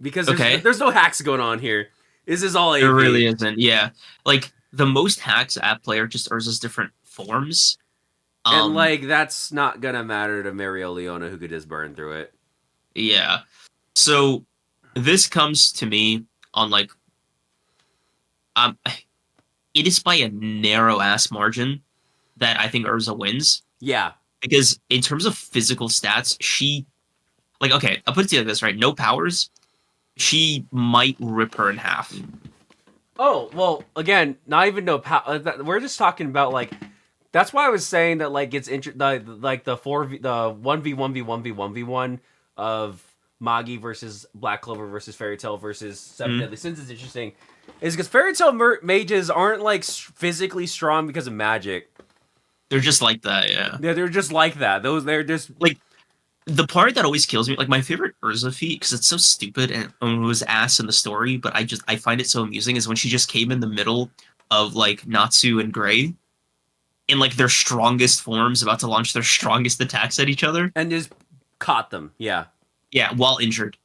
Because Okay. there's no hacks going on here. This is all AV. There really isn't. Yeah, like the most hacks at play are just Urza's different forms. And like that's not gonna matter to Mario Leona, who could just burn through it. Yeah. So this comes to me on like it is by a narrow ass margin that I think Urza wins. Yeah. Because in terms of physical stats, she like okay, I'll put it to you like this, right? No powers, she might rip her in half. Oh, well, again, not even no power. We're just talking about like that's why I was saying that like it's like the 1v1v1v1v1 of Magi versus Black Clover versus Fairy Tail versus Seven Deadly Sins is interesting. Is because Fairy Tail mages aren't like physically strong because of magic. They're just like that, yeah. Yeah, they're just like that. They're just like the part that always kills me, like my favorite Urza feat, because it's so stupid and it was ass in the story, but I find it so amusing, is when she just came in the middle of like Natsu and Gray in like their strongest forms, about to launch their strongest attacks at each other, and just caught them. Yeah, while injured.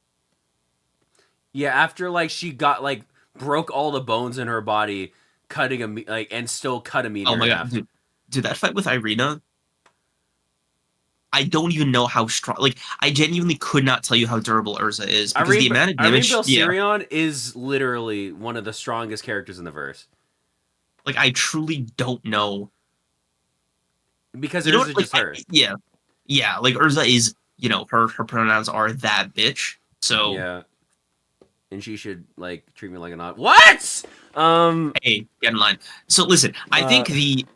Yeah, after like she got like broke all the bones in her body, cutting and still cut a meter. Oh my god, dude, that fight with Irina. I don't even know how strong. Like, I genuinely could not tell you how durable Urza is, because the amount of damage. Sirion is literally one of the strongest characters in the verse. Like, I truly don't know, because Urza just her. Yeah. Like Urza is, her pronouns are that bitch. So yeah, and she should like treat me like an odd. What? Hey, get in line. So listen, I think the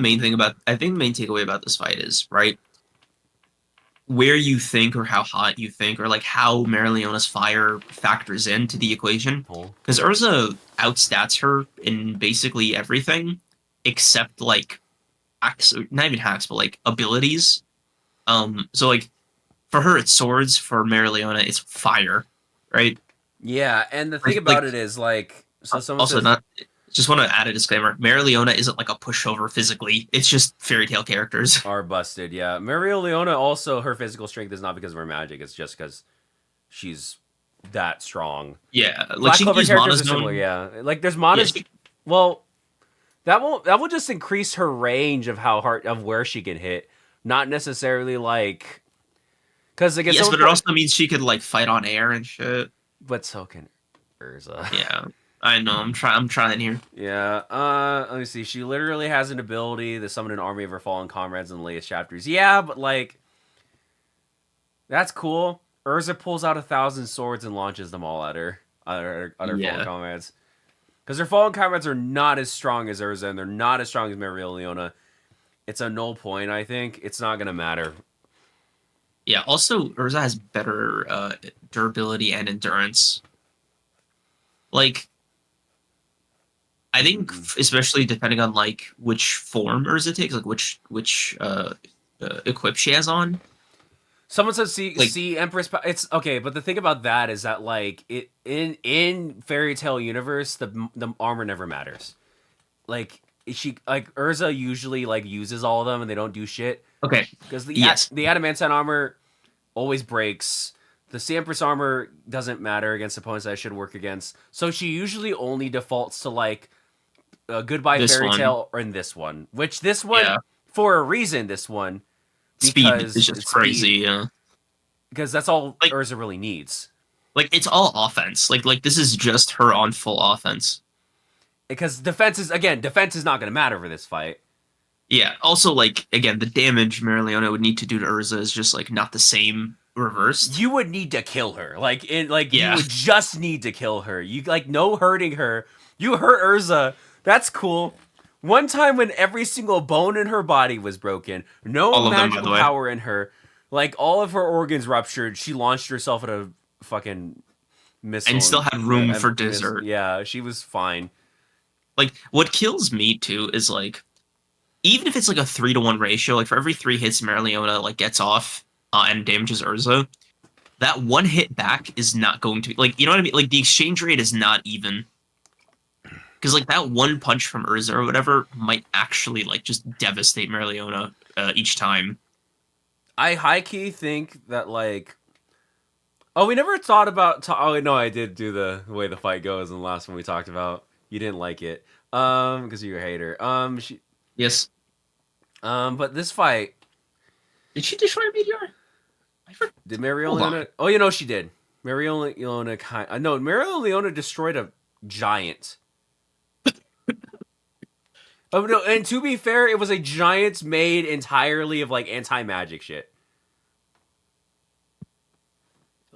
main takeaway about this fight is, right, where you think or how hot you think or like how Marileona's fire factors into the equation. Because Urza outstats her in basically everything except like hacks, not even hacks, but like abilities. So like for her it's swords, for Marileona it's fire, right? Yeah, and the thing about it is like, so someone also says, just want to add a disclaimer. Marileona isn't like a pushover physically. It's just fairy tale characters are busted. Yeah, Marileona also, her physical strength is not because of her magic. It's just because she's that strong. Yeah, like she can use mana zone. Yeah, like there's mana. Yeah, well, that will just increase her range of where she can hit. Not necessarily like, because again, yes, but it also means she could like fight on air and shit. But so can Urza. Yeah. I know, I'm trying here. Yeah, let me see. She literally has an ability to summon an army of her fallen comrades in the latest chapters. Yeah, but like, that's cool. Urza pulls out 1,000 swords and launches them all at her fallen comrades. Because her fallen comrades are not as strong as Urza, and they're not as strong as Marileona. It's a null point, I think. It's not going to matter. Yeah, also, Urza has better durability and endurance. Like, I think, especially depending on like which form Urza takes, like which equip she has on. Someone says, "See, Empress." It's okay, but the thing about that is that like in Fairy Tail universe, the armor never matters. Like Urza usually like uses all of them, and they don't do shit. Okay, because the adamantine armor always breaks. The Sea Empress armor doesn't matter against opponents that I should work against. So she usually only defaults to like Goodbye Fairy Tail in this one. Which this one, for a reason, this one. Speed is just crazy, yeah. Because that's all like, Urza really needs. Like, it's all offense. Like this is just her on full offense. Because defense is not going to matter for this fight. Yeah, also, like, again, the damage Marileona would need to do to Urza is just, like, not the same reversed. You would need to kill her. You would just need to kill her. You, like, no hurting her. You hurt Urza. That's cool. One time when every single bone in her body was broken, no magical power in her, like, all of her organs ruptured, she launched herself at a fucking missile. And still had room for dessert. Yeah, she was fine. Like, what kills me, too, is, like, even if it's like a 3-to-1 ratio, like for every 3 hits Marileona like gets off and damages Urza, that one hit back is not going to be like, you know what I mean? Like the exchange rate is not even, because like that one punch from Urza or whatever might actually like just devastate Marileona each time. I high key think that like Oh, we never thought about. Oh no, I did do the way the fight goes in the last one we talked about. You didn't like it, because you're a hater. Yes. But this fight, Did she destroy a meteor? did Hold on. Leona? Oh, you know she did. Leona kind. No, Leona destroyed a giant. Oh no, and to be fair, it was a giant made entirely of like anti-magic shit.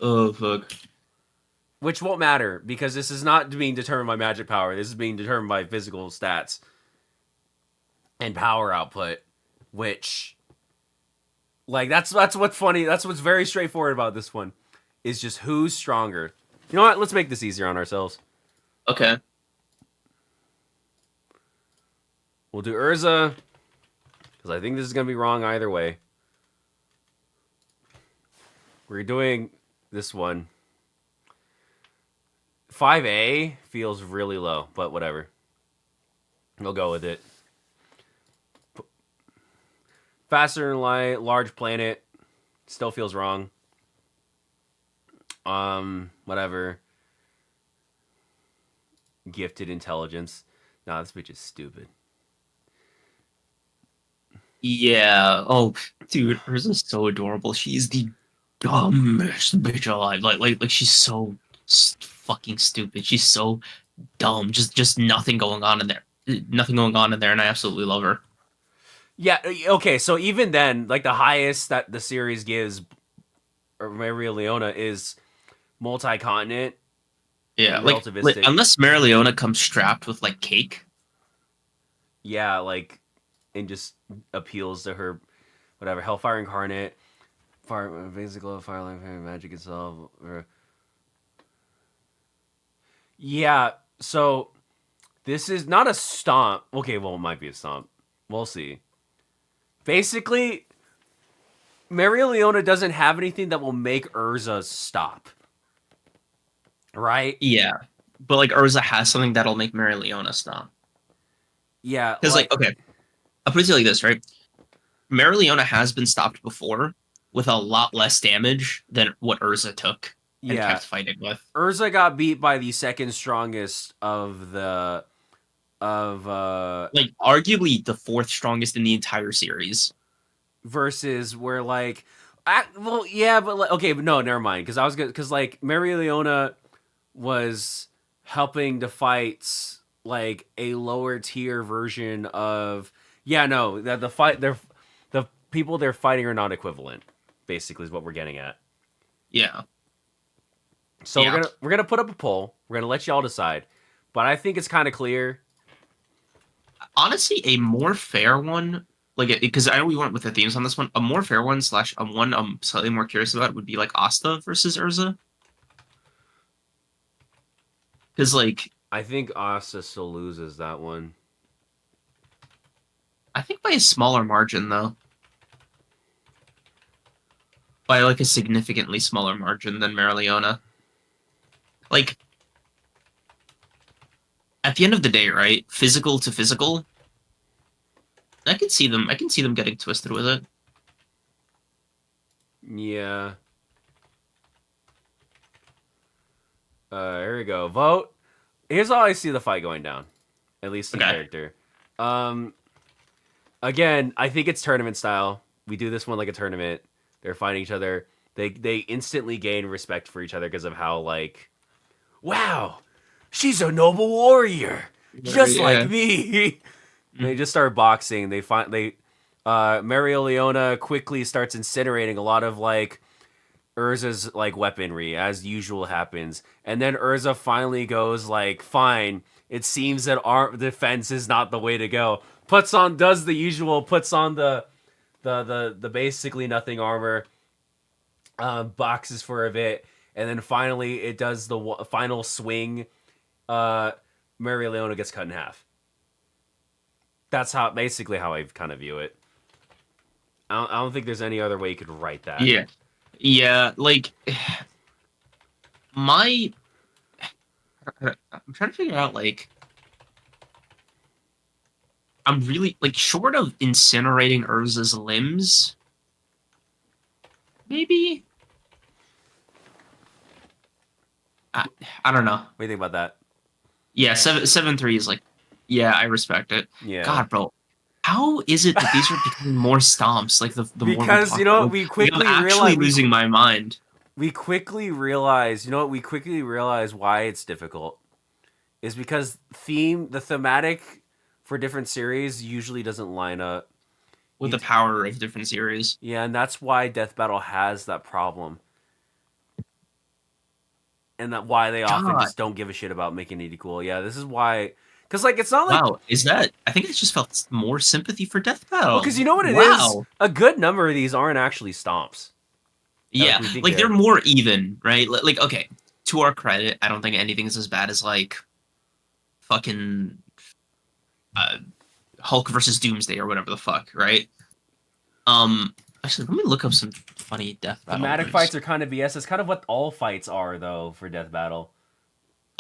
Oh fuck. Which won't matter because this is not being determined by magic power. This is being determined by physical stats and power output. Which, like, that's what's funny. That's what's very straightforward about this one, is just who's stronger. You know what? Let's make this easier on ourselves. Okay. We'll do Urza, because I think this is gonna be wrong either way. We're doing this one. 5A feels really low, but whatever. We'll go with it. Faster than light, large planet, still feels wrong. Whatever. Gifted intelligence. Nah, this bitch is stupid. Yeah. Oh, dude, Urza's so adorable. She's the dumbest bitch alive. Like she's so fucking stupid. She's so dumb. Just nothing going on in there. Nothing going on in there, and I absolutely love her. Yeah, okay, so even then, like, the highest that the series gives Maria Leona is multi-continent. Yeah, like unless Mary Leona comes strapped with like cake. Yeah, like, and just appeals to her, whatever. Hellfire Incarnate, fire, basically fire, life, magic itself. Yeah, so this is not a stomp. Okay, well, it might be a stomp. We'll see. Basically, Maria Leona doesn't have anything that will make Urza stop. Right? Yeah. But like Urza has something that'll make Mary Leona stop. Yeah. Because like, okay. I'll put it like this, right? Mary Leona has been stopped before with a lot less damage than what Urza took and kept fighting with. Urza got beat by the second strongest of the like arguably the fourth strongest in the entire series. Versus where like well, yeah, but like, okay, but no, never mind. Because I was because like Mary Leona was helping to fight like a lower tier version of that the people they're fighting are not equivalent. Basically, is what we're getting at. Yeah. So we're gonna put up a poll. We're gonna let y'all decide, but I think it's kind of clear. Honestly, a more fair one, like, because I know we went with the themes on this one, a more fair one / a one I'm slightly more curious about would be like Asta versus Urza. Because like I think Asta still loses that one. I think by a smaller margin though. By like a significantly smaller margin than Mary Leona. Like at the end of the day, right? Physical to physical. I can see them getting twisted with it. Yeah. Here we go. Vote. Here's how I see the fight going down. At least in character. Again, I think it's tournament style. We do this one like a tournament. They're fighting each other. They instantly gain respect for each other because of how, like, wow, she's a noble warrior, just like me. They just start boxing. Mary Leona quickly starts incinerating a lot of like Urza's like weaponry, as usual happens, and then Urza finally goes like, fine. It seems that our defense is not the way to go. Puts on the basically nothing armor, boxes for a bit, and then finally it does the final swing. Mary Leona gets cut in half. That's basically how I kind of view it. I don't think there's any other way you could write that. Yeah, like I'm trying to figure out, like, I'm really, like, short of incinerating Urza's limbs, maybe? I don't know. What do you think about that? Yeah, 7-3 is like, yeah, I respect it. Yeah. God, bro, how is it that these are becoming more stomps? Like the more we Because talk you know about what, we quickly I'm actually realized losing my mind. We quickly realize, you know what? We quickly realize why it's difficult is because the thematic for different series usually doesn't line up With the power of different series. Yeah, and that's why Death Battle has that problem. And that why they often just don't give a shit about making it equal. Yeah, this is why. Because, like, it's not like... Wow, is that... I think I just felt more sympathy for Death Battle. Well, because you know what it is? A good number of these aren't actually stomps. Yeah, like, they're more even, right? Like, okay, to our credit, I don't think anything's as bad as, like, fucking Hulk versus Doomsday or whatever the fuck, right? Actually, let me look up some funny Death Battle. Thematic fights are kind of BS. It's kind of what all fights are, though, for Death Battle.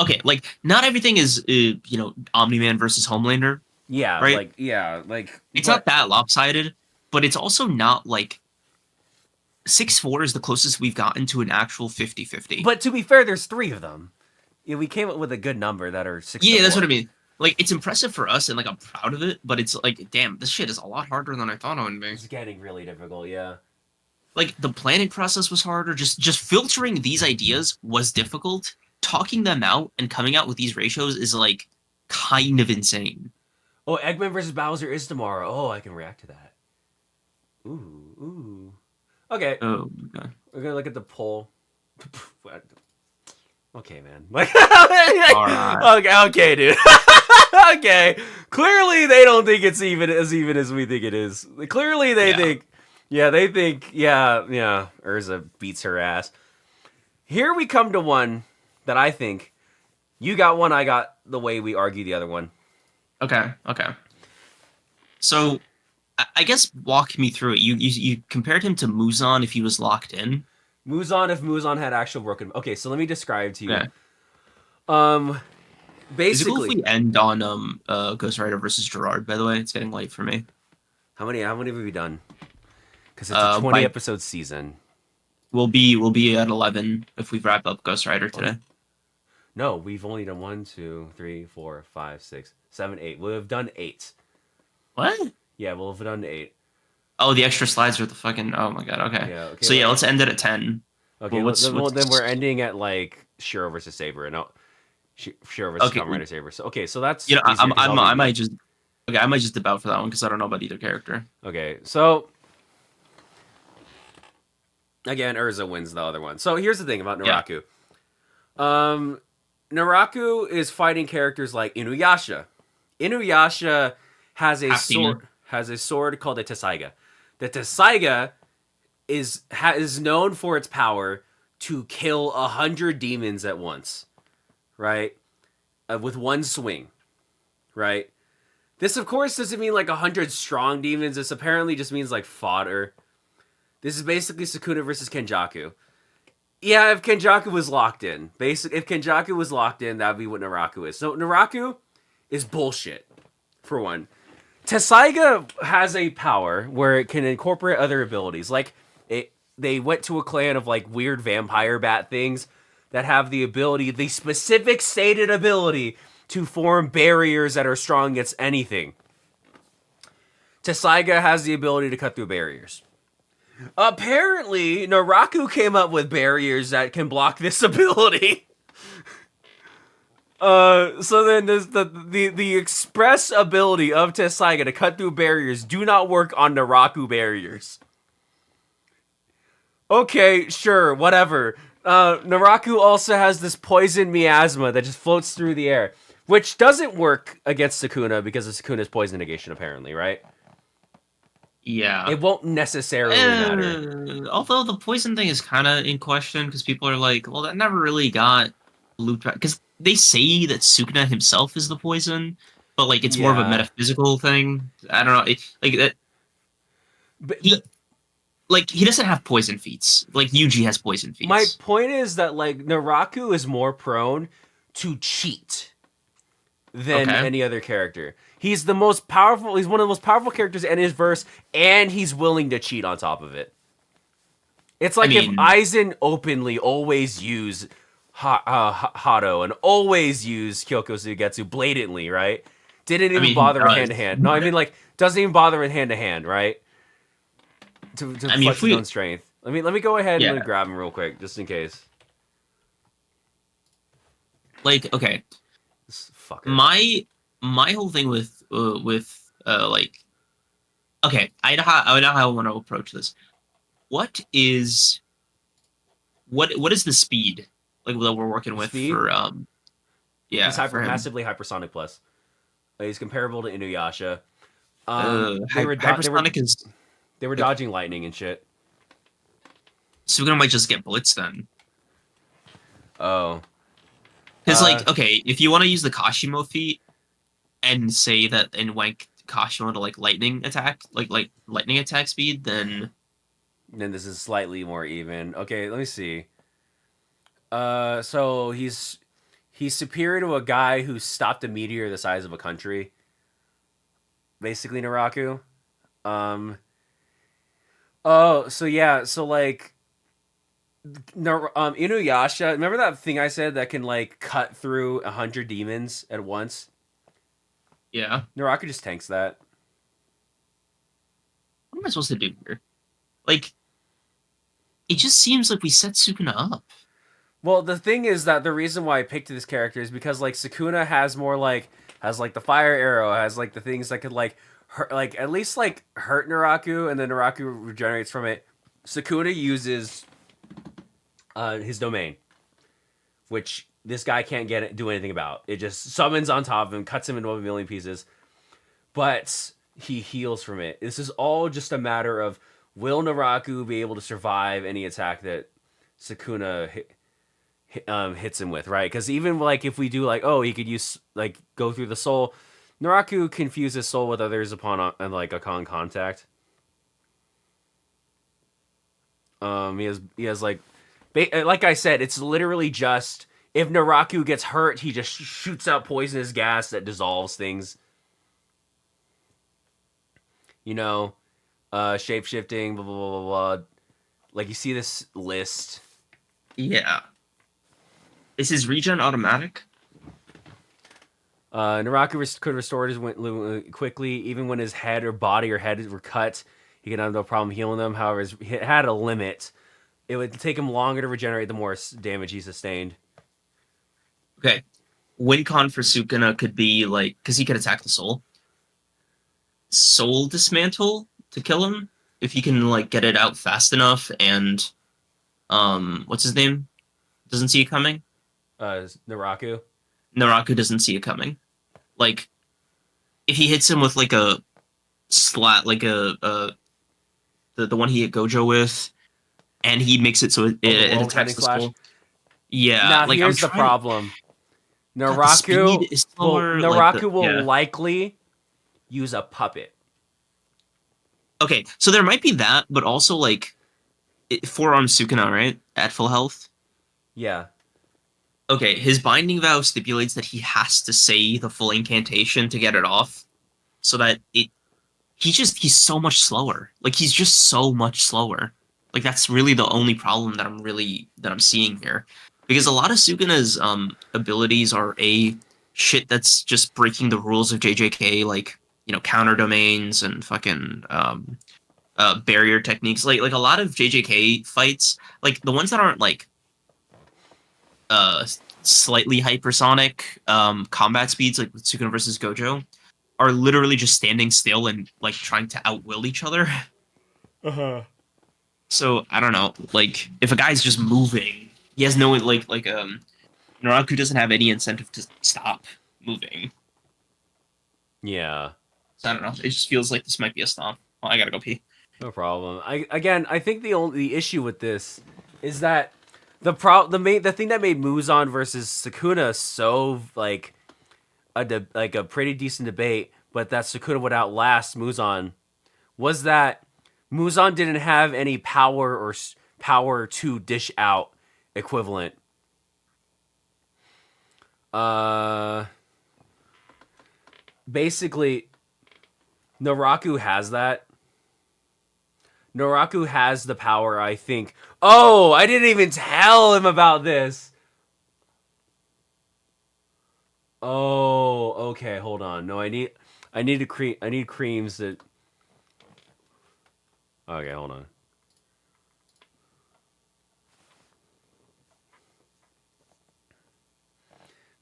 Okay, like, not everything is, you know, Omni-Man versus Homelander. Yeah, right? It's not that lopsided, but it's also not, like, 6-4 is the closest we've gotten to an actual 50-50. But to be fair, there's 3 of them. Yeah, we came up with a good number that are 6. Yeah, that's what I mean. Like, it's impressive for us, and, like, I'm proud of it, but it's like, damn, this shit is a lot harder than I thought it would be. It's getting really difficult, yeah. Like, the planning process was harder. Just filtering these ideas was difficult. Talking them out and coming out with these ratios is, like, kind of insane. Oh, Eggman versus Bowser is tomorrow. Oh, I can react to that. Ooh. Okay. Oh, okay. We're gonna look at the poll. Okay, man. Okay, dude. Okay. Clearly, they don't think it's even as we think it is. Clearly, they think, Urza beats her ass. Here we come to one that I think you got one, I got the way we argue the other one. Okay. So, I guess walk me through it. You compared him to Muzan if he was locked in. Muzan if Muzan had actual broken... Okay, so let me describe to you. Okay. Basically... Is it cool if we end on Ghost Rider versus Gerard, by the way? It's getting late for me. How many have we done? Because it's a 20-episode season. We'll be at 11 if we wrap up Ghost Rider today. No, we've only done 1, 2, 3, 4, 5, 6, 7, 8. We'll have done 8. What? Yeah, we'll have done 8. Oh, the extra slides are the fucking... Oh my god, okay. Yeah, okay. So yeah, let's end it at 10. Okay, then we're ending at, like, Shiro versus Saber. No, Shiro versus Kamen Rider Saber. So, okay, so that's... You know, I might just... Okay, I might just dip out for that one because I don't know about either character. Okay, so... Again, Urza wins the other one. So here's the thing about Naraku. Yeah. Naraku is fighting characters like Inuyasha. Inuyasha has a sword called a Tessaiga. The Tessaiga is known for its power to kill 100 demons at once, right? With one swing, right? This, of course, doesn't mean like 100 strong demons. This apparently just means like fodder. This is basically Sukuna versus Kenjaku. Yeah, if Kenjaku was locked in. If Kenjaku was locked in, that would be what Naraku is. So Naraku is bullshit, for one. Tessaiga has a power where it can incorporate other abilities. Like, they went to a clan of, like, weird vampire bat things that have the ability, the specific stated ability, to form barriers that are strong against anything. Tessaiga has the ability to cut through barriers. Apparently, Naraku came up with barriers that can block this ability. So then there's the express ability of Tessaiga to cut through barriers do not work on Naraku barriers. Okay, sure, whatever. Naraku also has this poison miasma that just floats through the air, which doesn't work against Sukuna because of Sukuna's poison negation, apparently, right? Yeah. It won't necessarily matter. Although the poison thing is kind of in question because people are like, well, that never really got looped back. Because they say that Sukuna himself is the poison, but, like, it's more of a metaphysical thing. I don't know. He doesn't have poison feats. Like, Yuji has poison feats. My point is that, like, Naraku is more prone to cheat than any other character. He's the most powerful. He's one of the most powerful characters in his verse, and he's willing to cheat on top of it. It's like if Aizen openly always used Hado and always use Kyoko Suigetsu blatantly, right? Didn't even he bother with does. hand to hand. No, I mean like doesn't even bother with hand to hand, right? To flex his own strength. Let me go ahead and let me grab him real quick, just in case. Like, okay, my whole thing with like, okay, I know how I want to approach this. What is the speed like that we're working with for yeah? He's massively hypersonic plus. He's comparable to Inuyasha. Hypersonic is they were dodging lightning and shit. Suguna might just get blitz then. Oh. Because, like, okay, if you want to use the Kashimo feat and say that and wank Kashimo to, like, lightning attack speed, then this is slightly more even. Okay, let me see. So he's superior to a guy who stopped a meteor the size of a country. Basically, Naraku. Oh, so yeah, so like Inuyasha, remember that thing I said that can like cut through 100 demons at once? Yeah. Naraku just tanks that. What am I supposed to do here? Like, it just seems like we set Sukuna up. Well, the thing is that the reason why I picked this character is because like Sukuna has more like the fire arrow, has like the things that could like hurt, like at least like hurt Naraku, and then Naraku regenerates from it. Sukuna uses his domain, which this guy can't do anything about. It just summons on top of him, cuts him into a million pieces, but he heals from it. This is all just a matter of will Naraku be able to survive any attack that Sukuna hits him with, right? Because even like if we do like, oh, he could use like go through the soul, Naraku confuses soul with others upon like a contact. He has like I said, it's literally just if Naraku gets hurt, he just shoots out poisonous gas that dissolves things. You know, shape shifting, blah blah blah blah blah. Like you see this list. Yeah. Is his regen automatic? Naraku could restore his quickly, even when his head or body or head were cut. He could have no problem healing them. However, it had a limit. It would take him longer to regenerate the more damage he sustained. Okay. Win con for Sukuna could be like, because he could attack the soul. Soul dismantle to kill him if he can like get it out fast enough, and what's his name? Doesn't see it coming. Naraku. Naraku doesn't see it coming. Like, if he hits him with like a slat, like the one he hit Gojo with, and he makes it so it attacks the soul. Yeah. Now like, here's the problem. Naraku will likely use a puppet. Okay, so there might be that, but also like forearm Sukuna, right? At full health. Yeah. Okay, his binding vow stipulates that he has to say the full incantation to get it off, so that he's so much slower. Like he's just so much slower. Like that's really the only problem that I'm seeing here, because a lot of Sukuna's abilities are shit that's just breaking the rules of JJK, like counter domains and fucking barrier techniques. Like a lot of JJK fights, like the ones that aren't like slightly hypersonic combat speeds, like with Sukuna versus Gojo, are literally just standing still and like trying to outwill each other. So I don't know, like if a guy's just moving, he has no like Naraku doesn't have any incentive to stop moving. Yeah. So I don't know. It just feels like this might be a stomp. Oh, I gotta go pee. No problem. I think the issue with this is that the thing that made Muzan versus Sukuna so like a pretty decent debate, but that Sukuna would outlast Muzan, was that Muzan didn't have any power to dish out equivalent. Basically, Naraku has that. Naraku has the power, I think. Oh, I didn't even tell him about this. Oh, okay, hold on. No, I need creams that. Okay, hold on.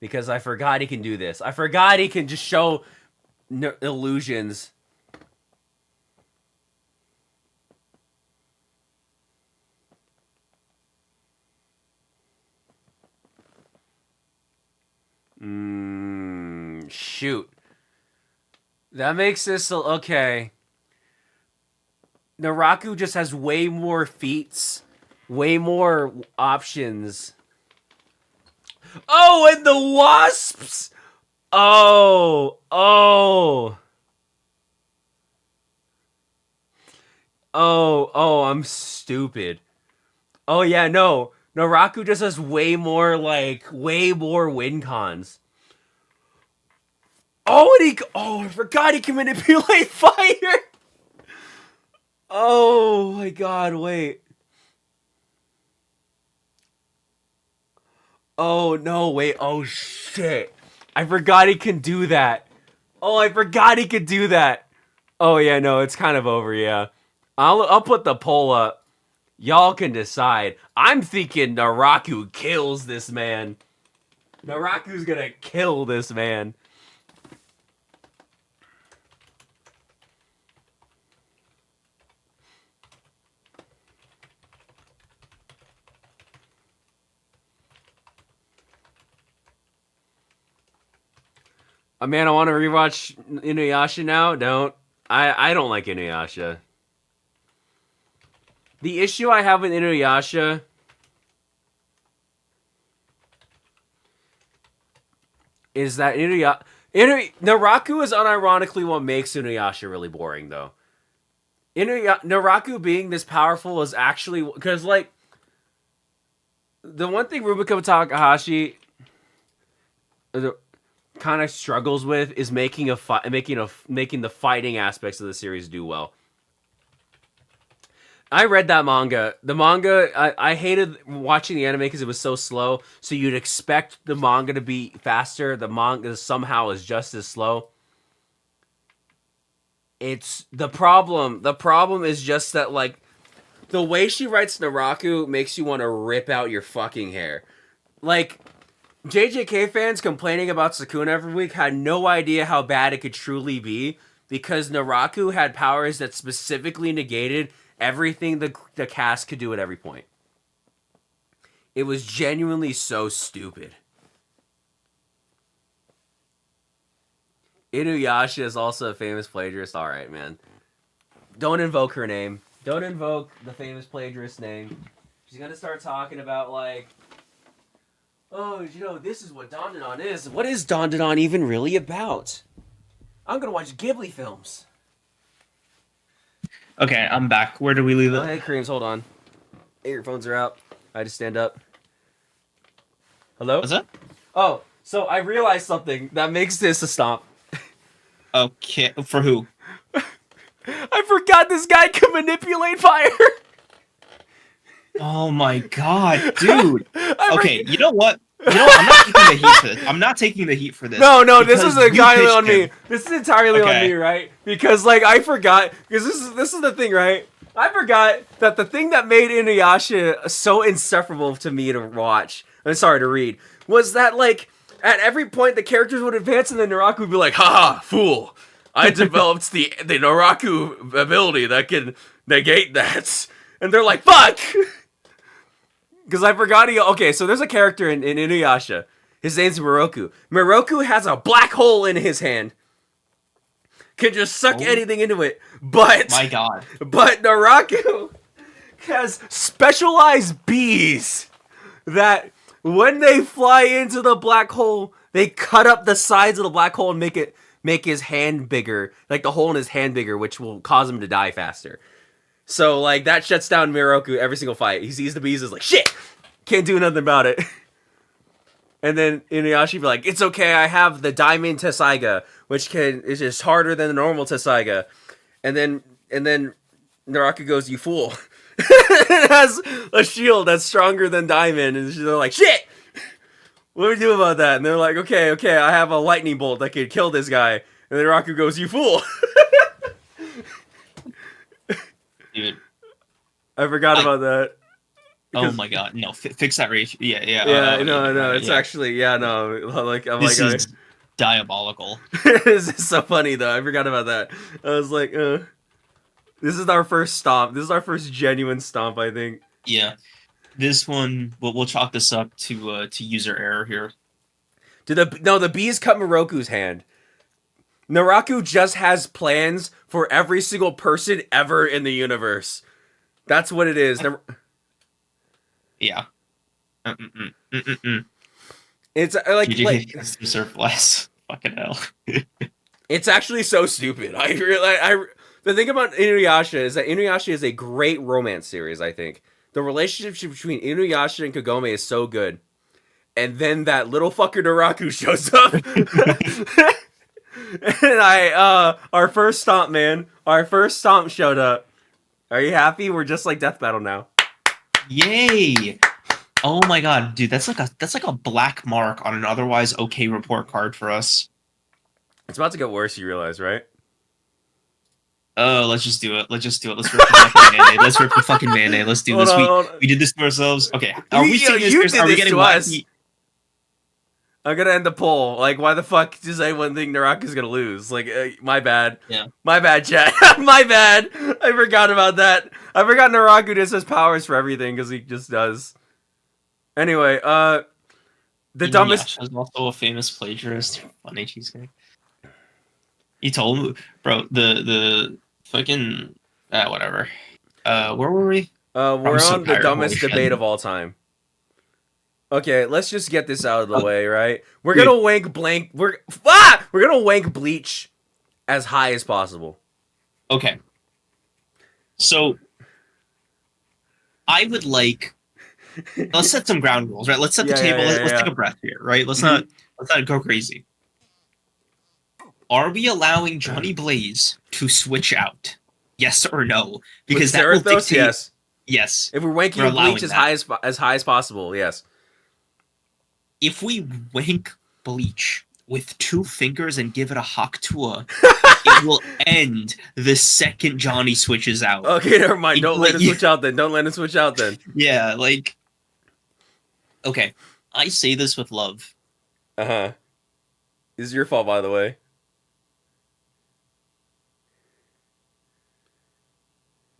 Because I forgot he can do this. I forgot he can just show illusions. Shoot. That makes this okay. Naraku just has way more feats, way more options. Oh, and the wasps! Oh. Oh, I'm stupid. Oh, yeah, no. Naraku just has way more win cons. Oh, and I forgot he can manipulate fire! Oh, my God, wait. Oh, no, wait. Oh, shit. I forgot he can do that. Oh, I forgot he could do that. Oh, yeah, no, it's kind of over, yeah. I'll put the poll up. Y'all can decide. I'm thinking Naraku kills this man. Naraku's gonna kill this man. Man, I want to rewatch Inuyasha now. Don't. I don't like Inuyasha. The issue I have with Inuyasha is that Naraku is unironically what makes Inuyasha really boring, though. Naraku being this powerful is actually because, like, the one thing Rubiko Takahashi kind of struggles with is making the fighting aspects of the series do well. I read that manga. The manga, I hated watching the anime because it was so slow. So you'd expect the manga to be faster. The manga somehow is just as slow. It's the problem. The problem is just that, like, the way she writes Naraku makes you want to rip out your fucking hair. Like, JJK fans complaining about Sukuna every week had no idea how bad it could truly be because Naraku had powers that specifically negated everything the cast could do at every point. It was genuinely so stupid. Inuyasha is also a famous plagiarist. Alright, man. Don't invoke her name. Don't invoke the famous plagiarist name. She's gonna start talking about, like, oh, you know, this is what Dandadan is. What is Dandadan even really about? I'm gonna watch Ghibli films. Okay, I'm back. Where do we leave it? Oh, hey, Creams, hold on. Earphones are out. I had to stand up. Hello? What's that? Oh, so I realized something that makes this a stomp. Okay, for who? I forgot this guy can manipulate fire. Oh my god, dude. Okay, you know what? I'm not taking the heat for this. I'm not taking the heat for this. No, this is entirely on me. This is entirely on me, right? Because, like, I forgot, because this is the thing, right? I forgot that the thing that made Inuyasha so insufferable to me to watch, I'm sorry, to read, was that, like, at every point the characters would advance and then Naraku would be like, haha, fool. I developed the Naraku ability that can negate that. And they're like, fuck! Because I forgot okay, so there's a character in Inuyasha. His name's Miroku. Miroku has a black hole in his hand. Can just suck anything into it. But... my god. But Naraku has specialized bees that when they fly into the black hole, they cut up the sides of the black hole and make his hand bigger. Like the hole in his hand bigger, which will cause him to die faster. So, like, that shuts down Miroku every single fight. He sees the bees, is like, shit! Can't do nothing about it. And then Inuyasha be like, it's okay, I have the Diamond Tessaiga, which is just harder than the normal Tessaiga. And then Naraku goes, you fool. It has a shield that's stronger than Diamond. And they're like, shit! what do we do about that? And they're like, okay, I have a lightning bolt that could kill this guy. And then Raku goes, you fool. Dude. I forgot about that. Oh my god, no! Fix that ratio. Yeah. Yeah, no. It's actually, no. Like, I'm this is diabolical. This is so funny though. I forgot about that. I was like, this is our first stomp. This is our first genuine stomp, I think. Yeah, this one we'll chalk this up to user error here. The bees cut Miroku's hand. Naraku just has plans for every single person ever in the universe. That's what it is. Yeah. It's like deserve less. Fucking hell. It's actually so stupid. The thing about Inuyasha is that Inuyasha is a great romance series. I think the relationship between Inuyasha and Kagome is so good, and then that little fucker Naraku shows up, and our first stomp, man, our first stomp showed up. Are you happy? We're just like Death Battle now. Yay! Oh my god, dude, that's like a black mark on an otherwise okay report card for us. It's about to get worse, you realize, right? Oh, let's just do it. Let's rip the fucking Band-Aid. Let's rip the fucking Band-Aid. Let's do this. We did this to ourselves. Okay, are we taking this? Are we getting wacky? I'm gonna end the poll. Like, why the fuck does anyone think Naraku's gonna lose? Like, my bad. Yeah. My bad, chat. My bad. I forgot about that. I forgot Naraku just has powers for everything because he just does. Anyway, dumbest. Is also a famous plagiarist. Funny cheesecake. He told me, bro. The fucking whatever. Where were we? We're on the dumbest debate of all time. Okay, let's just get this out of the way, right? We're gonna wank blank. We're gonna wank Bleach as high as possible. Okay. So I would like. Let's set some ground rules, right? Let's set the table. Let's take a breath here, right? Let's not go crazy. Are we allowing Johnny Blaze to switch out? Yes or no? Because that will dictate. Yes. Yes. If we're wanking Bleach as high as possible, yes. If we wank Bleach with 2 fingers and give it a Hakutua, it will end the second Johnny switches out. Okay, never mind. Don't let him switch out then. Yeah, like... Okay, I say this with love. Uh-huh. This is your fault, by the way.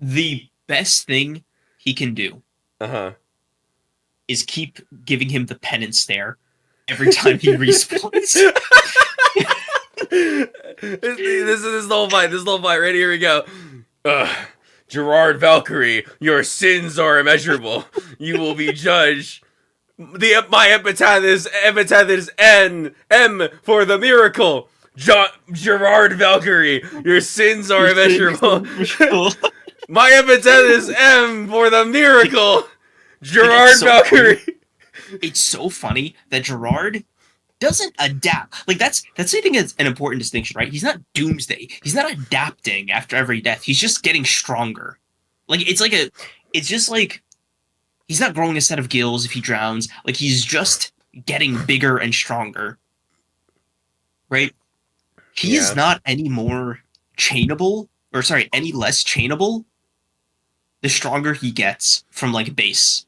The best thing he can do is keep giving him the penance stare every time he respawns. This is the whole fight. This is the whole fight. Ready? Here we go. Gerard Valkyrie, your sins are immeasurable. You will be judged. My epitaph is M for the miracle. Gerard Valkyrie, your sins are immeasurable. My epitaph is M for the miracle. Gerard Valkyrie. It's so funny that Gerard doesn't adapt. Like that's I think is an important distinction, right? He's not Doomsday. He's not adapting after every death. He's just getting stronger. Like it's just like he's not growing a set of gills if he drowns. Like he's just getting bigger and stronger. Right? He is not any more chainable, or sorry, any less chainable the stronger he gets from like base.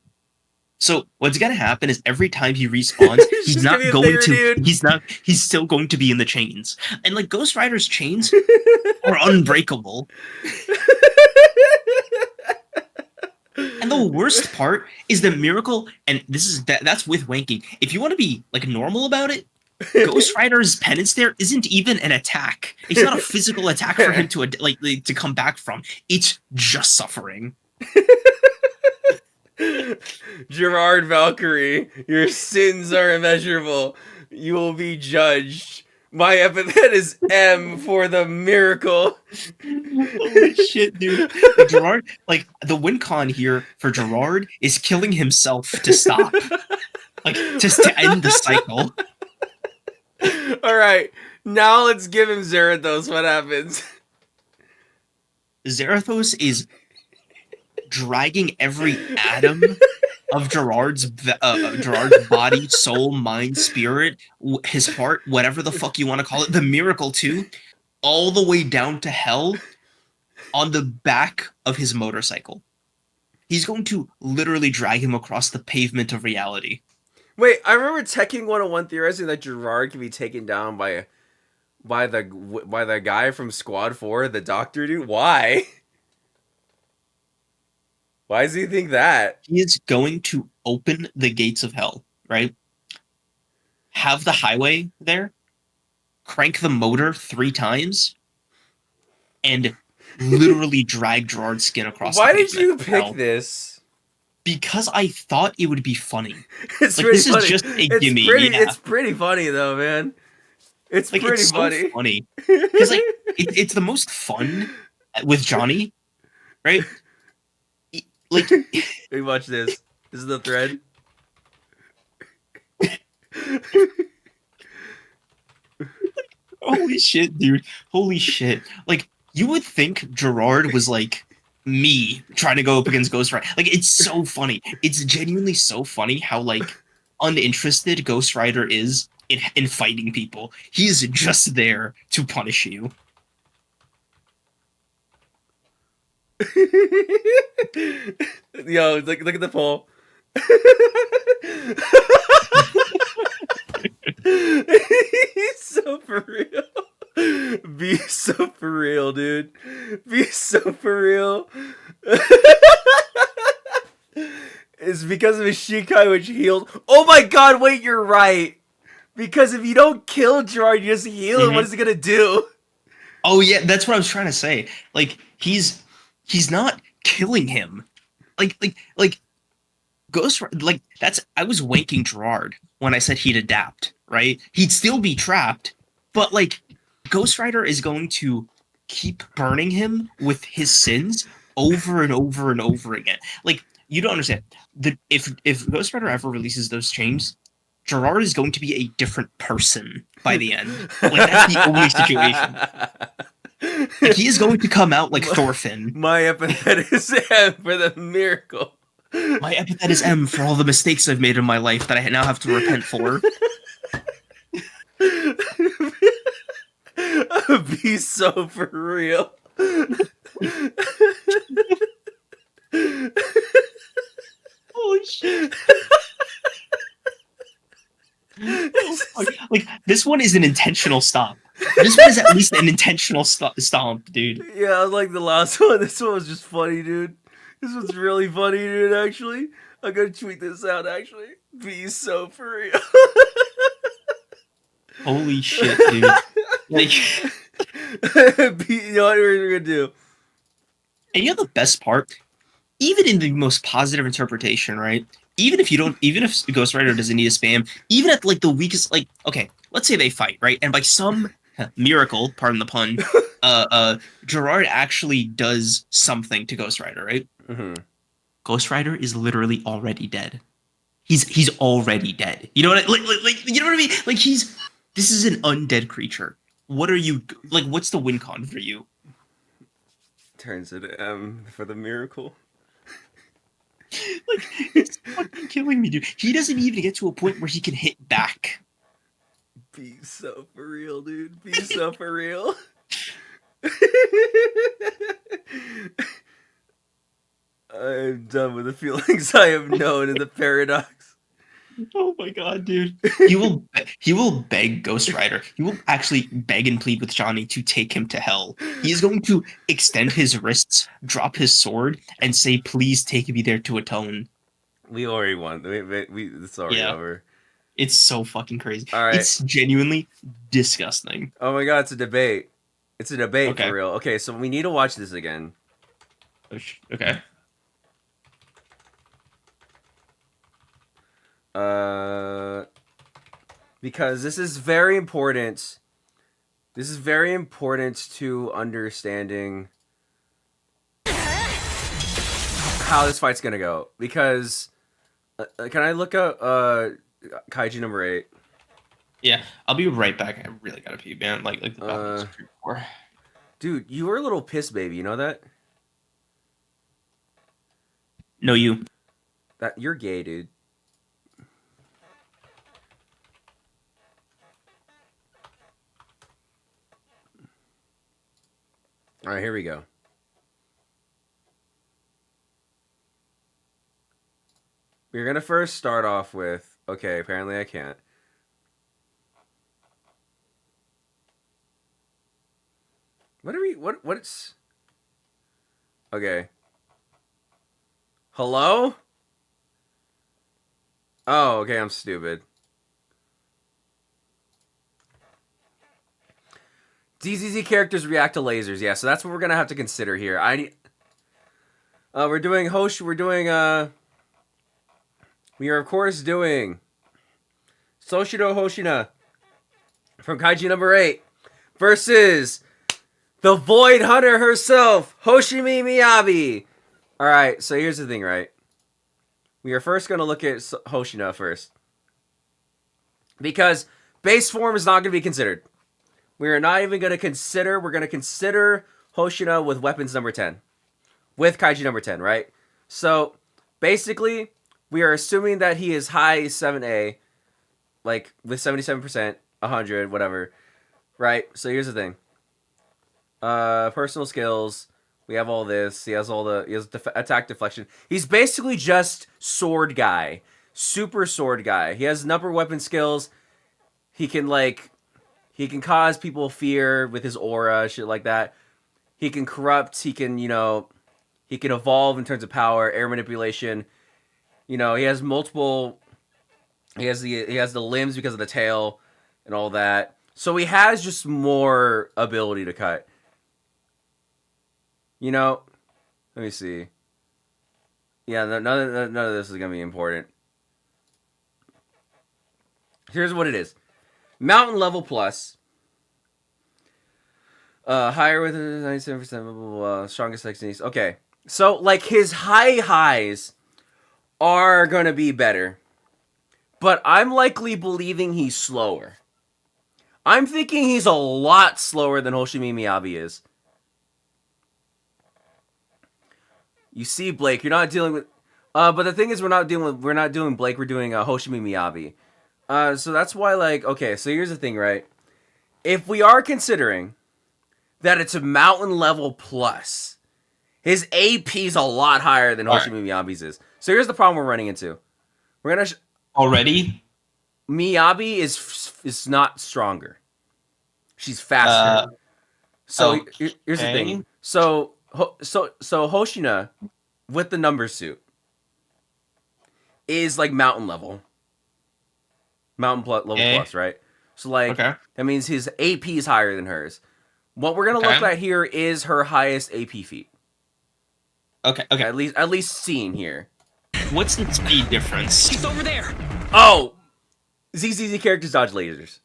So what's gonna happen is every time he respawns, he's still going to be in the chains. And like Ghost Rider's chains are unbreakable. And the worst part is the miracle, and that's with wanking. If you want to be like normal about it, Ghost Rider's penance there isn't even an attack. It's not a physical attack for him to come back from. It's just suffering. Gerard Valkyrie, your sins are immeasurable. You will be judged. My epithet is M for the miracle. Holy shit, dude. Gerard, like, the win con here for Gerard is killing himself to stop. Like, just to end the cycle. Alright, now let's give him Zarathos. What happens? Zarathos is dragging every atom of Gerard's body, soul, mind, spirit, his heart, whatever the fuck you want to call it, the miracle too, all the way down to hell on the back of his motorcycle. He's going to literally drag him across the pavement of reality. Wait, I remember Tekking 101 theorizing that Gerard can be taken down by the guy from Squad 4, the doctor dude. Why? Why does he think that? He is going to open the gates of hell, right? Have the highway there, crank the motor 3 times, and literally drag Gerard's skin across Why the did you pavement of pick hell. this? Because I thought it would be funny. It's like, pretty this funny. is just a it's gimme. Pretty, yeah. It's pretty funny though, man. It's like, pretty it's so funny. funny. Because like it's the most fun with Johnny, right? Like, hey, watch this. This is the thread. Holy shit, dude. Holy shit. Like, you would think Gerard was like me trying to go up against Ghost Rider. Like, it's so funny. It's genuinely so funny how like uninterested Ghost Rider is in fighting people. He's just there to punish you. Yo, look at the poll. He's so for real. Be so for real, dude. Be so for real. It's because of his Shikai which healed. Oh my god, wait, you're right. Because if you don't kill Gerard, you just heal him, what is he gonna do? Oh yeah, that's what I was trying to say. Like, he's not killing him. Like Ghost Rider, like, that's, I was wanking Gerard when I said he'd adapt, right? He'd still be trapped, but like Ghost Rider is going to keep burning him with his sins over and over and over again. Like, you don't understand. If Ghost Rider ever releases those chains, Gerard is going to be a different person by the end. Like, that's the only situation. Like, he is going to come out like Thorfinn. My epithet is M for the miracle. My epithet is M for all the mistakes I've made in my life that I now have to repent for. Be so for real. Holy shit. Like, this one is an intentional stop. This one is at least an intentional stomp, dude. Yeah, I like the last one. This one was just funny, dude. This one's really funny, dude, actually. I'm gonna tweet this out, actually. Be so for real. Holy shit, dude. Like, you know what we're gonna do? and you know the best part? Even in the most positive interpretation, right? Even if Ghost Rider doesn't need a spam, even at like the weakest, like, okay, let's say they fight, right? And by some miracle, pardon the pun, Gerard actually does something to Ghost Rider, right? Mm-hmm. Ghost Rider is literally already dead. He's already dead. You know what like you know what I mean? Like, this is an undead creature. What are you, like, what's the win con for you? Turns it M for the miracle. Like, it's fucking killing me, dude. He doesn't even get to a point where he can hit back. Be so for real, dude. Be so for real. I'm done with the feelings I have known in the paradox. Oh my god, dude. He will beg Ghost Rider. He will actually beg and plead with Johnny to take him to hell. He is going to extend his wrists, drop his sword, and say, please take me there to atone. We already won. It's already over. It's so fucking crazy. All right. It's genuinely disgusting. Oh my god, it's a debate. It's a debate for real. Okay, so we need to watch this again. Okay. Because this is very important. This is very important to understanding how this fight's gonna go. Because, can I look up Kaiju number 8? Yeah, I'll be right back. I really gotta pee, man. Like the bathroom's dude, you were a little piss baby. You know that? No, you. That you're gay, dude. All right, here we go. We're gonna first start off with. Okay, apparently I can't. What are we? What's? Okay. Hello? Oh, okay, I'm stupid. DZZ characters react to lasers. Yeah, so that's what we're gonna have to consider here. We're doing we are of course doing Soshiro Hoshina from Kaiju number 8 versus the Void Hunter herself, Hoshimi Miyabi. Alright, so here's the thing, right? We are first going to look at Hoshina first. Because base form is not going to be considered. We are not even going to consider, we're going to consider Hoshina with weapons number 10. With Kaiju number 10, right? So, basically, we are assuming that he is high 7A, like with 77%, 100, whatever. Right? So here's the thing. Personal skills. We have all this. He has attack deflection. He's basically just sword guy. Super sword guy. He has number weapon skills. He can cause people fear with his aura, shit like that. He can corrupt. He can evolve in terms of power, air manipulation. He has multiple. He has the limbs because of the tail and all that. So he has just more ability to cut. Let me see. Yeah, none of this is gonna be important. Here's what it is: mountain level plus. Higher with 97%. Blah, blah, blah, strongest techniques. Okay, so his highs are gonna be better, but I'm likely believing he's slower. I'm thinking he's a lot slower than Hoshimi Miyabi is. You see, Blake, you're not dealing with. But the thing is, we're not doing Blake. We're doing Hoshimi Miyabi. So that's why, okay. So here's the thing, right? If we are considering that it's a mountain level plus, his AP is a lot higher than Hoshimi Miyabi's is. So here's the problem we're running into. We're gonna already. Miyabi is not stronger. She's faster. So here's the thing. So Hoshina with the number suit is mountain level. Level plus, right? So that means his AP is higher than hers. What we're gonna look at here is her highest AP feat. Okay. At least seen here. What's the speed difference? She's over there. Oh, ZZZ characters dodge lasers.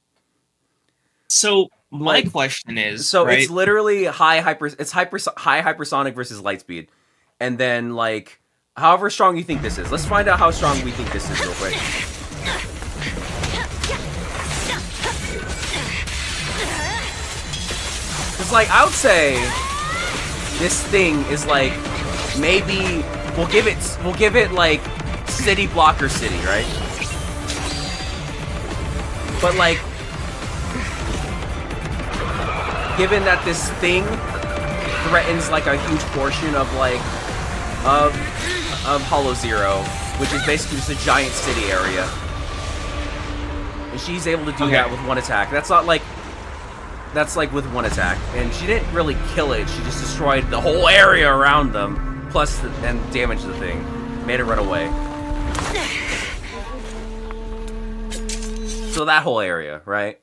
So my question is, so right? It's literally high hypersonic versus light speed, and then however strong you think this is. Let's find out how strong we think this is real quick. It's I would say this thing is maybe we'll give it city blocker city, right? But given that this thing threatens a huge portion of Hollow Zero, which is basically just a giant city area, and she's able to do that with one attack. That's not that's with one attack, and she didn't really kill it. She just destroyed the whole area around them, plus and damaged the thing, made it run away. So that whole area, right?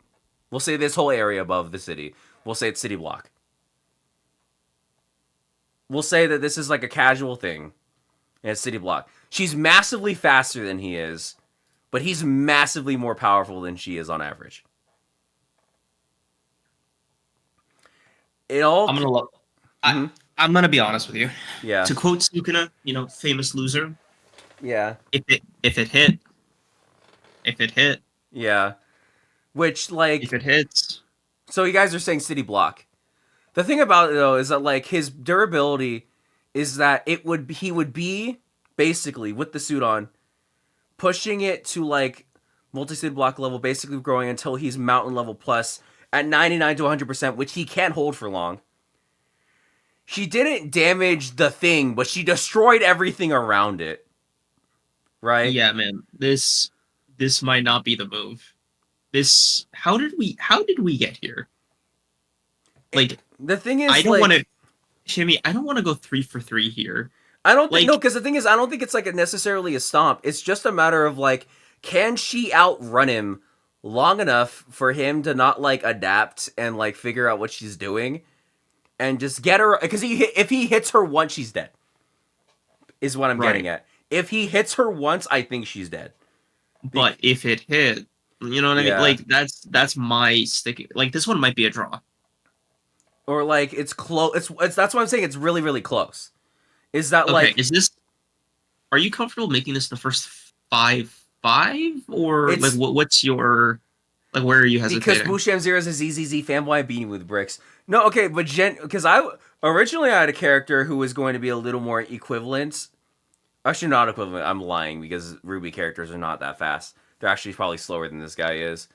We'll say this whole area above the city. We'll say it's city block. We'll say that this is a casual thing. And it's city block. She's massively faster than he is, but he's massively more powerful than she is on average. I'm gonna look. I'm gonna be honest with you. Yeah. To quote Sukuna, famous loser. Yeah. If it hit. Yeah. Which if it hits. So you guys are saying city block. The thing about it though is that his durability is that he would be basically with the suit on, pushing it to like multi-suit block level, basically growing until he's mountain level plus at 99 to 100%, which he can't hold for long. She didn't damage the thing, but she destroyed everything around it. Right? Yeah, man. This might not be the move. How did we get here? Like, the thing is, I don't want to, Shimmy, I don't want to go 3 for 3 here. I don't think, no, because the thing is, I don't think it's like necessarily a stomp. It's just a matter of like, can she outrun him long enough for him to not like adapt and like figure out what she's doing, and just get her? Because if he hits her once, she's dead. Is what I'm getting at. If he hits her once, I think she's dead. But if it hit, you know what I mean? Like that's my sticking. Like this one might be a draw. Or like it's close. It's that's what I'm saying. It's really really close. Is that okay, are you comfortable making this the first 5-5 or like what's your like where are you hesitating? Because Busham0 is a ZZZ fanboy beating with bricks. No, okay, but because I originally had a character who was going to be a little more equivalent. Actually, not equivalent. I'm lying because RWBY characters are not that fast. They're actually probably slower than this guy is.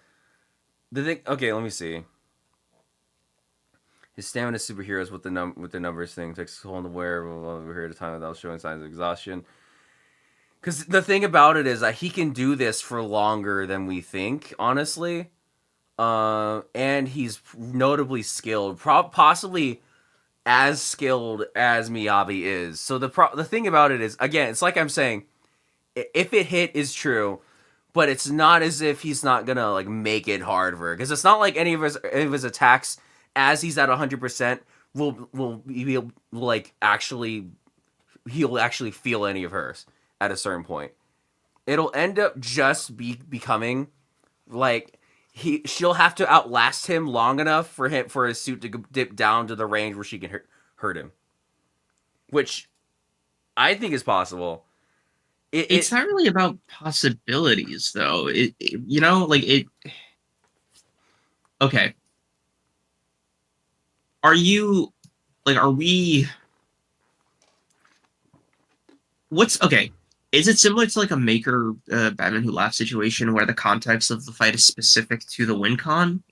The thing. Okay, let me see. His stamina superheroes with the numbers thing takes hold of wear over here at a time without showing signs of exhaustion. Because the thing about it is that he can do this for longer than we think, honestly. And he's notably skilled, possibly as skilled as Miyabi is. So the thing about it is, again, it's like I'm saying, if it hit is true, but it's not as if he's not gonna like make it hard for her, because it's not like any of his attacks as he's at 100% will like he'll actually feel any of hers at a certain point. It'll end up just becoming like she'll have to outlast him long enough for his suit to dip down to the range where she can hurt him, which I think is possible. It's not really about possibilities, though. Okay. Are we... Okay. Is it similar to like a Maker Batman Who Laughs situation where the context of the fight is specific to the win con?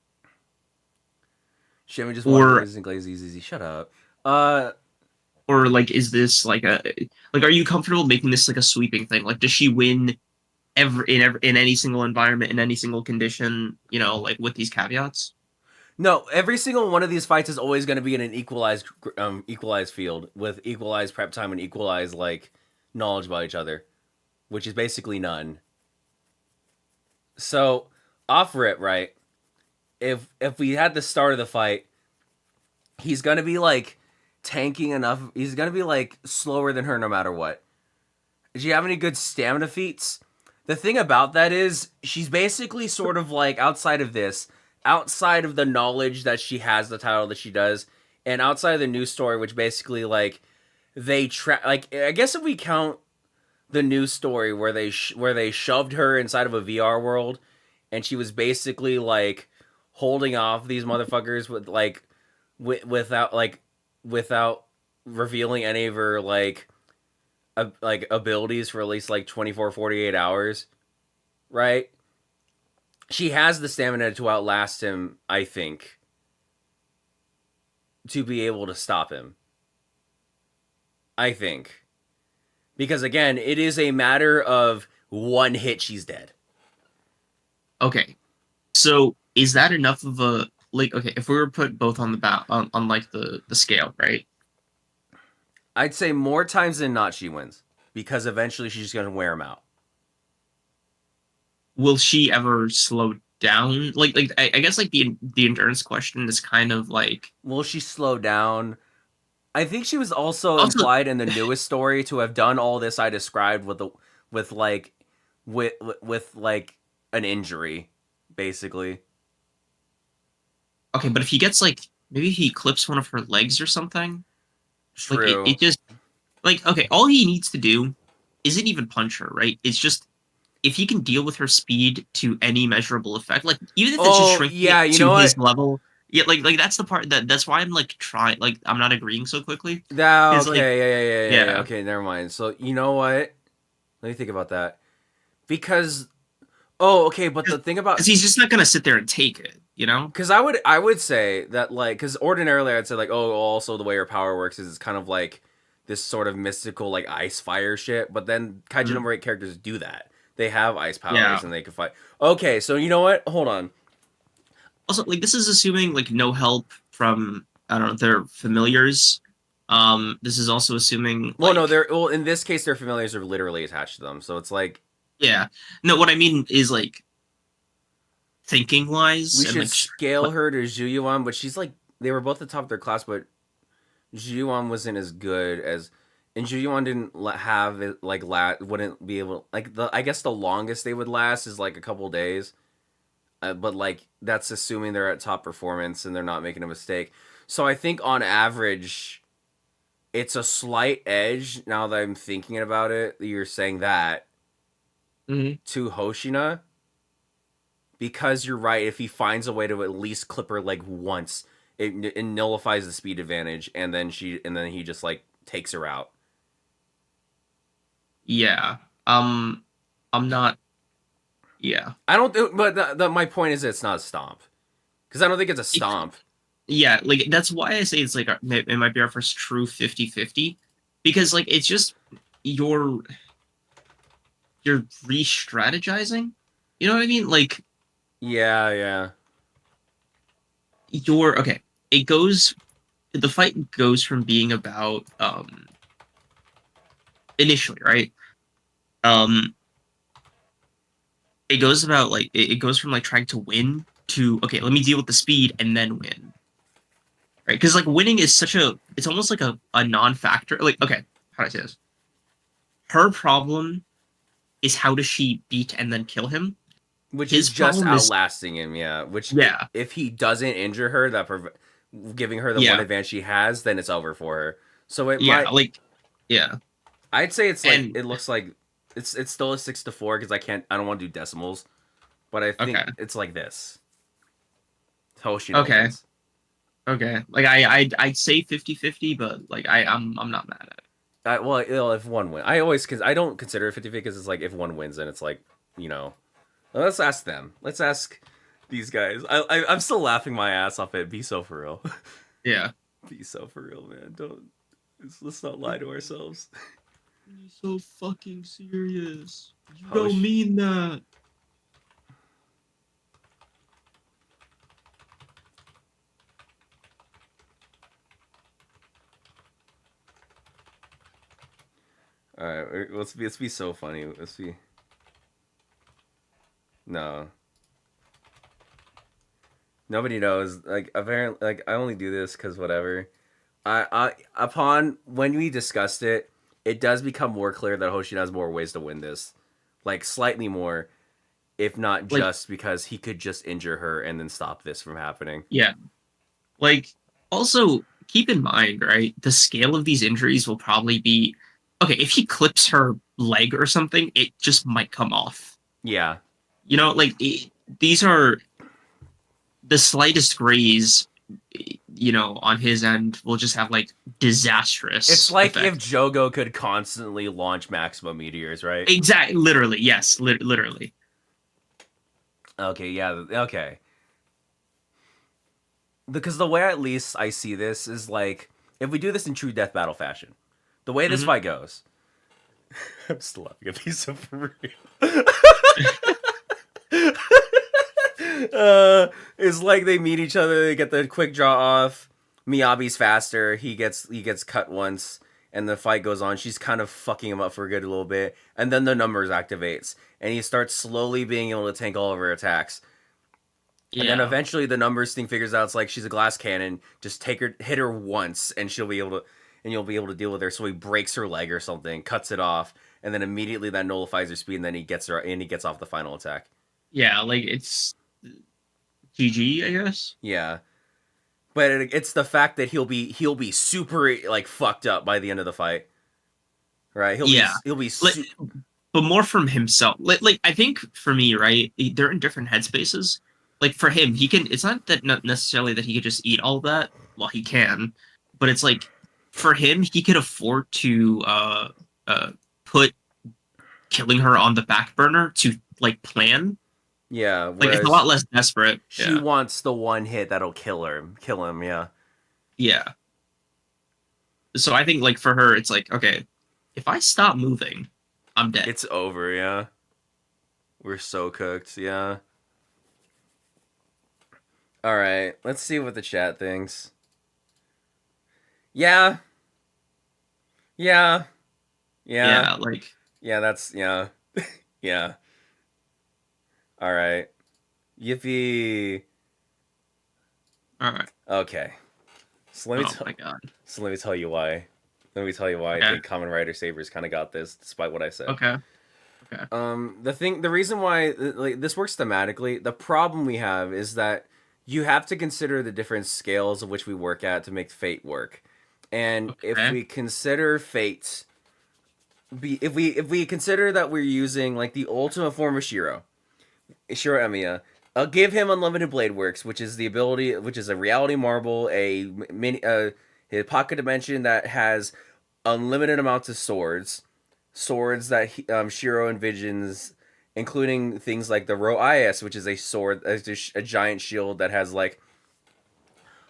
Shimmy just wants to glaze. Shut up. Or like, is this like are you comfortable making this like a sweeping thing? Like, does she win in any single environment, in any single condition, like with these caveats? No, every single one of these fights is always going to be in an equalized field with equalized prep time and equalized like knowledge about each other, which is basically none. So, offer it right. If we had the start of the fight, he's going to be like tanking enough. He's going to be like slower than her no matter what. Do you have any good stamina feats? The thing about that is she's basically sort of like outside of the knowledge that she has the title that she does, and outside of the news story, which basically like I guess if we count the news story where they shoved her inside of a VR world, and she was basically like holding off these motherfuckers without revealing any of her like abilities for at least like 24, 48 hours, right? She has the stamina to outlast him, I think, to be able to stop him. I think. Because, again, it is a matter of one hit, she's dead. Okay. So, is that enough of a... Like, okay, if we were put both on the on like the scale, right? I'd say more times than not she wins. Because eventually she's going to wear him out. Will she ever slow down? Like I guess like the endurance question is kind of like, will she slow down? I think she was also implied in the newest story to have done all this I described with an injury, basically. Okay, but if he gets like maybe he clips one of her legs or something. True. Like, it just like, okay, all he needs to do isn't even punch her, right? It's just if he can deal with her speed to any measurable effect, like even if it's just shrinking to his level. Yeah, like that's the part that's why I'm like trying, like I'm not agreeing so quickly. Okay, yeah. Okay, never mind. So you know what? Let me think about that. Because, oh, okay, but the thing about... Because he's just not going to sit there and take it, you know? Because I would say that, like, because ordinarily I'd say, like, oh, also the way her power works is it's kind of like this sort of mystical, like, ice fire shit. But then Kaiju number 8 characters do that. They have ice powers and they can fight. Okay, so you know what? Hold on. Also, like, this is assuming, like, no help from, I don't know, their familiars. This is also assuming, like... Well, no, well, in this case, their familiars are literally attached to them. So it's like... Yeah. No, what I mean is, like, thinking-wise... We should like, scale her to Juyuan, but she's, like... They were both the top of their class, but Juyuan wasn't as good as... And Juyuan didn't have it, like, wouldn't be able... Like, I guess the longest they would last is, like, a couple days. But, like, that's assuming they're at top performance and they're not making a mistake. So I think, on average, it's a slight edge, now that I'm thinking about it, you're saying that, to Hoshina. Because you're right, if he finds a way to at least clip her leg once, it nullifies the speed advantage, and then he just, like, takes her out. Yeah. I'm not... Yeah. I don't... But my point is it's not a stomp. Because I don't think it's a stomp. Yeah, like, that's why I say it's, like, it might be our first true 50-50. Because, like, it's just... You're re-strategizing? You know what I mean? Like... Yeah. Okay. It goes... The fight goes from being about, initially, right? It goes about, like, it goes from, like, trying to win to, okay, let me deal with the speed and then win. Right? Because, like, winning is such a... It's almost like a non-factor. Like, okay, how do I say this? Her problem is how does she beat and then kill him? Which is just outlasting him, yeah. Which, if he doesn't injure her, giving her the one advantage she has, then it's over for her. So it might... I'd say it's like... It looks like... It's still a 6-4, because I don't want to do decimals. But I think it's like this. Hoshino wins. Okay. Like, I'd say 50-50, but, like, I'm not mad at it. Well, if one wins. I don't consider it 50-50, because it's like, if one wins, then it's like, you know... Let's ask them. Let's ask these guys. I'm still laughing my ass off at Be So For Real. Yeah. Be so for real, man. Let's not lie to ourselves. You're so fucking serious. You don't mean that. Alright, let's be so funny. Let's be... No. Nobody knows. Like, apparently, like, I only do this because whatever. When we discussed it, it does become more clear that Hoshina has more ways to win this. Like, slightly more, if not just because he could just injure her and then stop this from happening. Yeah. Like, also, keep in mind, right, the scale of these injuries will probably be... Okay, if he clips her leg or something, it just might come off. Yeah. You know, like, these are... The slightest graze, you know, on his end will just have, like, disastrous It's like effect. if Jogo could constantly launch maximum meteors, right? Exactly. Literally, yes. Literally. Okay, yeah, okay. Because the way at least I see this is, like, if we do this in true death battle fashion, the way this fight goes... I'm still laughing at Piece of For Real. It's like they meet each other, they get the quick draw off. Miyabi's faster, he gets cut once, and the fight goes on. She's kind of fucking him up for a good little bit, and then the numbers activates, and he starts slowly being able to tank all of her attacks. Yeah. And then eventually the numbers thing figures out it's like she's a glass cannon. Just hit her once, and you'll be able to deal with her. So he breaks her leg or something, cuts it off, and then immediately that nullifies her speed, and then he gets off the final attack. Yeah, like it's GG, I guess. Yeah, but it's the fact that he'll be super, like, fucked up by the end of the fight, right? He'll be. But more from himself. Like I think for me, right? They're in different headspaces. Like for him, he can. It's not necessarily that he could just eat all that. Well, he can, but it's like for him, he could afford to put killing her on the back burner to like plan. Yeah, Like it's a lot less desperate. She wants the one hit that'll kill him. Yeah. Yeah. So I think like for her, it's like, okay, if I stop moving, I'm dead. It's over. Yeah. We're so cooked. Yeah. All right, let's see what the chat thinks. Yeah. Yeah. Yeah, like. Yeah, that's yeah. Yeah. All right. Yippee. All right. Okay. So let me my God. So let me tell you why. Let me tell you why I think Kamen Rider Saber's kind of got this, despite what I said. Okay. Okay. The reason why like this works thematically, the problem we have is that you have to consider the different scales of which we work at to make Fate work. And if we consider Fate, if we consider that we're using like the ultimate form of Shiro Emiya, I'll give him unlimited blade works, which is the ability, which is a reality marble, a mini, a pocket dimension that has unlimited amounts of swords that Shiro envisions, including things like the Ro-Is, which is a sword, a giant shield that has like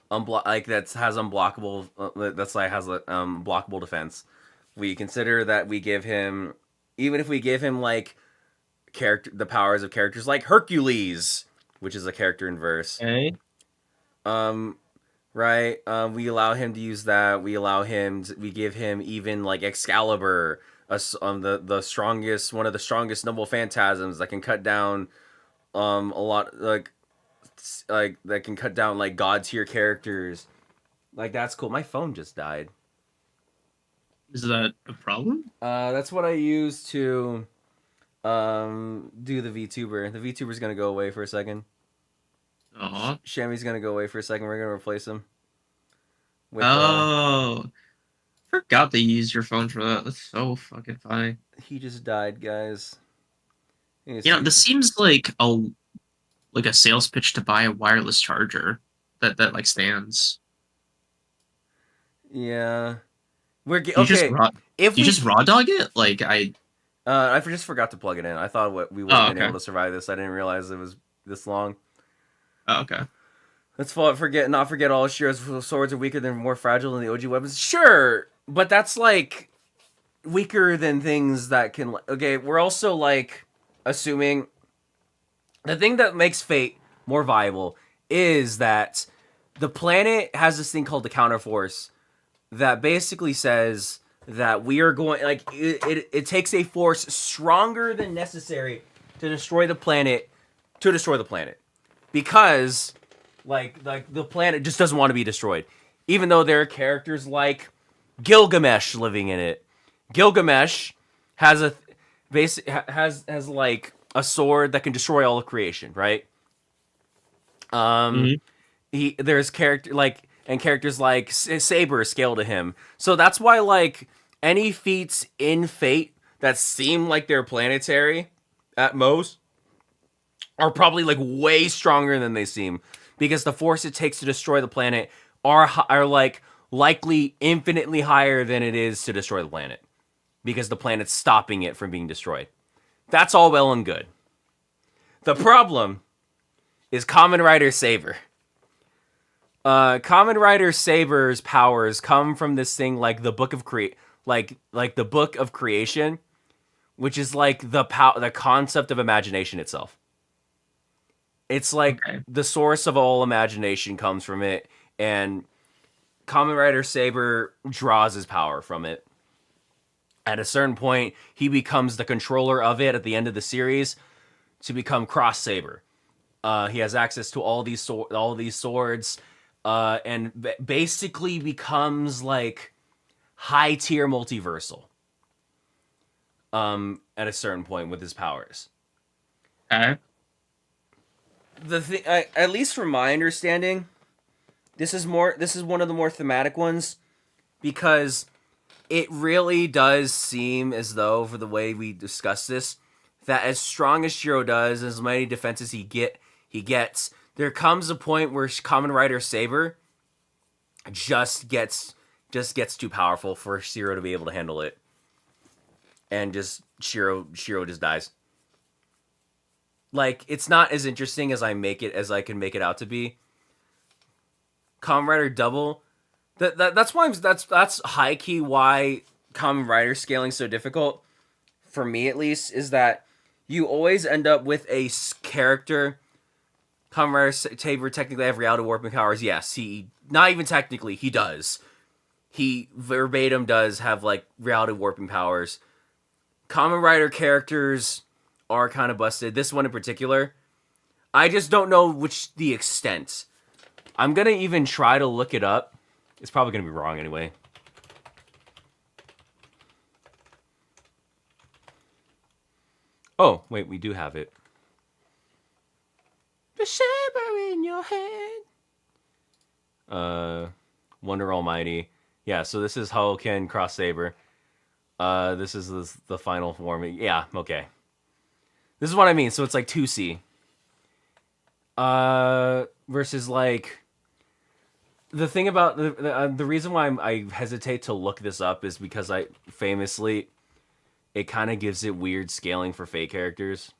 unblockable, blockable defense. We consider that we give him, even if we give him like the powers of characters like Hercules, which is a character in verse. Okay. Right. We allow him to use that. We give him even like Excalibur, the strongest, one of the strongest noble phantasms that can cut down a lot like that can cut down like god tier characters. Like that's cool. My phone just died. Is that a problem? That's what I use to do the VTuber. The VTuber's gonna go away for a second. Shammy's gonna go away for a second. We're gonna replace him. With, forgot they used your phone for that. That's so fucking funny. He just died, guys. This seems like a sales pitch to buy a wireless charger that like stands. Yeah, we're okay. If you just raw dog it, like I just forgot to plug it in. I thought we would have been able to survive this. I didn't realize it was this long. Oh, okay. Let's not forget all Shiro's swords are weaker than more fragile than the OG weapons. Sure, but that's like weaker than things that can. Okay, we're also like assuming the thing that makes Fate more viable is that the planet has this thing called the counterforce that basically says that we are going like it takes a force stronger than necessary to destroy the planet because like the planet just doesn't want to be destroyed, even though there are characters like Gilgamesh living in it. Gilgamesh has has like a sword that can destroy all of creation, right? There's characters like Saber scale to him. So that's why like any feats in Fate that seem like they're planetary at most are probably like way stronger than they seem, because the force it takes to destroy the planet are like likely infinitely higher than it is to destroy the planet, because the planet's stopping it from being destroyed. That's all well and good. The problem is Kamen Rider Saber. Kamen Rider Saber's powers come from this thing like the Book of the Book of Creation, which is like the concept of imagination itself. It's like the source of all imagination comes from it, and Kamen Rider Saber draws his power from it. At a certain point, he becomes the controller of it at the end of the series to become Cross Saber. He has access to all these swords, and basically becomes like high tier multiversal. At a certain point with his powers. The thing, at least from my understanding, this is one of the more thematic ones, because it really does seem as though, for the way we discuss this, that as strong as Shiro does, as many defenses he gets, there comes a point where Kamen Rider Saber just gets too powerful for Shiro to be able to handle it. and just Shiro just dies. Like, it's not as interesting as I can make it out to be. Kamen Rider Double, that's why that's high key why Kamen Rider scaling so difficult for me at least, is that you always end up with a character. Kamen Rider Saber technically have reality warping powers. Yes, he not even technically he does. He verbatim does have like reality warping powers. Kamen Rider characters are kind of busted. This one in particular, I just don't know the extent. I'm gonna even try to look it up. It's probably gonna be wrong anyway. Oh, wait, we do have it. The saber in your hand. Wonder Almighty. Yeah, so this is Hoken Cross Saber. This is the final form. Yeah, okay. This is what I mean. So it's like 2C. Versus like the thing about the reason why I hesitate to look this up is because it kind of gives it weird scaling for fake characters.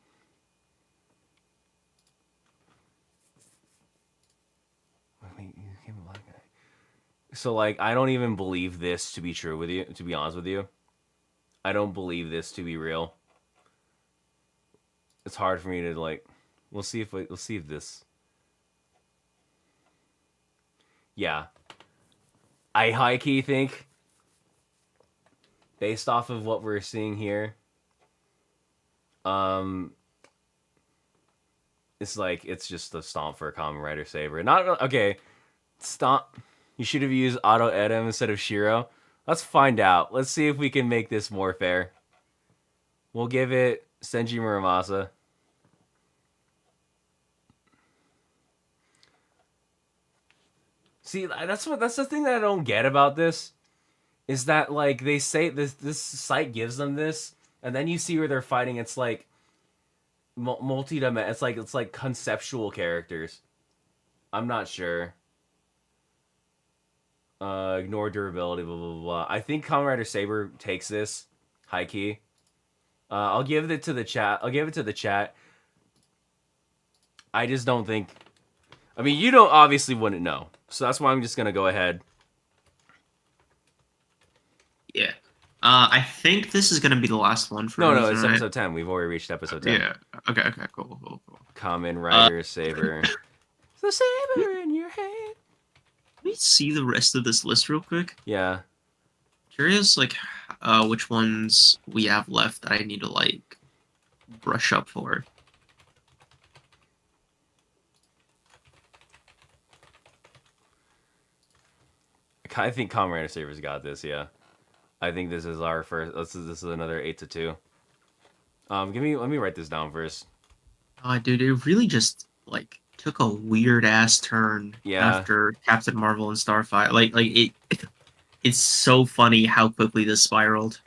So like I don't even believe this to be true with you. To be honest with you, I don't believe this to be real. It's hard for me to like. We'll see if this. Yeah, I high key think, based off of what we're seeing here, it's just a stomp for a Kamen Rider Saber. Not okay. Stomp. You should have used Auto Edom instead of Shiro. Let's find out. Let's see if we can make this more fair. We'll give it Senji Muramasa. See, that's the thing that I don't get about this, is that like they say this site gives them this, and then you see where they're fighting. It's like multi-dimensional. It's like conceptual characters. I'm not sure. Ignore durability. Blah blah blah. I think Kamen Rider Saber takes this high key. I'll give it to the chat. I just don't think. I mean, you don't obviously wouldn't know, so that's why I'm just gonna go ahead. Yeah. I think this is gonna be the last one for No, it's episode 10. We've already reached episode 10. Yeah. Okay. Cool. Kamen Rider Saber. The saber in your hand. Let me see the rest of this list real quick. Yeah. Curious, like, which ones we have left that I need to like brush up for. I think Kamen Rider Saber's got this. Yeah. I think this is our first. This is another 8-2. Let me write this down first. Dude, it really just like took a weird ass turn after Captain Marvel and Starfire. It's so funny how quickly this spiraled.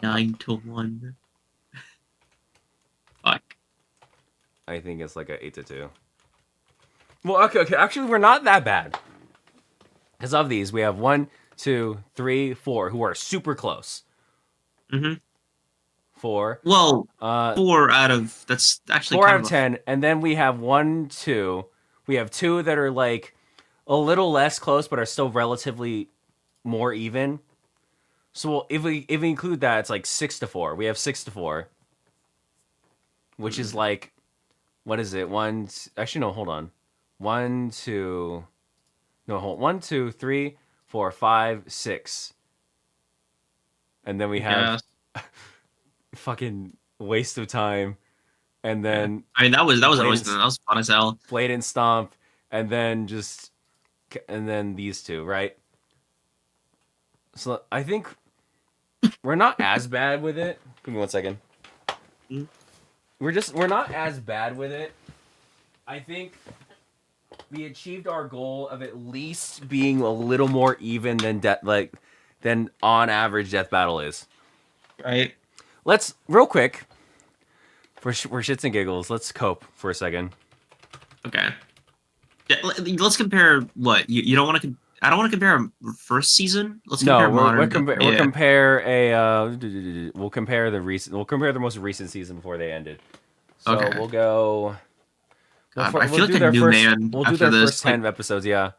9-1. Fuck. I think it's like a 8-2. Well, okay. Actually, we're not that bad. Because of these, we have 1, 2, 3, 4 who are super close. Mm-hmm. 4. Well, 4 out of that's actually 4 out of 10, and then we have 1, 2. We have 2 that are like a little less close, but are still relatively more even. So if we include that, it's like 6-4. We have 6-4, which is like, what is it? Actually, no, hold on. 1, 2. No, hold. 1, 2, 3, 4, 5, 6. And then we have fucking waste of time. And then I mean that was fun as hell. Blade and Stomp, and then these two, right? So I think we're not as bad with it. Give me 1 second. Mm-hmm. We're not as bad with it. I think we achieved our goal of at least being a little more even than on average Death Battle is. Right. Let's real quick for shits and giggles. Let's cope for a second. Okay. Yeah, let's compare what you don't want to. I don't want to compare a first season. Let's No, compare modern. we'll compare we'll compare the most recent season before they ended. So Okay. we'll go. I feel like a new man. We'll do their first 10 episodes. Yeah.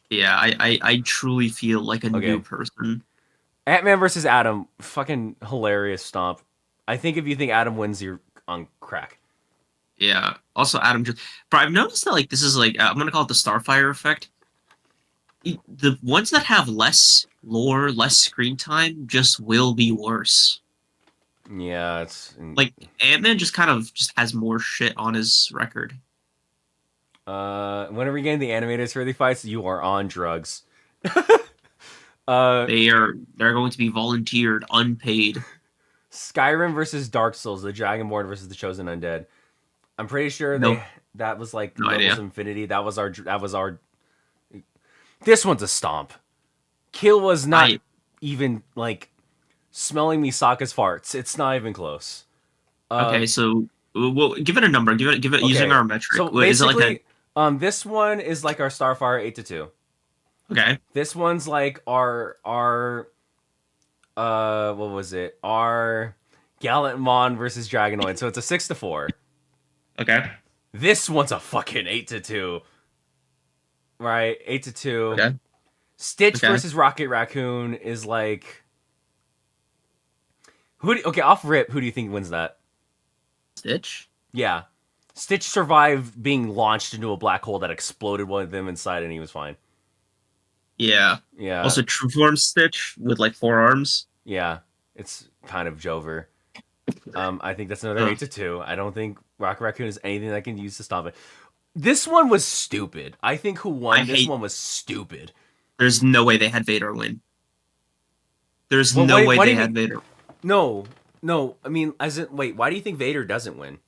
Yeah, I truly feel like a new person. Ant-Man versus Adam, fucking hilarious stomp. I think if you think Adam wins, you're on crack. Yeah. Also, Adam just. But I've noticed that like this is like I'm gonna call it the Starfire effect. The ones that have less lore, less screen time, just will be worse. Yeah, it's like Ant-Man just kind of just has more shit on his record. Whenever you get the animators for the fights, you are on drugs. They're going to be volunteered, unpaid. Skyrim versus Dark Souls, the Dragonborn versus the Chosen Undead. I'm pretty sure that was like Levels Infinity. That was our. This one's a stomp. Kill was not even like smelling Misaka's farts. It's not even close. Okay, so we'll give it a number. Give it okay. Using our metric. So basically, is it like this one is like our Starfire 8-2. Okay. This one's like our what was it? Our Gallantmon versus Dragonoid. So it's a 6-4. Okay. This one's a fucking 8-2. Right? 8-2. Okay. Stitch versus Rocket Raccoon is like off rip, who do you think wins that? Stitch? Yeah. Stitch survived being launched into a black hole that exploded with him inside and he was fine. Yeah. Yeah. Also true form Stitch with like 4 arms. Yeah. It's kind of Jover. I think that's another 8-2. I don't think Rocket Raccoon is anything that can use to stop it. This one was stupid. I think who won this one was stupid. There's no way they had Vader win. There's no way they had Vader. No. I mean, why do you think Vader doesn't win?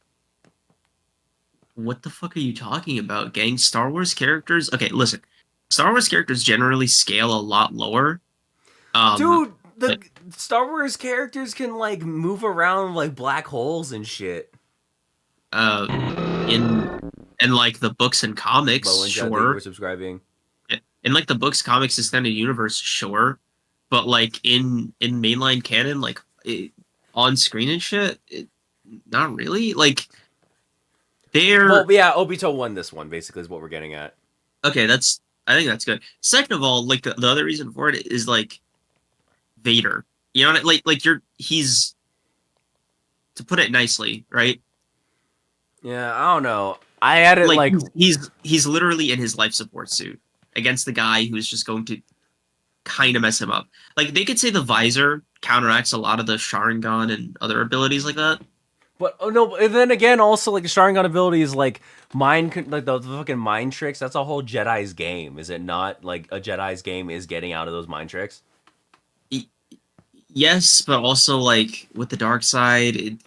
What the fuck are you talking about, gang? Star Wars characters? Okay, listen. Star Wars characters generally scale a lot lower. Dude, Star Wars characters can like move around like black holes and shit. In like the books and comics, sure. We're subscribing. In like the books, comics, extended universe, sure. But like in mainline canon, like on screen and shit, not really. Like they're Obito won this one. Basically, is what we're getting at. Okay, I think that's good. Second of all, like the other reason for it is like Vader. You know, he's, to put it nicely, right? Yeah, I don't know. I had it like he's literally in his life support suit against the guy who's just going to kind of mess him up. Like they could say the visor counteracts a lot of the Sharingan and other abilities like that. But then again, also like the Sharingan ability is like like the fucking mind tricks. That's a whole Jedi's game, is it not? Like a Jedi's game is getting out of those mind tricks. Yes, but also like with the dark side, it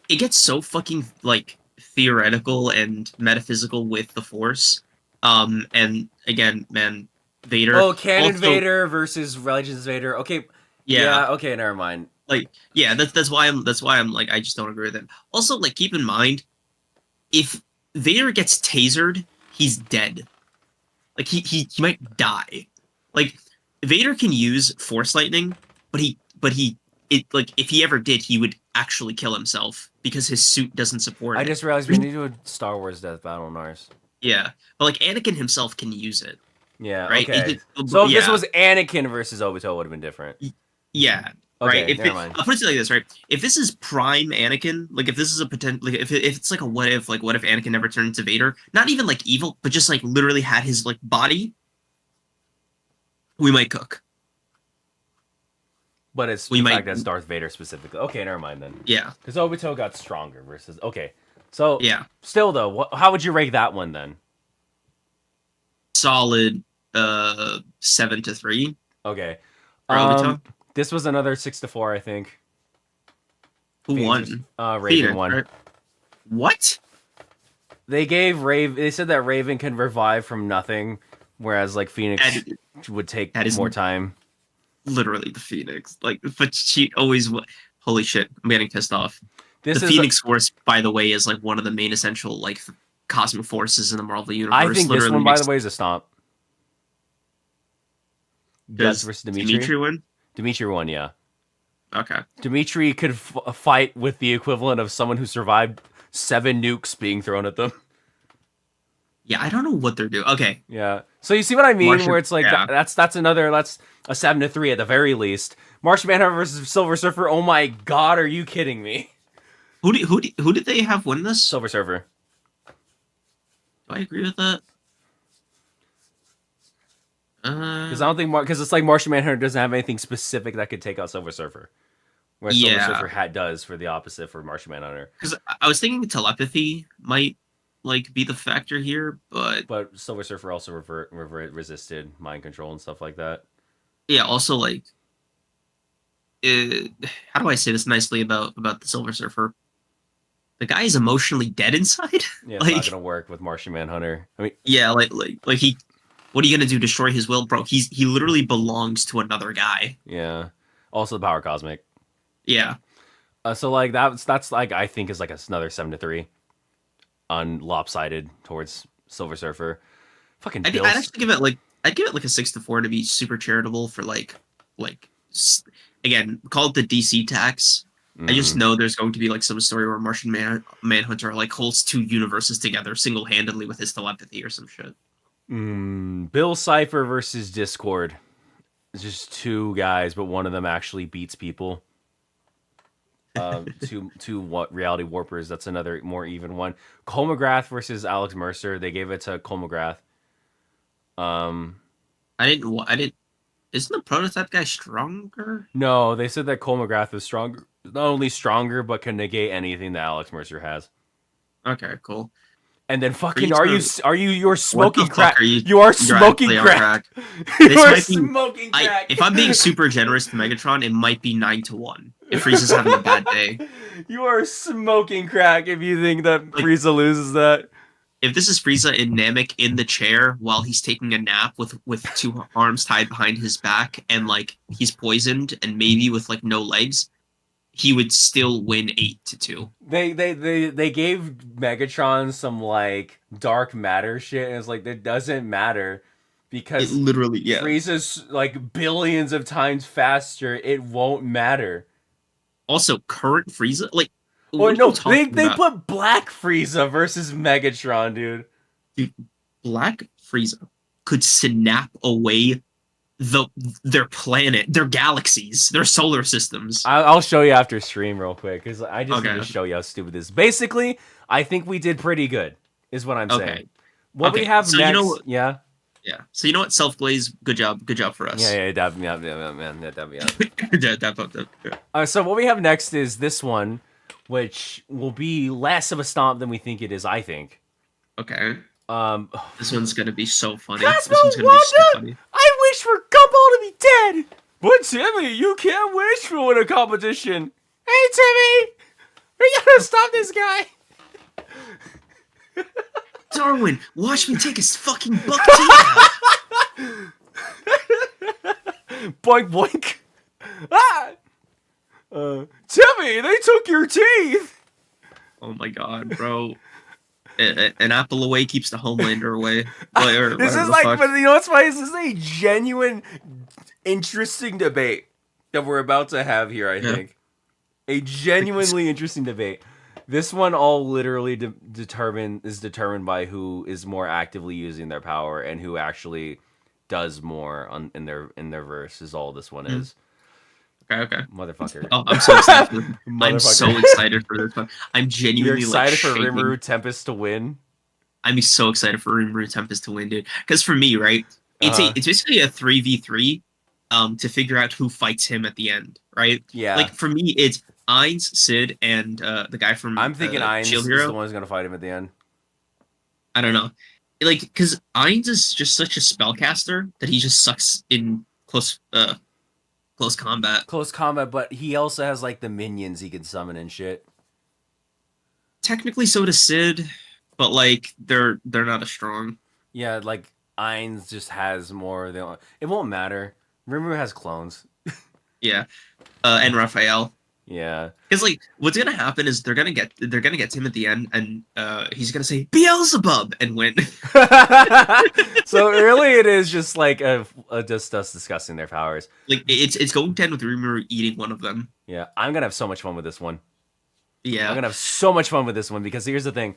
gets so fucking like theoretical and metaphysical with the Force. And again, man, Vader. Oh, Canon also, Vader versus Legends Vader. Okay. Yeah. Okay. Never mind. Like, yeah, that's why I'm like, I just don't agree with him. Also, like, keep in mind, if Vader gets tasered, he's dead. Like, he might die. Like, Vader can use Force lightning, but if he ever did, he would actually kill himself because his suit doesn't support it. I just realized we need to do a Star Wars death battle on ours. Yeah, but like Anakin himself can use it. Yeah. Right. Okay. So if this was Anakin versus Obito, it would have been different. Yeah. Okay, right. I'll put it like this, right? If this is prime Anakin, like if this is a potential, like if it's like a what if Anakin never turned into Vader, not even like evil, but just like literally had his like body, we might cook. But it's the fact that's Darth Vader specifically. Okay, never mind then. Yeah. Because Obito got stronger versus. Okay. So yeah. Still though, how would you rank that one then? Solid 7-3. Okay. Obito. This was another 6-4, I think. Who won? Raven won. Right? What? They said that Raven can revive from nothing, whereas like Phoenix would take more time. Literally the Phoenix. Like, but she always. Holy shit! I'm getting pissed off. The Phoenix Force, by the way, is like one of the main essential like cosmic forces in the Marvel universe. I think this one, by the way, is a stomp. Guts versus Dimitri win? Dimitri won, yeah. Okay. Dimitri could fight with the equivalent of someone who survived 7 nukes being thrown at them. Yeah, I don't know what they're doing. Okay. Yeah. So you see what I mean? Martian, where it's like that's a 7-3 at the very least. Martian Manhunter versus Silver Surfer. Oh my god, are you kidding me? Who did they have win this? Silver Surfer. Do I agree with that? Because I don't think because it's like Martian Manhunter doesn't have anything specific that could take out Silver Surfer. Whereas Silver Surfer does for the opposite for Martian Manhunter. Because I was thinking telepathy might like be the factor here, but Silver Surfer also resisted mind control and stuff like that. Yeah. Also, like, how do I say this nicely about the Silver Surfer? The guy is emotionally dead inside. Yeah, it's not gonna work with Martian Manhunter. I mean, yeah, like he. What are you gonna do? Destroy his will, bro? He literally belongs to another guy. Yeah. Also, the power cosmic. Yeah. So like that's like I think is like another 7-3 on lopsided towards Silver Surfer. Fucking. I'd actually give it like a 6-4 to be super charitable for like again, call it the DC tax. I just know there's going to be like some story where Martian Manhunter like holds 2 universes together single-handedly with his telepathy or some shit. Bill Cipher versus Discord. It's just 2 guys, but one of them actually beats people. Two what reality warpers. That's another more even one. Cole McGrath versus Alex Mercer. They gave it to Cole McGrath. I didn't. Isn't the prototype guy stronger? No, they said that Cole McGrath was stronger. Not only stronger, but can negate anything that Alex Mercer has. Okay, cool. And then fucking you're smoking crack. You are smoking crack. You are smoking crack. If I'm being super generous to Megatron, it might be 9-1 if Frieza's having a bad day. You are smoking crack if you think that Frieza loses that. If this is Frieza and Namek in the chair while he's taking a nap with 2 arms tied behind his back and like he's poisoned and maybe with like no legs, he would still win 8-2. They gave Megatron some like dark matter shit, and it's like that doesn't matter because it literally Frieza's like billions of times faster. It won't matter. Also, current Frieza, like, or no, they put Black Frieza versus Megatron, dude. Dude, Black Frieza could snap away their planet, their galaxies, their solar systems. I'll show you after stream real quick because I just need to show you how stupid this is. Basically, I think we did pretty good, is what I'm saying. What we have next, yeah. So you know what, Self-Glaze, good job for us. Yeah, dab me out. So what we have next is this one, which will be less of a stomp than we think it is. I think. Okay. This one's gonna be so funny. Cosmo Wanda! I wish for Gumball to be dead! But Timmy, you can't wish for win a competition! Hey Timmy! We gotta stop this guy! Darwin, watch me take his fucking buck teeth out! Boink boink! Ah! Timmy, they took your teeth! Oh my god, bro. An apple away keeps the Homelander away. This is like, but you know what's funny? This is a genuine, interesting debate that we're about to have here. I think a genuinely interesting debate. This one all literally determined by who is more actively using their power and who actually does more in their verse. Is all this one is. Okay. Motherfucker. Oh, I'm so excited. I'm so excited for this one. I'm genuinely excited for Rimuru Tempest to win. I'm so excited for Rimuru Tempest to win, dude. Because for me, right, it's basically a 3v3 to figure out who fights him at the end, right? Yeah. Like for me, it's Ainz, Sid, and the guy from I'm thinking Ainz Shield is Hero. the one who's gonna fight him at the end. I don't know. Like, because Ainz is just such a spellcaster that he just sucks in close combat. Close combat, but he also has like the minions he can summon and shit. Technically, so does Sid, but like they're not as strong. Yeah, like Ainz just has more. It won't matter. Rimuru has clones. Yeah, and Raphael. Yeah. Because like, what's gonna happen is they're gonna get to him at the end, and he's gonna say Beelzebub and win. So really, it is just like just us discussing their powers. Like it's going to end with Rimuru eating one of them. Yeah, I'm gonna have so much fun with this one. Yeah, I'm gonna have so much fun with this one because here's the thing.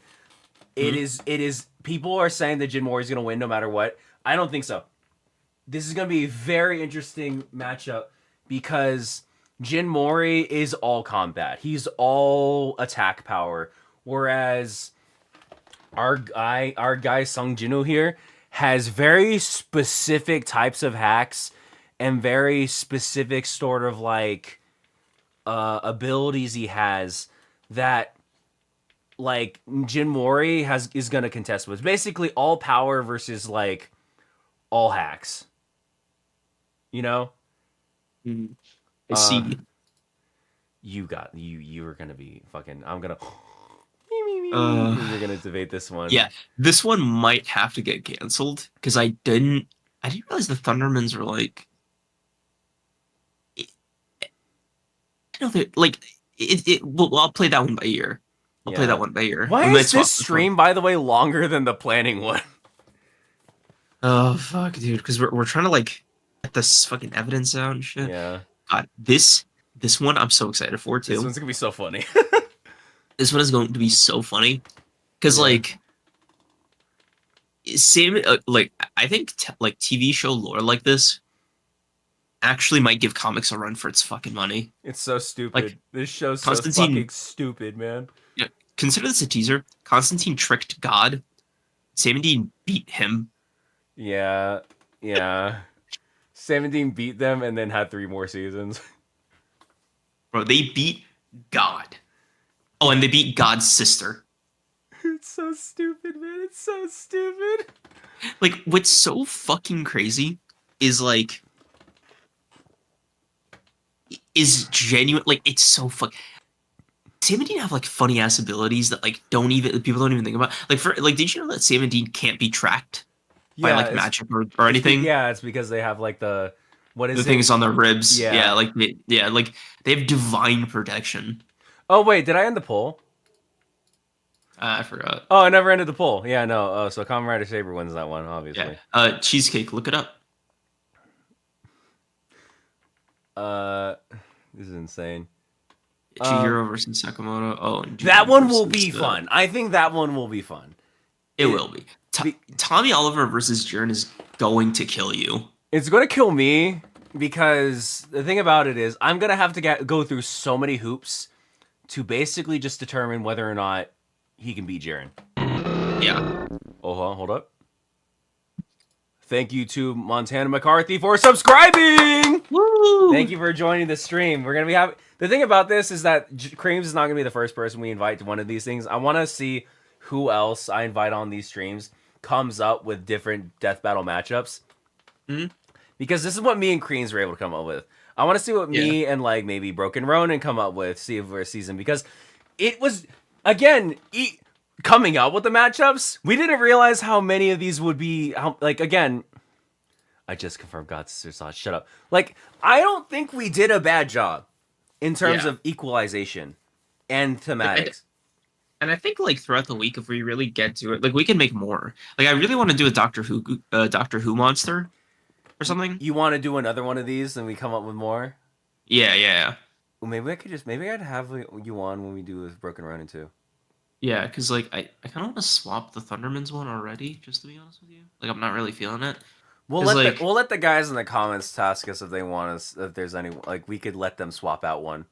It is. People are saying that Jin Mori's gonna win no matter what. I don't think so. This is gonna be a very interesting matchup because Jin Mori is all combat. He's all attack power, whereas our guy Sung Jinwoo here has very specific types of hacks and very specific sort of like abilities he has that like Jin Mori is gonna contest with. Basically all power versus like all hacks. You know? I see. You were gonna be fucking. I'm gonna. You're gonna debate this one. Yeah, this one might have to get canceled because I didn't realize the Thundermans were like. I know they're like it. Well, I'll play that one by ear. I'll play that one by ear. Why is this stream, by the way, longer than the planning one? Oh fuck, dude! Because we're trying to like get this fucking evidence out and shit. Yeah. God, this one I'm so excited for too. This one's gonna be so funny. This one is going to be so funny because like same like I think like TV show lore like this actually might give comics a run for its fucking money. It's so stupid. Like, this show's so fucking stupid, man. Yeah, consider this a teaser. Constantine tricked God. Sam Dean beat him. Yeah. 17 beat them and then had 3 more seasons. Bro, they beat God. Oh, and they beat God's sister. It's so stupid, man. It's so stupid. Like, what's so fucking crazy is like is genuine. Like, it's so fuck. Sam and Dean have like funny ass abilities that like people don't even think about. Like did you know that Sam and Dean can't be tracked by like magic or anything? It's because they have like the things on their ribs. Yeah, like they have divine protection. Oh wait, did I end the poll? I forgot. Oh, I never ended the poll. Yeah, no. Oh, so Kamen Rider Saber wins that one, obviously. Yeah. Cheesecake, look it up. This is insane. Chihiro versus Sakamoto. Oh, that one will be fun. I think that one will be fun. It will be. Tommy Oliver versus Jiren is going to kill you. It's going to kill me because the thing about it is I'm going to have to go through so many hoops to basically just determine whether or not he can beat Jiren. Yeah. Oh, hold up. Thank you to Montana McCarthy for subscribing. Woo! Thank you for joining the stream. We're going to be having... The thing about this is that Creams is not going to be the first person we invite to one of these things. I want to see who else I invite on these streams comes up with different death battle matchups. Mm-hmm. Because this is what me and Creams were able to come up with. I want to see what me and like maybe Broken Ronin come up with, see if we're a season. Because it was, again, coming up with the matchups, we didn't realize how many of these would be, again, I just confirmed God's sister's thoughts. Shut up. Like, I don't think we did a bad job in terms of equalization and thematics. And I think like throughout the week, if we really get to it, like we can make more. Like I really want to do a Doctor Who monster or something. You want to do another one of these and we come up with more? Yeah. Well, maybe I'd have you on when we do with Broken Ronin too. Yeah, because like I kind of want to swap the Thundermans one already, just to be honest with you. Like I'm not really feeling it. We'll let the guys in the comments task us if they want us. If there's any, like we could let them swap out one.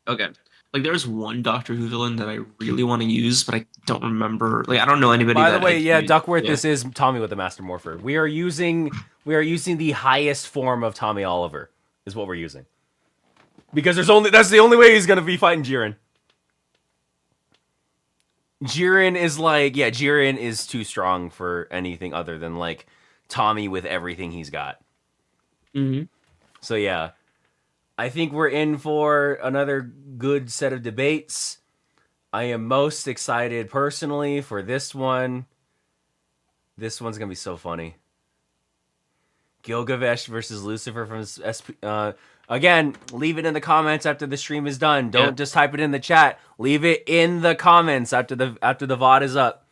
Okay. Like there's one Doctor Who villain that I really want to use, but I don't remember. Like I don't know anybody. By the way, Duckworth, this is Tommy with the Master Morpher. We are using the highest form of Tommy Oliver. Is what we're using. Because that's the only way he's gonna be fighting Jiren. Jiren is too strong for anything other than like Tommy with everything he's got. Mm-hmm. So yeah. I think we're in for another good set of debates. I am most excited personally for this one. This one's going to be so funny. Gilgamesh versus Lucifer from Again, leave it in the comments after the stream is done. Don't just type it in the chat. Leave it in the comments after the VOD is up.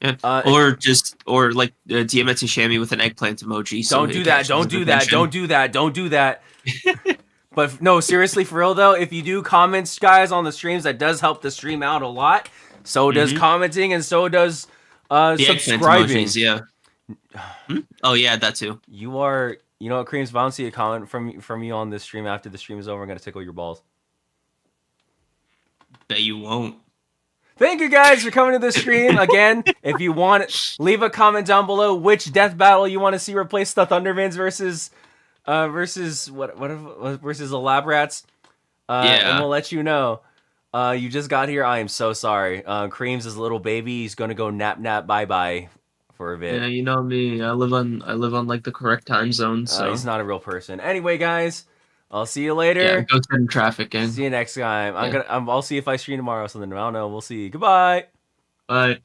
Yeah. Or DM it to Shammy with an eggplant emoji. So don't do that. Don't do that. Don't do that. Don't do that. But no, seriously, for real though, if you do comments, guys, on the streams, that does help the stream out a lot. So does commenting, and so does subscribing. Emojis, yeah. Oh yeah, that too. You know what, Creams? If I don't see a comment from you on this stream after the stream is over, I'm gonna tickle your balls. Bet you won't. Thank you guys for coming to the stream. Again, if you want, leave a comment down below which death battle you want to see replace the Thundermans versus the Lab Rats. And we'll let you know. You just got here. I am so sorry. Creams is a little baby. He's gonna go nap bye for a bit. Yeah, you know me. I live on like the correct time zone. So he's not a real person. Anyway, guys, I'll see you later. Yeah, go sit in traffic, gang. See you next time. I'll see if I stream tomorrow or something. I don't know. We'll see. Goodbye. Bye.